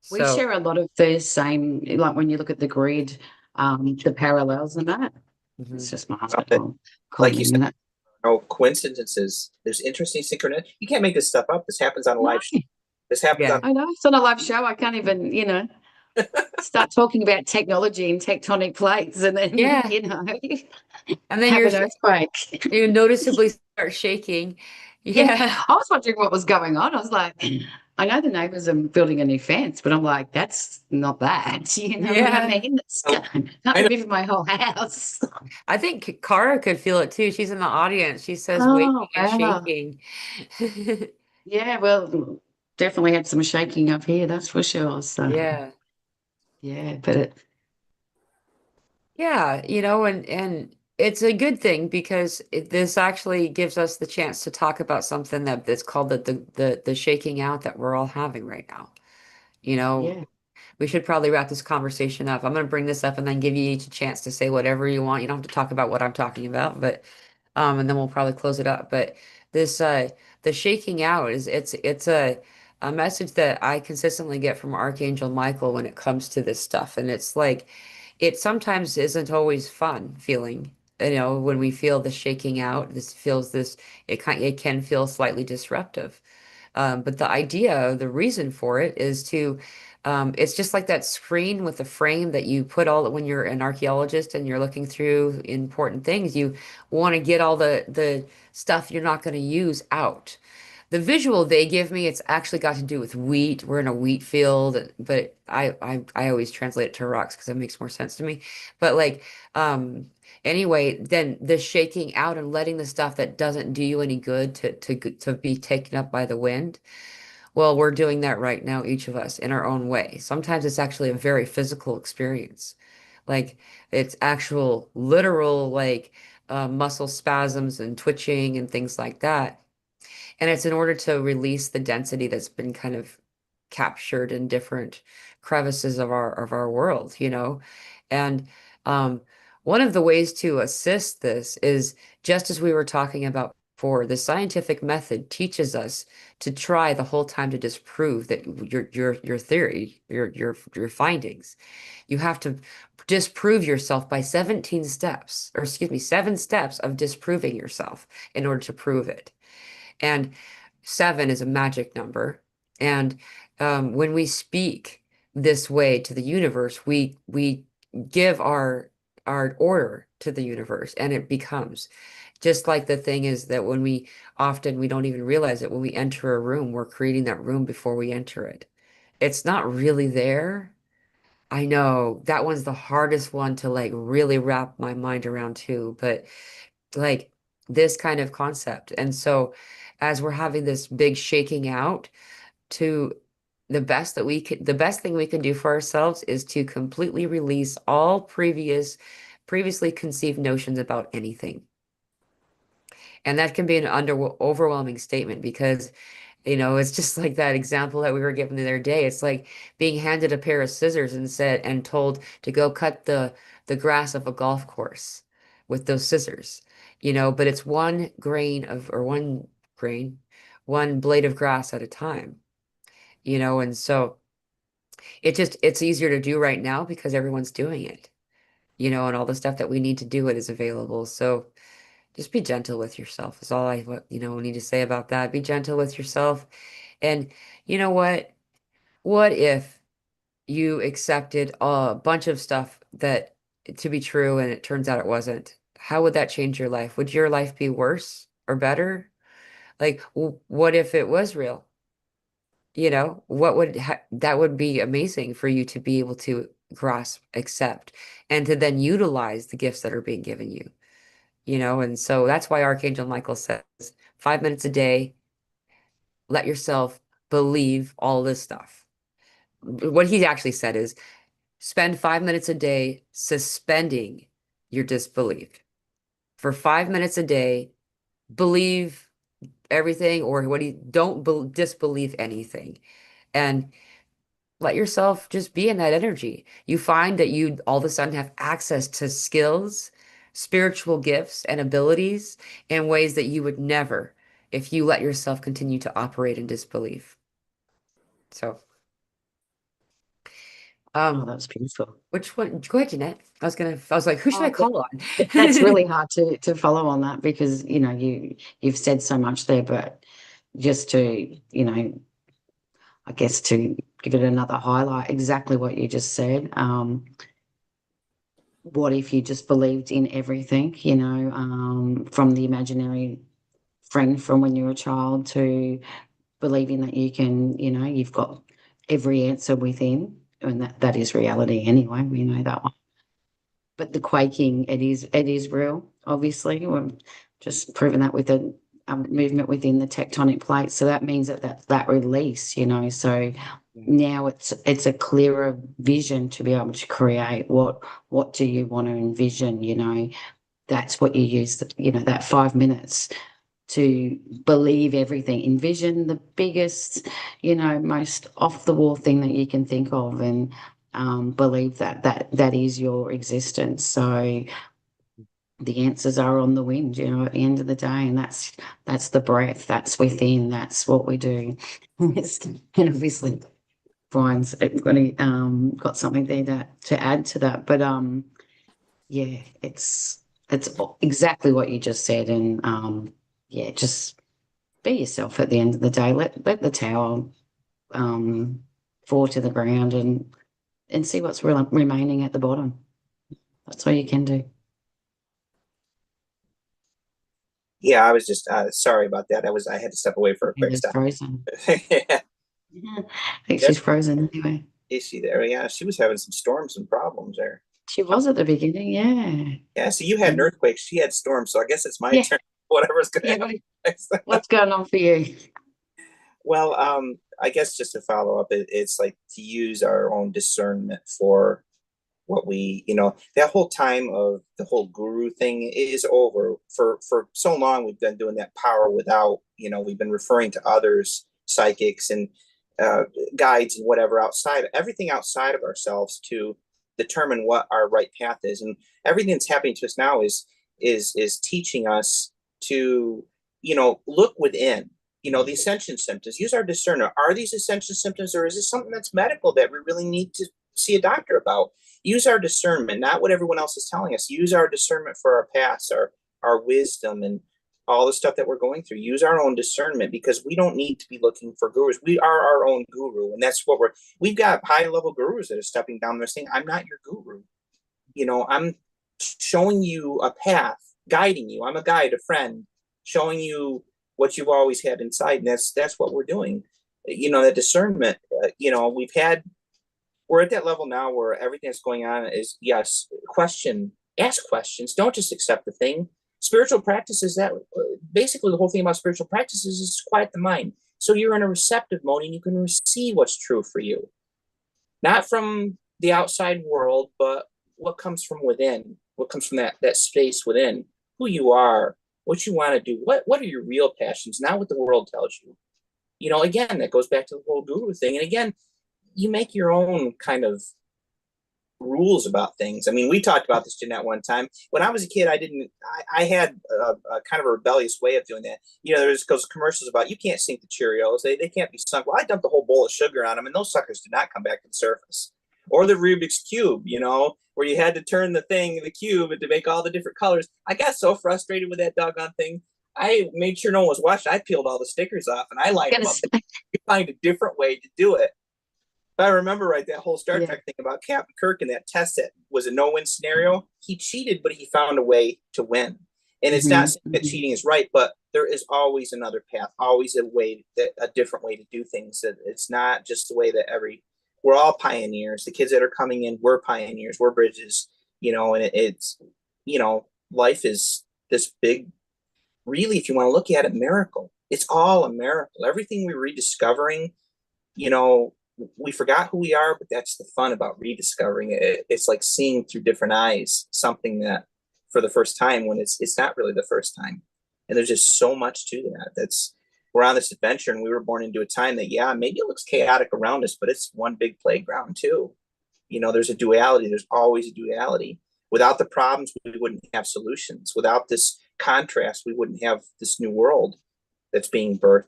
Speaker 3: We
Speaker 1: So,
Speaker 3: share a lot of the same, like when you look at the grid, the parallels and that. It's
Speaker 1: mhm.
Speaker 3: just my
Speaker 2: Well,
Speaker 3: husband
Speaker 2: like
Speaker 3: calling
Speaker 2: you
Speaker 3: in a
Speaker 2: said,
Speaker 3: minute.
Speaker 2: no coincidences. There's interesting synchronicity. You can't make this stuff up. This happens on a
Speaker 3: No,
Speaker 2: live show. This happens on.
Speaker 1: Yeah.
Speaker 3: I know it's on a live show. I can't even, start talking about technology and tectonic plates and then,
Speaker 1: Yeah. And then
Speaker 3: have an earthquake.
Speaker 1: you noticeably start shaking.
Speaker 3: Yeah,
Speaker 1: Yeah.
Speaker 3: I was wondering what was going on. I was like, I know the neighbours are building a new fence, but I'm like, that's not that. You know what I
Speaker 1: Yeah.
Speaker 3: mean? It's
Speaker 2: I
Speaker 3: can't
Speaker 2: I
Speaker 3: be
Speaker 2: know.
Speaker 3: moving my whole house.
Speaker 1: I think Kara could feel it too. She's in the audience. She says
Speaker 3: Oh,
Speaker 1: waking and
Speaker 3: wow.
Speaker 1: shaking.
Speaker 3: Yeah, well, definitely had some shaking up here, that's for sure. So,
Speaker 1: Yeah.
Speaker 3: yeah, but
Speaker 1: Yeah, and it's a good thing because this actually gives us the chance to talk about something that's called the shaking out that we're all having right now. You know,
Speaker 3: yeah,
Speaker 1: we should probably wrap this conversation up. I'm going to bring this up and then give you each a chance to say whatever you want. You don't have to talk about what I'm talking about, but and then we'll probably close it up. But this the shaking out is it's a a message that I consistently get from Archangel Michael when it comes to this stuff. And it's like, it sometimes isn't always fun feeling, when we feel the shaking out, it can feel slightly disruptive. But the idea, the reason for it is it's just like that screen with the frame that you put when you're an archaeologist and you're looking through important things, you want to get all the stuff you're not going to use out. The visual they give me, it's actually got to do with wheat. We're in a wheat field, but I always translate it to rocks because it makes more sense to me. But like, anyway, then the shaking out and letting the stuff that doesn't do you any good to be taken up by the wind. Well, we're doing that right now, each of us in our own way. Sometimes it's actually a very physical experience. Like it's actual literal like muscle spasms and twitching and things like that. And it's in order to release the density that's been kind of captured in different crevices of our world. And um, one of the ways to assist this is just as we were talking about before, the scientific method teaches us to try the whole time to disprove that your theory, your findings. You have to disprove yourself by 17 steps, or excuse me, 7 steps of disproving yourself in order to prove it. And 7 is a magic number. And when we speak this way to the universe, we give our order to the universe, and it becomes just like the thing is that we don't even realize it. When we enter a room, we're creating that room before we enter it. It's not really there. I know that one's the hardest one to like really wrap my mind around too, but like this kind of concept. And so as we're having this big shaking out to the best thing we can do for ourselves is to completely release all previously conceived notions about anything. And that can be an overwhelming statement because it's just like that example that we were given the other day. It's like being handed a pair of scissors and told to go cut the grass of a golf course with those scissors. But it's one blade of grass at a time. And so it's easier to do right now because everyone's doing it. And all the stuff that we need to do it is available. So just be gentle with yourself is all need to say about that. Be gentle with yourself. And you know what? What if you accepted a bunch of stuff that to be true and it turns out it wasn't? How would that change your life? Would your life be worse or better? Like, what if it was real? That would be amazing for you to be able to grasp, accept, and to then utilize the gifts that are being given you. And so that's why Archangel Michael says 5 minutes a day, let yourself believe all this stuff. What he actually said is spend 5 minutes a day suspending your disbelief. For 5 minutes a day, believe everything, or don't disbelieve anything. And let yourself just be in that energy. You find that you all of a sudden have access to skills, spiritual gifts, and abilities in ways that you would never if you let yourself continue to operate in disbelief. So,
Speaker 3: Oh,
Speaker 1: um,
Speaker 3: that's beautiful.
Speaker 1: which one? Go ahead, Jeanette. I was like, who should I
Speaker 3: Oh,
Speaker 1: call on?
Speaker 3: that's really hard to follow on that because you've said so much there, but just to I guess to give it another highlight, exactly what you just said. What if you just believed in everything, from the imaginary friend from when you were a child to believing that you've got every answer within, and that is reality anyway. We know that one. But the quaking, it is real. Obviously, we're just proving that with the movement within the tectonic plates. So that means that release, So now it's a clearer vision to be able to create what do you want to envision, That's what you use, that 5 minutes to believe everything. Envision the biggest, most off the wall thing that you can think of, and believe that is your existence. So the answers are on the wind, at the end of the day. And that's the breath, that's within, that's what we do. And obviously Brian's got something there to add to that. But yeah, it's exactly what you just said. And yeah, just be yourself at the end of the day. Let the towel fall to the ground and see what's remaining at the bottom. That's all you can do.
Speaker 2: Yeah, I was just sorry about that. I had to step away for a quick
Speaker 3: It's
Speaker 2: step.
Speaker 3: frozen.
Speaker 2: Yeah.
Speaker 3: I think she's frozen anyway.
Speaker 2: Is she there? Yeah, she was having some storms and problems there.
Speaker 3: She was at the beginning, yeah.
Speaker 2: Yeah, so you had an earthquake, she had storms, so I guess it's my
Speaker 3: Yeah.
Speaker 2: turn. Whatever's gonna
Speaker 3: Yeah,
Speaker 2: happen.
Speaker 3: what's going on for you?
Speaker 2: Well, I guess just to follow up, it's like to use our own discernment for what that whole time of the whole guru thing is over. For so long we've been doing that power without, we've been referring to others, psychics and uh, guides and whatever everything outside of ourselves to determine what our right path is. And everything that's happening to us now is teaching us to, look within. The ascension symptoms, use our discernment. Are these ascension symptoms, or is this something that's medical that we really need to see a doctor about? Use our discernment, not what everyone else is telling us. Use our discernment for our past, our wisdom, and all the stuff that we're going through. Use our own discernment, because we don't need to be looking for gurus. We are our own guru, and that's what we've got high level gurus that are stepping down there saying, I'm not your guru. I'm showing you a path, guiding you. I'm a guide, a friend, showing you what you've always had inside. And that's what we're doing. That discernment, we're at that level now where everything that's going on is, yes, ask questions. Don't just accept the thing. Spiritual practices, that basically the whole thing about spiritual practices is to quiet the mind. So you're in a receptive mode and you can receive what's true for you. Not from the outside world, but what comes from within, what comes from that space within, who you are, what you want to do, what are your real passions, not what the world tells you. Again, that goes back to the whole guru thing. And again, you make your own kind of rules about things. I mean, we talked about this, Janette, one time. When I was a kid, I had a kind of a rebellious way of doing that. There's those commercials about you can't sink the Cheerios. They can't be sunk. Well, I dumped a whole bowl of sugar on them, and those suckers did not come back to the surface. Or the Rubik's Cube, where you had to turn the cube to make all the different colors. I got so frustrated with that doggone thing. I made sure no one was watching. I peeled all the stickers off, and I lined them up. You find a different way to do it. I remember that whole Star Trek thing about Captain Kirk and that test that was a no-win scenario. He cheated, but he found a way to win. And it's not saying that cheating is right, but there is always another path, always a different way to do things. That it's not just the way that we're all pioneers. The kids that are coming in, we're pioneers, we're bridges, and it's, life is this big, really, if you want to look at it, miracle. It's all a miracle. Everything we're rediscovering, we forgot who we are, but that's the fun about rediscovering it. It's like seeing through different eyes something that for the first time, when it's not really the first time. And there's just so much to that. We're on this adventure, and we were born into a time that, maybe it looks chaotic around us, but it's one big playground too. There's a duality. There's always a duality. Without the problems, we wouldn't have solutions. Without this contrast, we wouldn't have this new world that's being birthed.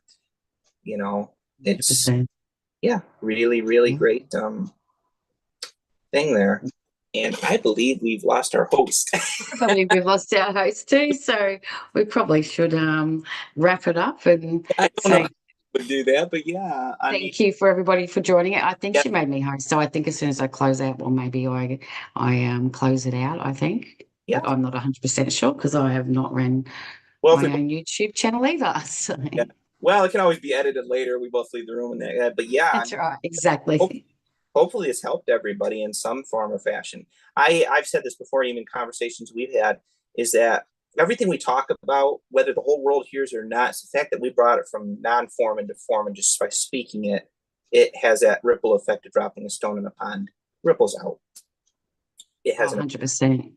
Speaker 2: It's
Speaker 3: 100%.
Speaker 2: really, really great thing there. And I believe we've lost our host.
Speaker 3: I believe we've lost our host too, so we probably should wrap it up and say
Speaker 2: would do that, but
Speaker 3: thank you for everybody for joining it. I think she made me host, so I think as soon as I close out, well, maybe I close it out. I think, but I'm not 100% sure because I have not ran my own YouTube channel either. So.
Speaker 2: Yeah. Well, it can always be edited later. We both leave the room and that, but
Speaker 3: that's right, exactly.
Speaker 2: Hopefully it's helped everybody in some form or fashion. I've said this before, even conversations we've had, is that everything we talk about, whether the whole world hears or not, it's the fact that we brought it from non-form into form, and just by speaking it, it has that ripple effect of dropping a stone in a pond. Ripples out. It has
Speaker 3: 100%.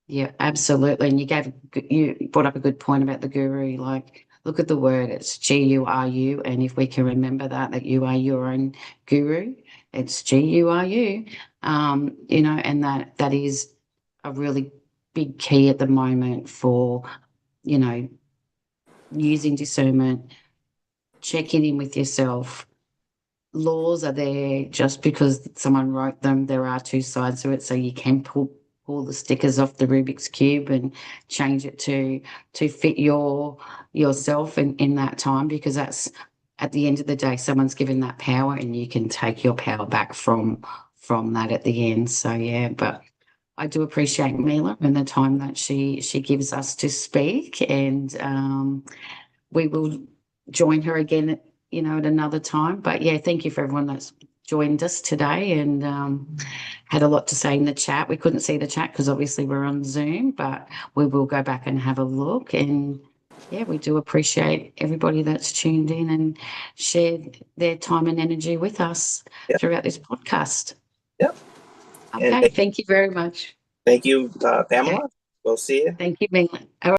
Speaker 3: Yeah, absolutely. And you brought up a good point about the guru. Like, look at the word, it's Guru. And if we can remember that you are your own guru, it's Guru. And that is a really big key at the moment for, you know, using discernment, checking in with yourself. Laws are there just because someone wrote them. There are two sides to it, so you can pull the stickers off the Rubik's cube and change it to fit yourself in that time, because that's, at the end of the day, someone's given that power, and you can take your power back from that at the end. So yeah, but I do appreciate Mila and the time that she gives us to speak, and we will join her again, you know, at another time. But yeah, thank you for everyone that's joined us today, and had a lot to say in the chat. We couldn't see the chat because obviously we're on Zoom, but we will go back and have a look. And yeah, we do appreciate everybody that's tuned in and shared their time and energy with us
Speaker 2: Yep.
Speaker 3: throughout this podcast.
Speaker 2: Yep.
Speaker 3: Okay, thank you very much.
Speaker 2: Thank you, Pamela.
Speaker 3: Okay.
Speaker 2: We'll see you.
Speaker 3: Thank you, Mila.